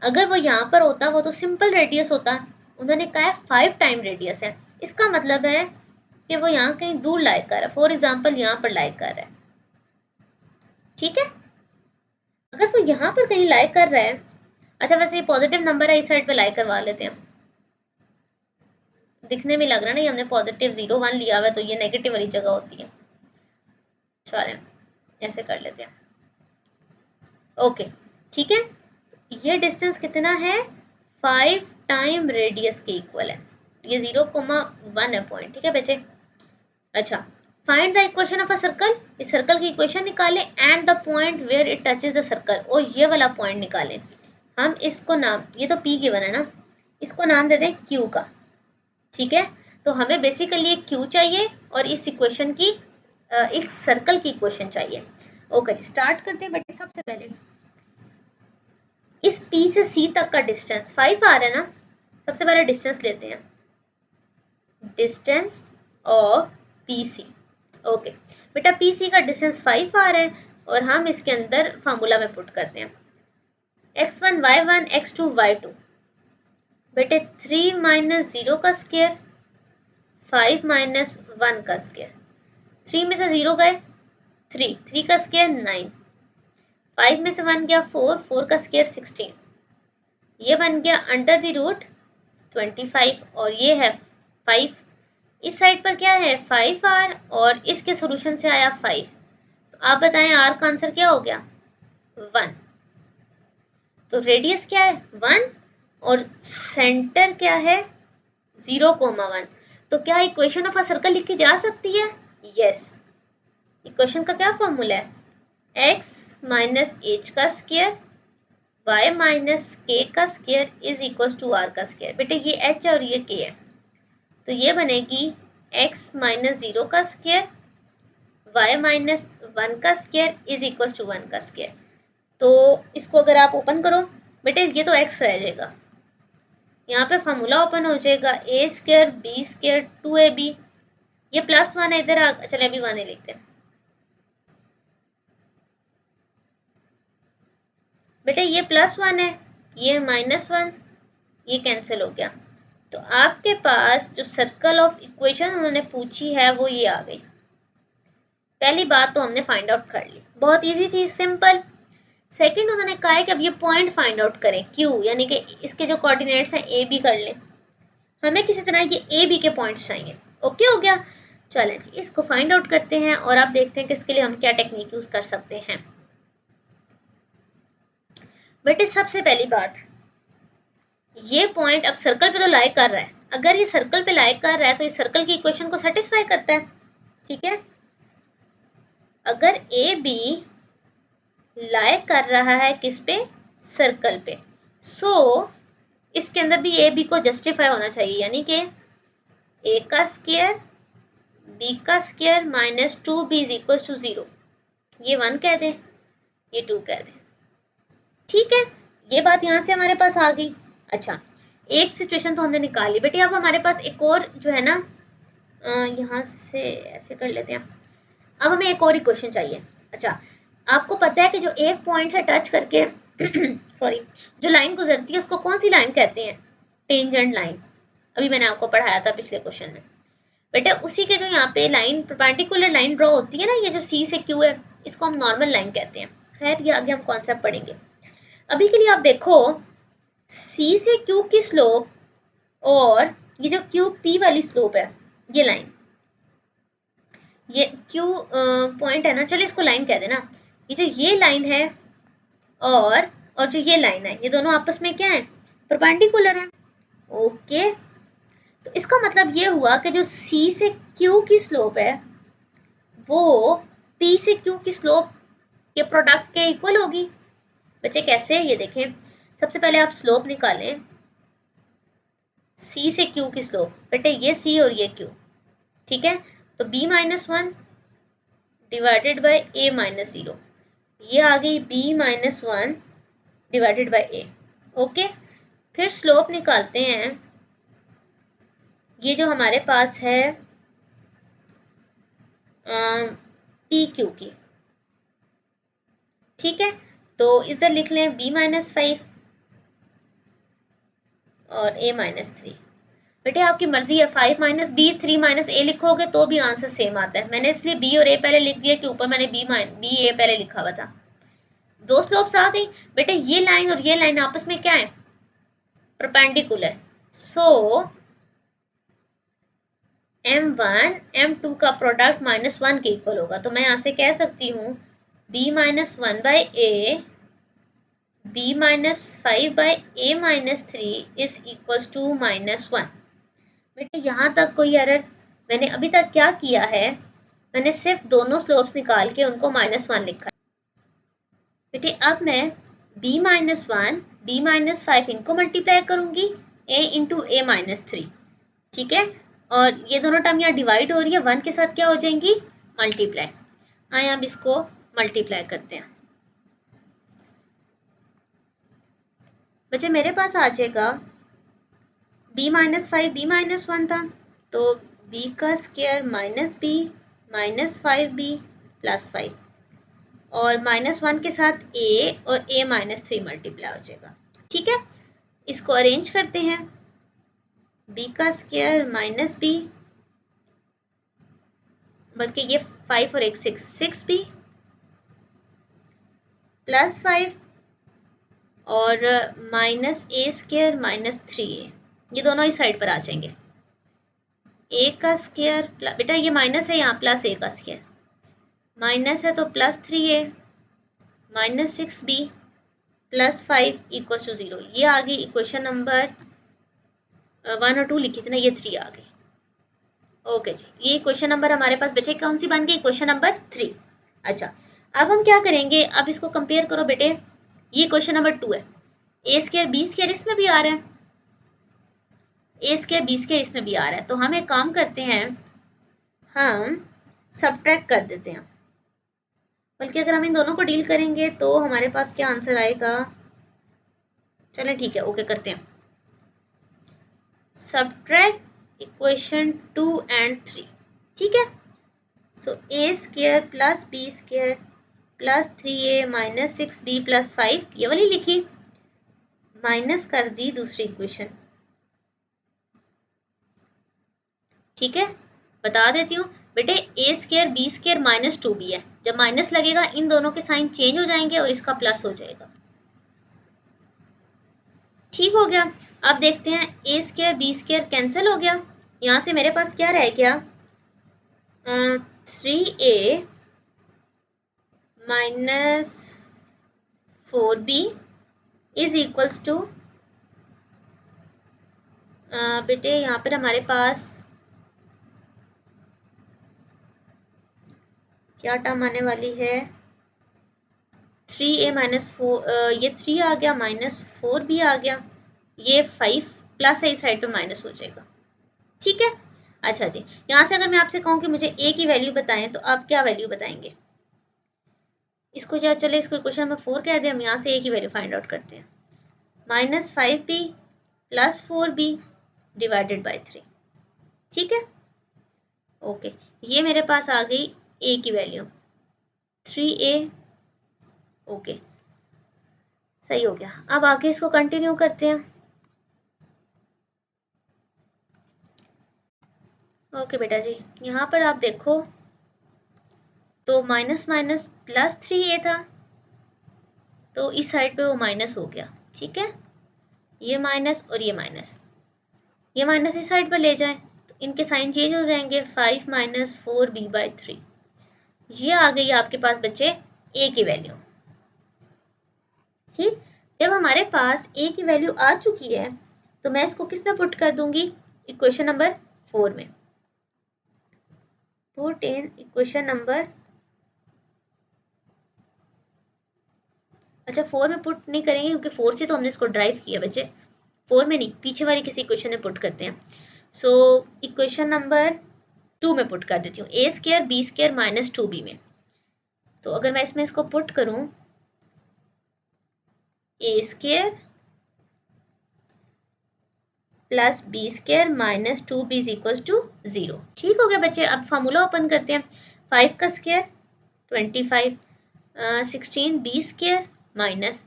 अगर वो यहाँ पर होता वो तो सिंपल रेडियस होता, उन्होंने कहा है 5 टाइम रेडियस है। इसका मतलब है कि वो यहाँ कहीं दूर लाई कर रहा है, फॉर एग्जाम्पल यहाँ पर लाई कर रहा है। ठीक है, अगर वो यहाँ पर कहीं लाई कर रहा है, अच्छा वैसे ये पॉजिटिव नंबर है, इस साइड पे लाई करवा लेते हैं। दिखने में लग रहा है ना, ये हमने पॉजिटिव 0 1 लिया हुआ है, तो ये नेगेटिव वाली जगह होती है। चलें ऐसे कर लेते हैं। ओके ठीक है, ये डिस्टेंस कितना है? 5 टाइम रेडियस के इक्वल है। ये 0,1 है पॉइंट। ठीक है बच्चे, अच्छा find the equation of a circle, इस सर्कल की इक्वेशन निकालें and the point where it touches the circle, और ये वाला पॉइंट निकालें। हम इसको नाम, ये तो P गिवन है ना, इसको नाम दे दें Q का। ठीक है, तो हमें बेसिकली एक Q चाहिए और इस इक्वेशन की एक सर्कल की इक्वेशन चाहिए। ओके स्टार्ट करते हैं बेटे। सबसे पहले इस P से C तक का डिस्टेंस 5 आ रहा है ना, सबसे पहले डिस्टेंस लेते हैं, डिस्टेंस ऑफ PC। ओके बेटा, PC का डिस्टेंस 5 आ रहा है और हम इसके अंदर फार्मूला में पुट करते हैं x1 y1 x2 y2। बेटे 3 माइनस 0 का स्क्वायर, 5 माइनस 1 का स्क्वायर, 3 में से 0 गए 3, 3 का स्क्वायर 9, 5 में से 1 गया 4, 4 का स्क्वायर 16, ये बन गया अंडर द रूट 25 और ये है 5। इस साइड पर क्या है 5r और इसके सोल्यूशन से आया 5। तो आप बताएं r का आंसर क्या हो गया? 1। तो रेडियस क्या है 1 और सेंटर क्या है 0,1। तो क्या इक्वेशन ऑफ अ सर्कल लिखी जा सकती है? यस। इक्वेशन का क्या फॉर्मूला है? x माइनस एच का स्क्वायर y माइनस के का square is equal to r का स्क्वायर। बेटे ये h है और ये k है, तो ये बनेगी x माइनस 0 का स्क्वायर y माइनस 1 का स्क्वायर इज इक्वल टू 1 का स्क्वायर। तो इसको अगर आप ओपन करो बेटे, ये तो x रह जाएगा, यहाँ पे फॉर्मूला ओपन हो जाएगा a square b square 2ab, ये +1 है इधर चले अभी 1 लिखते हैं। बेटे ये +1 है, ये -1, ये कैंसिल हो गया। तो आपके पास जो सर्कल ऑफ इक्वेशन उन्होंने पूछी है वो ये आ गई। पहली बात तो हमने फाइंड आउट कर ली, बहुत इजी थी, सिंपल। सेकंड उन्होंने कहा है कि अब ये पॉइंट फाइंड आउट करें Q, यानी कि इसके जो कोऑर्डिनेट्स हैं ए बी कर लें। हमें किसी तरह ये ए बी के पॉइंट्स चाहिए। ओके हो गया, चलें जी इसको फाइंड आउट करते हैं और आप देखते हैं कि इसके लिए हम क्या टेक्निक यूज कर सकते हैं। बेटे सबसे पहली बात, ये पॉइंट अब सर्कल पे तो लाई कर रहा है, अगर ये सर्कल पे लाई कर रहा है तो इस सर्कल की इक्वेशन को सेटिस्फाई करता है। ठीक है, अगर ए बी लाई कर रहा है किस पे? सर्कल पे, सो इसके अंदर भी ए बी को जस्टिफाई होना चाहिए, यानी कि ए का स्क्वायर बी का square minus 2b is equal to 0। ये 1 कह दें, ये 2 कह दें। ठीक है, ये बात यहाँ से हमारे पास आ गई। अच्छा, एक सिचुएशन तो हमने निकाली बेटे, अब हमारे पास एक और जो है ना, यहाँ से ऐसे कर लेते हैं, अब हमें एक और इक्वेशन चाहिए। अच्छा, आपको पता है कि जो एक पॉइंट से टच करके सॉरी जो लाइन गुजरती है उसको कौन सी लाइन कहते हैं? Tangent line. अभी मैंने आपको पढ़ाया था पिछले क्वेश्चन में। बेटा उसी के जो यहाँ पे लाइन परपेंडिकुलर लाइन ड्रॉ होती है ना, ये जो सी से क्यू है, इसको हम नॉर्मल लाइन कहते हैं। खैर ये आगे हम कॉन्सेप्ट पढ़ेंगे, अभी के लिए आप देखो सी से क्यू की स्लोप और ये जो क्यू पी वाली स्लोप है, ये लाइन, ये क्यू पॉइंट है ना, चलिए इसको लाइन कह देना। ये लाइन है और जो ये लाइन है, ये दोनों आपस में क्या है? परपेंडिकुलर है। ओके, तो इसका मतलब ये हुआ कि जो सी से क्यू की स्लोप है वो पी से क्यू की स्लोप के प्रोडक्ट के इक्वल होगी। बच्चे कैसे? ये देखें, सबसे पहले आप स्लोप निकालें, सी से क्यू की स्लोप, बेटे ये सी और ये क्यू, ठीक है। तो b minus one divided by a minus zero, ये आ गई b minus one divided by a। Okay, फिर स्लोप निकालते हैं, ये जो हमारे पास है पी क्यू की, ठीक है। तो इधर लिख लें b माइनस फाइव और a माइनस थ्री। बेटे आपकी मर्जी है, 5 माइनस बी 3 माइनस ए लिखोगे तो भी आंसर सेम आता है। मैंने इसलिए बी और ए पहले लिख दिया कि ऊपर मैंने बी ए पहले लिखा हुआ था। दो स्लोप्स आ गई। बेटे ये लाइन और ये लाइन आपस में क्या है, परपेंडिकुलर। सो m1 m2 का प्रोडक्ट -1 के इक्वल होगा। तो मैं यहां से कह सकती हूँ b minus one by a b minus five by a minus three is equals to -1। बेटे यहाँ तक कोई एरर? मैंने अभी तक क्या किया है, मैंने सिर्फ दोनों स्लोप्स निकाल के उनको -1 लिखा। बेटे अब मैं b minus one b minus five इनको मल्टीप्लाई करूंगी a into A minus three, ठीक है। और ये दोनों टर्म यहाँ डिवाइड हो रही है, 1 के साथ क्या हो जाएंगी, मल्टीप्लाई। आए अब इसको मल्टीप्लाई करते हैं। बच्चे मेरे पास आ जाएगा b minus five b minus one था, तो b का square minus b minus five b plus five, और -1 के साथ a और a माइनस थ्री मल्टीप्लाई हो जाएगा, ठीक है। इसको अरेंज करते हैं, b का स्क्वायर माइनस बी, बल्कि ये 5 और 1 6 बी प्लस 5 और माइनस ए स्क्वायर माइनस थ्री ए, ये दोनों इस साइड पर आ जाएंगे। ए का स्क्वायर, बेटा ये माइनस है यहाँ, प्लस ए का स्क्वायर, माइनस है तो plus three a minus six b plus five equal to zero. ये आ गई इक्वेशन नंबर 1 और 2 लिखी थी ना, ये 3 आ गई। ओके जी, ये क्वेश्चन नंबर हमारे पास बचे कौन सी बन गई, क्वेश्चन नंबर 3। अच्छा, अब हम क्या करेंगे, अब इसको कंपेयर करो बेटे। ये क्वेश्चन नंबर 2 है, ए स्क्वायर बी स्क्वायर इसमें भी आ रहा है, ए स्क्वायर बी स्क्वायर इसमें भी आ रहा है। तो हम एक काम करते हैं, हम सब्ट्रैक्ट कर देते हैं। बल्कि अगर हम इन दोनों को डील करेंगे तो हमारे पास क्या आंसर आएगा, चलें ठीक है, ओके करते हैं। सब्ट्रैक्ट इक्वेशन 2 एंड 3, ठीक है। So a square plus b square plus 3a minus 6b plus 5, ये वाली लिखी, माइनस कर दी दूसरी इक्वेशन, ठीक है। बता देती हूँ बेटे, a square b square minus 2b है, जब माइनस लगेगा इन दोनों के साइन चेंज हो जाएंगे और इसका प्लस हो जाएगा, ठीक हो गया। अब देखते हैं, ए स्क्वायर बी स्क्वायर कैंसिल हो गया, यहाँ से मेरे पास क्या रह गया, 3a minus 4b is equals to, बेटे यहाँ पर हमारे पास क्या टर्म आने वाली है, 3a माइनस फोर, ये 3 आ गया, माइनस 4b आ गया, ये 5 प्लस है, इस साइड पे माइनस हो जाएगा, ठीक है। अच्छा जी, यहाँ से अगर मैं आपसे कहूँ कि मुझे a की वैल्यू बताएं तो आप क्या वैल्यू बताएंगे, इसको क्या, चले इसको क्वेश्चन नंबर 4 कह दें, हम यहाँ से a की वैल्यू फाइंड आउट करते हैं, -5b plus 4b divided by 3, ठीक है। ओके, ये मेरे पास आ गई a की वैल्यू 3a, ओके सही हो गया। अब आगे इसको कंटिन्यू करते हैं। ओके बेटा जी, यहाँ पर आप देखो तो माइनस माइनस प्लस 3a था, तो इस साइड पे वो माइनस हो गया, ठीक है। ये माइनस और ये माइनस, ये माइनस इस साइड पर ले जाएं तो इनके साइन चेंज हो जाएंगे, 5 माइनस 4b बाई 3, ये आ गई आपके पास बच्चे a की वैल्यू, ठीक। जब हमारे पास a की वैल्यू आ चुकी है तो मैं इसको किस में पुट कर दूंगी, इक्वेशन नंबर 4 में, पुट इन इक्वेशन नंबर, अच्छा 4 में पुट नहीं करेंगे क्योंकि 4 से तो हमने इसको ड्राइव किया बच्चे, 4 में नहीं, पीछे वाली किसी इक्वेशन में पुट करते हैं। सो इक्वेशन नंबर 2 में पुट कर देती हूँ, a square b square minus 2b में। तो अगर मैं इसमें इसको पुट करूँ, a square plus b square minus 2b is equal to 0। ठीक हो गया बच्चे। अब फार्मूला ओपन करते हैं। 5 का स्क्वायर 25, 16 बी स्क्वायर माइनस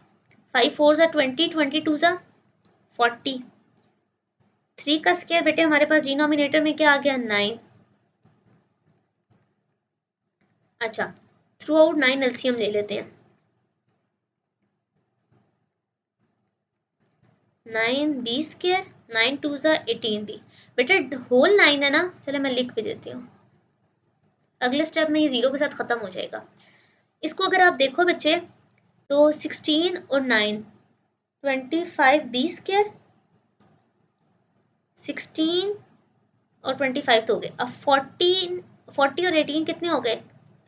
5 4 ज़ा 20, 22 ज़ा 40। 3 का स्क्वायर बेटे हमारे पास डिनोमिनेटर में क्या आ गया, 9। अच्छा, थ्रू आउट 9 एलसीएम ले लेते हैं। 9 बी स्क्वायर 9 2 ज़ा 18b। बेटा होल 9 है ना, चलो मैं लिख भी देती हूँ, अगले स्टेप में ये 0 के साथ ख़त्म हो जाएगा। इसको अगर आप देखो बच्चे तो 16 और 9 25 बी स्क्वायर, 16 और 25 तो हो गए। अब 40 और 18 कितने हो गए,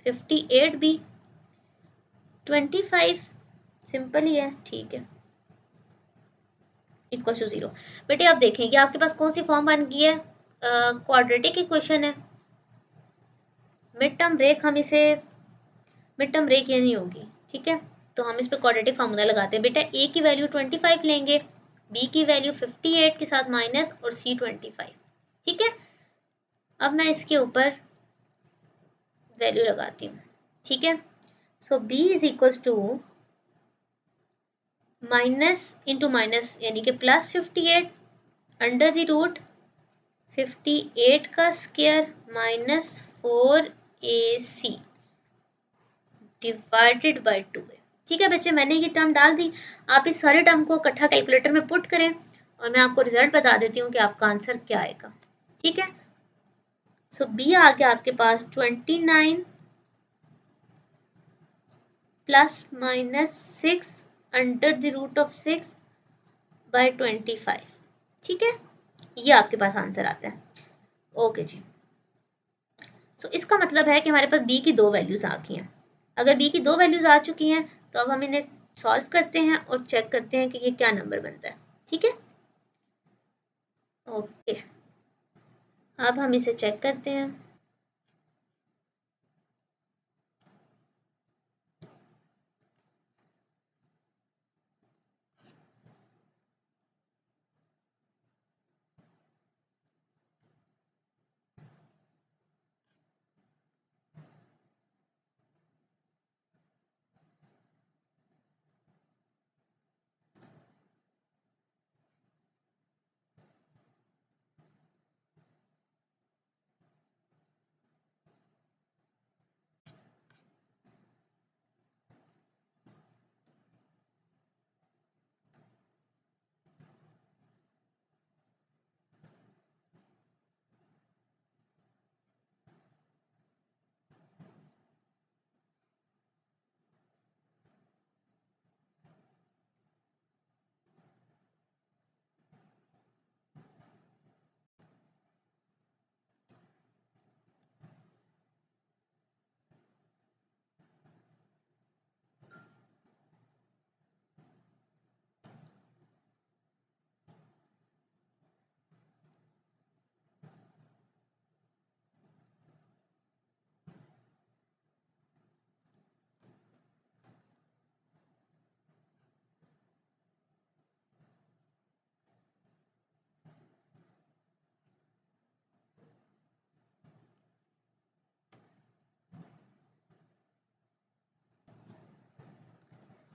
58 बी। 25 सिंपल ही है, ठीक है, इक्वल टू 0। बेटे आप देखेंगे आपके पास कौन सी फॉर्म बन गई है, क्वाड्रेटिक इक्वेशन है। मिड टर्म ब्रेक हम इसे, मिड टर्म ब्रेक ये नहीं होगी, ठीक है, तो हम इस पर क्वाड्रेटिक फार्मूला लगाते हैं। बेटा ए की वैल्यू 25 लेंगे, बी की वैल्यू 58 के साथ माइनस और सी 25। ठीक है, अब मैं इसके ऊपर वैल्यू लगाती हूँ। ठीक है, so b is equal to minus into minus यानी कि प्लस 58 अंडर द रूट 58 का square minus 4ac divided by 2 है। ठीक है बच्चे, मैंने ये टर्म डाल दी। आप इस सारे टर्म को इकट्ठा कैलकुलेटर में पुट करें और मैं आपको रिजल्ट बता देती हूँ कि आपका आंसर क्या आएगा। ठीक है, सो बी आ गया आपके पास 29 plus minus 6 under the root of 6 by 25। ठीक है, ये आपके पास आंसर आता है। ओके जी, सो इसका मतलब है कि हमारे पास बी की 2 वैल्यूज आ गई हैं। अगर बी की 2 वैल्यूज आ चुकी हैं तो अब हम इन्हें सॉल्व करते हैं और चेक करते हैं कि ये क्या नंबर बनता है। ठीक है, ओके, अब हम इसे चेक करते हैं।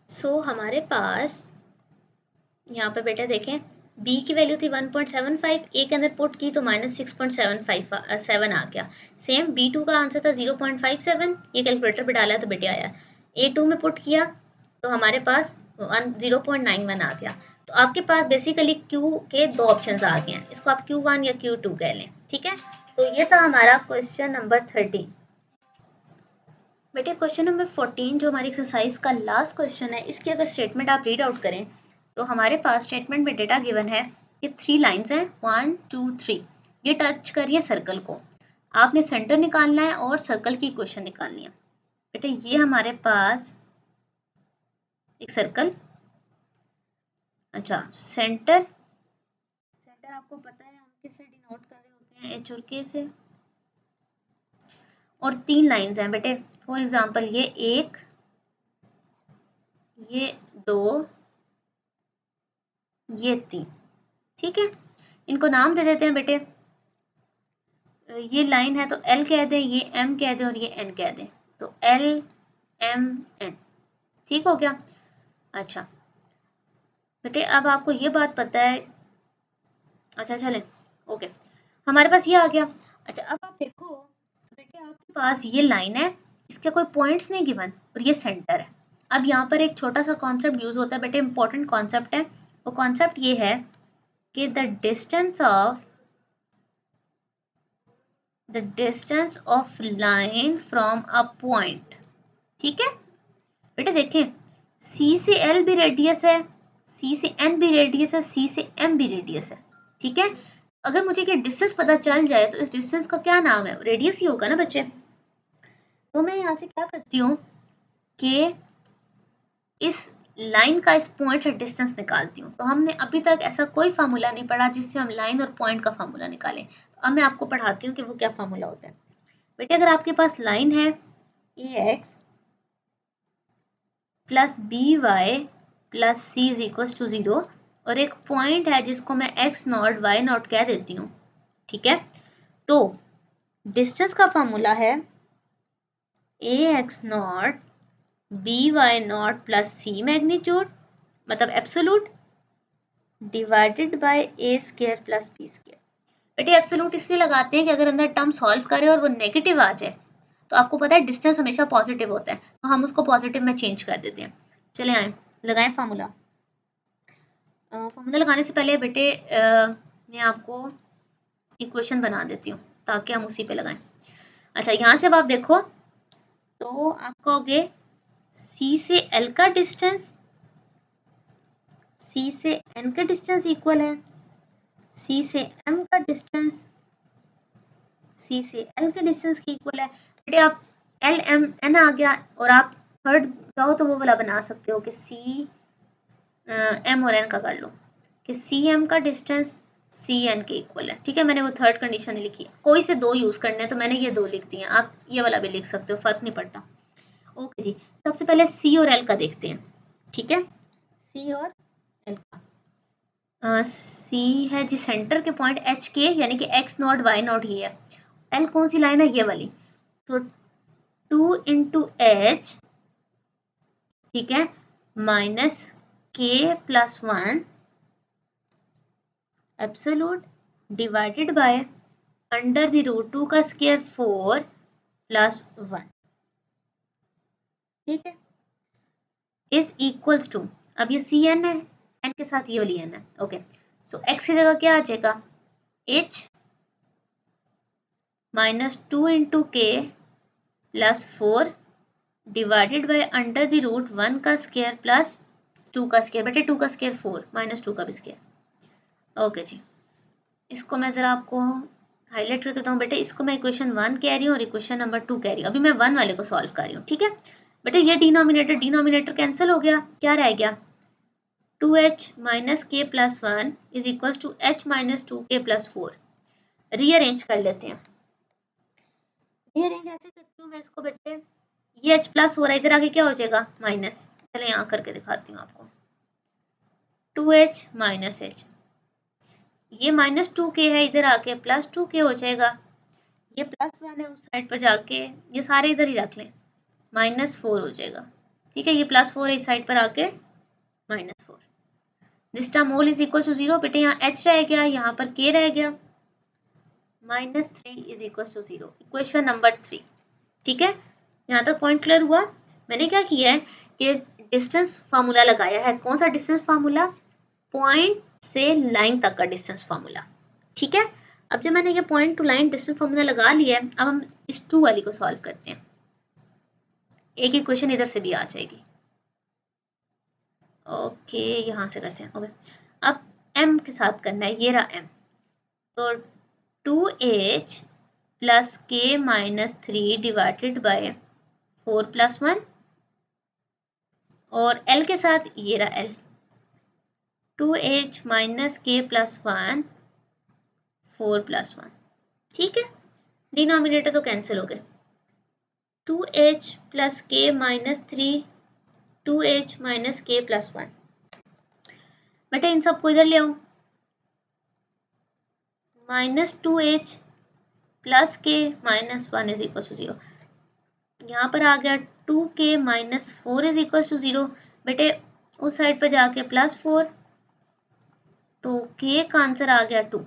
सो हमारे पास यहाँ पर बेटा देखें, b की वैल्यू थी 1.75, ए के अंदर पुट की तो माइनस 6.7 आ गया। सेम b2 का आंसर था 0.57, ये कैलकुलेटर पे डाला तो बेटे आया। a2 में पुट किया तो हमारे पास 0.91 आ गया। तो आपके पास बेसिकली q के 2 ऑप्शंस आ गए हैं, इसको आप q1 या q2 कह लें। ठीक है, तो ये था हमारा क्वेश्चन नंबर 13। बेटे क्वेश्चन नंबर 14 जो हमारी एक्सरसाइज का लास्ट क्वेश्चन है, इसकी अगर स्टेटमेंट आप रीड आउट करें तो हमारे पास स्टेटमेंट में डेटा गिवन है, ये 3 लाइंस हैं 1 2 3, ये टच करिए सर्कल को, आपने सेंटर निकालना है और सर्कल की इक्वेशन निकालनी है। बेटे ये हमारे पास एक सर्कल, अच्छा सेंटर आपको पता है हम किससे डिनोट कर रहे होते हैं, एच और के से। और 3 लाइंस हैं बेटे, फॉर एग्जांपल ये 1, ये 2, ये 3, ठीक है। इनको नाम दे देते हैं बेटे। ये लाइन है तो एल कह दें, ये एम कह दें और ये एन कह दें, तो एल एम एन, ठीक हो गया। अच्छा बेटे अब आपको ये बात पता है, अच्छा चले ओके, हमारे पास ये आ गया। अच्छा अब आप देखो बेटे आपके पास ये लाइन है, इसके कोई पॉइंट्स नहीं गिवन और ये सेंटर है। अब यहाँ पर एक छोटा सा कॉन्सेप्ट यूज होता है बेटे, इंपॉर्टेंट कॉन्सेप्ट है। वो कॉन्सेप्ट ये है कि the distance of line from a point, ठीक है बेटे। देखें सी से एल भी रेडियस है, सी से एन भी रेडियस है, सी से एम भी रेडियस है, ठीक है। अगर मुझे ये डिस्टेंस पता चल जाए तो इस डिस्टेंस का क्या नाम है, रेडियस ही होगा ना बच्चे। तो मैं यहाँ से क्या करती हूँ कि इस लाइन का इस पॉइंट से डिस्टेंस निकालती हूँ। तो हमने अभी तक ऐसा कोई फार्मूला नहीं पढ़ा जिससे हम लाइन और पॉइंट का फार्मूला निकालें। तो अब मैं आपको पढ़ाती हूँ कि वो क्या फार्मूला होता है। बेटे अगर आपके पास लाइन है a x plus b y plus c is equal to 0 और एक पॉइंट है जिसको मैं एक्स नॉट वाई नॉट कह देती हूँ, ठीक है। तो डिस्टेंस का फार्मूला है a x naught b y naught plus c magnitude मतलब absolute divided by a square plus b square. बेटे एब्सोलूट इसलिए लगाते हैं कि अगर अंदर टर्म सॉल्व करें और वो नेगेटिव आ जाए तो आपको पता है डिस्टेंस हमेशा पॉजिटिव होता है, तो हम उसको पॉजिटिव में चेंज कर देते हैं। चले आए लगाएं फार्मूला। फार्मूला लगाने से पहले बेटे मैं आपको इक्वेशन बना देती हूँ ताकि हम उसी पे लगाएं। अच्छा यहाँ से अब आप देखो तो आप कहोगे सी से एल का डिस्टेंस सी से एन का डिस्टेंस इक्वल है सी से एम का डिस्टेंस सी से एल के डिस्टेंस की इक्वल है। बेटे आप एल एम एन आ गया और आप थर्ड चाहो तो वो वाला बना सकते हो कि सी एम और एन का कर लो कि सी एम का डिस्टेंस सी एन के इक्वल है, ठीक है। मैंने वो थर्ड कंडीशन नहीं लिखी, कोई से 2 यूज करने हैं तो मैंने ये 2 लिख दिए, आप ये वाला भी लिख सकते हो, फर्क नहीं पड़ता। ओके जी, सबसे पहले सी और एल का देखते हैं, ठीक है। सी और एल का सी है जी सेंटर के पॉइंट एच के यानी कि एक्स नॉट वाई नॉट ये है। एल कौन सी लाइन है, ये वाली, तो 2 इंटू एच, ठीक है, minus k plus 1 absolute divided by under the root 2 का स्क्वायर 4 प्लस 1, ठीक है, इज इक्वल्स टू, अब ये सी एन है, एन के साथ ये वाली एन है, ओके। सो एक्स की जगह क्या आ जाएगा, h minus 2 into k plus 4 divided by under the root 1 का स्क्वायर प्लस 2 का स्क्वायर, बेटे 2 का स्क्वायर 4 माइनस 2 का भी स्क्वायर, ओके जी। इसको मैं ज़रा आपको हाईलाइट कर देता हूँ बेटे, इसको मैं इक्वेशन 1 कह रही हूँ और इक्वेशन नंबर 2 कह रही हूँ। अभी मैं 1 वाले को सॉल्व कर रही हूँ, ठीक है बेटे। ये डिनोमिनेटर कैंसिल हो गया, क्या रह गया, 2h minus k plus 1 is equal to h minus 2k plus 4। Rearrange कर लेते हैं, रीअरेंज ऐसे करती हूँ मैं इसको बच्चे, ये h प्लस हो रहा है, इधर आके क्या हो जाएगा माइनस, चले यहाँ करके दिखाती हूँ आपको, 2h माइनस h, ये माइनस 2k है, इधर आके प्लस 2k हो जाएगा, ये प्लस 1 है उस साइड पर जाके, ये सारे इधर ही रख लें, माइनस 4 हो जाएगा, ठीक है। ये प्लस 4 है इस साइड पर आके minus 4, this term whole is equal to 0, बेटे यहाँ h रह गया, यहाँ पर k रह गया, minus 3 is equal to 0, equation number 3, ठीक है। यहाँ तक पॉइंट क्लियर हुआ। मैंने क्या किया है कि डिस्टेंस फार्मूला लगाया है, कौन सा डिस्टेंस फार्मूला, पॉइंट से लाइन तक का डिस्टेंस फार्मूला, ठीक है। अब जब मैंने ये point two line distance formula लगा लिया है, अब हम इस 2 वाली को सॉल्व करते हैं, एक इक्वेशन इधर से भी आ जाएगी, ओके यहाँ से करते हैं, ओके। अब m के साथ करना है, ये रहा m, तो 2h प्लस के माइनस 3 डिवाइडेड बाय 4 प्लस 1 और l के साथ ये रहा l, 2h minus k plus 1 4 + 1। ठीक है, डिनोमिनेटर तो कैंसिल हो गए। 2h + k - 3, 2h - k + 1। बेटा इन सबको इधर ले आओ। -2h + k - 1 = 0। यहाँ पर आ गया 2k - 4 = 0। बेटे उस साइड पर जाके +4, तो k का आंसर आ गया 2।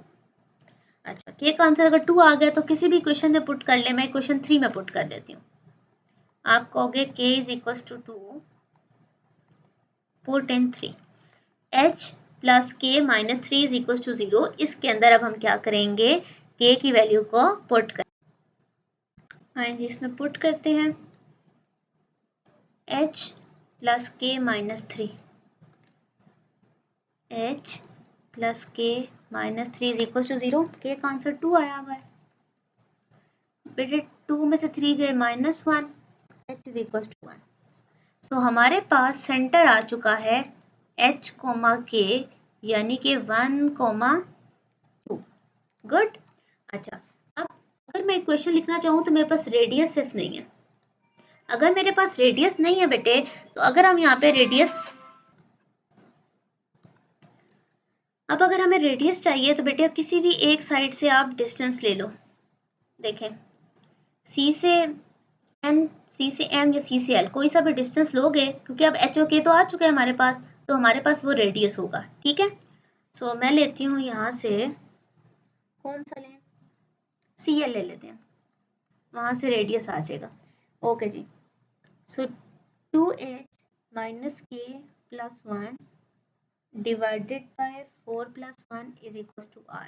अच्छा, k का आंसर अगर 2 आ गया तो किसी भी इक्वेशन में पुट कर ले। मैं इक्वेशन 3 में पुट कर देती हूँ। आप कहोगे k = 2 put in 3, h + k - 3 = 0। इसके अंदर अब हम क्या करेंगे, k की वैल्यू को पुट कर। हाँ जी, इसमें पुट करते हैं h + k - 3, h + k - 3 = 0। k का आंसर 2 आया हुआ है। बेटे 2 में से 3 गए -1, h = 1। सो हमारे पास सेंटर आ चुका है h, k, यानी कि 1, 2। गुड। अच्छा, अब अगर मैं इक्वेशन लिखना चाहूँ तो मेरे पास रेडियस सिर्फ नहीं है। अगर मेरे पास रेडियस नहीं है बेटे, तो अगर हम यहाँ पे रेडियस, अब अगर हमें रेडियस चाहिए तो बेटे किसी भी एक साइड से आप डिस्टेंस ले लो। देखें, C से N, C से M या C से L, कोई सा भी डिस्टेंस लोगे, क्योंकि अब H और K तो आ चुके हैं हमारे पास, तो हमारे पास वो रेडियस होगा। ठीक है, सो मैं लेती हूँ यहाँ से, कौन सा लें, CL ले लेते हैं, वहाँ से रेडियस आ जाएगा। ओके जी, so 2h - k + 1 divided by 4 + 1 = r।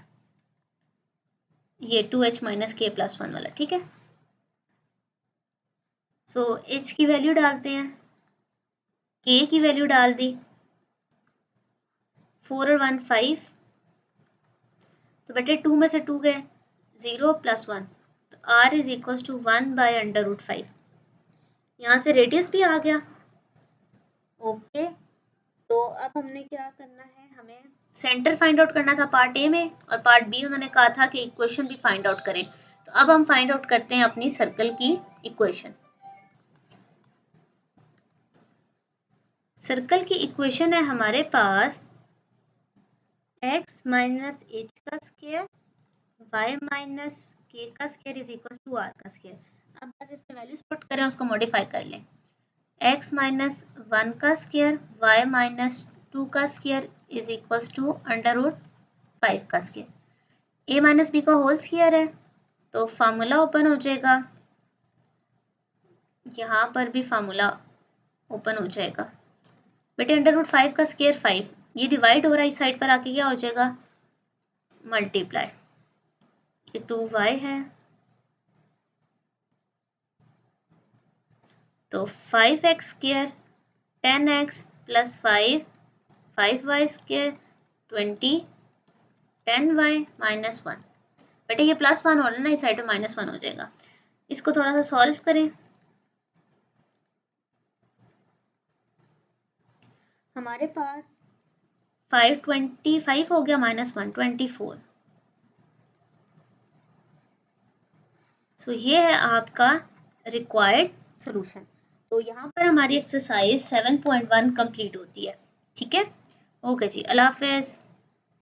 ये 2h - k + 1 वाला। ठीक है, सो h की वैल्यू डालते हैं, k की वैल्यू डाल दी, 4 और 1 5, तो बेटे 2 में से 2 गए 0 + 1, तो r = 1/√5। यहाँ से रेडियस भी आ गया। ओके, तो अब हमने क्या करना है, हमें सेंटर फाइंड आउट करना था पार्ट ए में, और पार्ट बी उन्होंने कहा था कि इक्वेशन भी फाइंड आउट करें। तो अब हम फाइंड आउट करते हैं अपनी सर्कल की इक्वेशन। सर्कल की इक्वेशन है हमारे पास x - h का स्क्वायर, y - k का स्क्वायर = r का स्क्वायर। अब बस इसमें वैल्यूज पुट करें, उसको मॉडिफाई कर लें। x - 1 का स्क्वायर, y - 2 का स्क्वायर = √5 का स्क्वायर। a - b का होल स्क्वायर है, तो फार्मूला ओपन हो जाएगा, यहाँ पर भी फार्मूला ओपन हो जाएगा। बेटे √5 का स्क्वायर 5, ये डिवाइड हो रहा है, इस साइड पर आके क्या हो जाएगा, मल्टीप्लाई। ये 2y है, तो 5x square 10x + 5, 5y square 20, 10y - 1। बेटे ये +1 हो रहा है ना, इस साइड में -1 हो जाएगा। इसको थोड़ा सा सॉल्व करें। हमारे पास 525 हो गया, -1 24। सो ये है आपका रिक्वायर्ड सोल्यूशन। तो यहाँ पर हमारी एक्सरसाइज 7.1 कंप्लीट होती है। ठीक है, ओके जी, अल्लाह हाफिज़।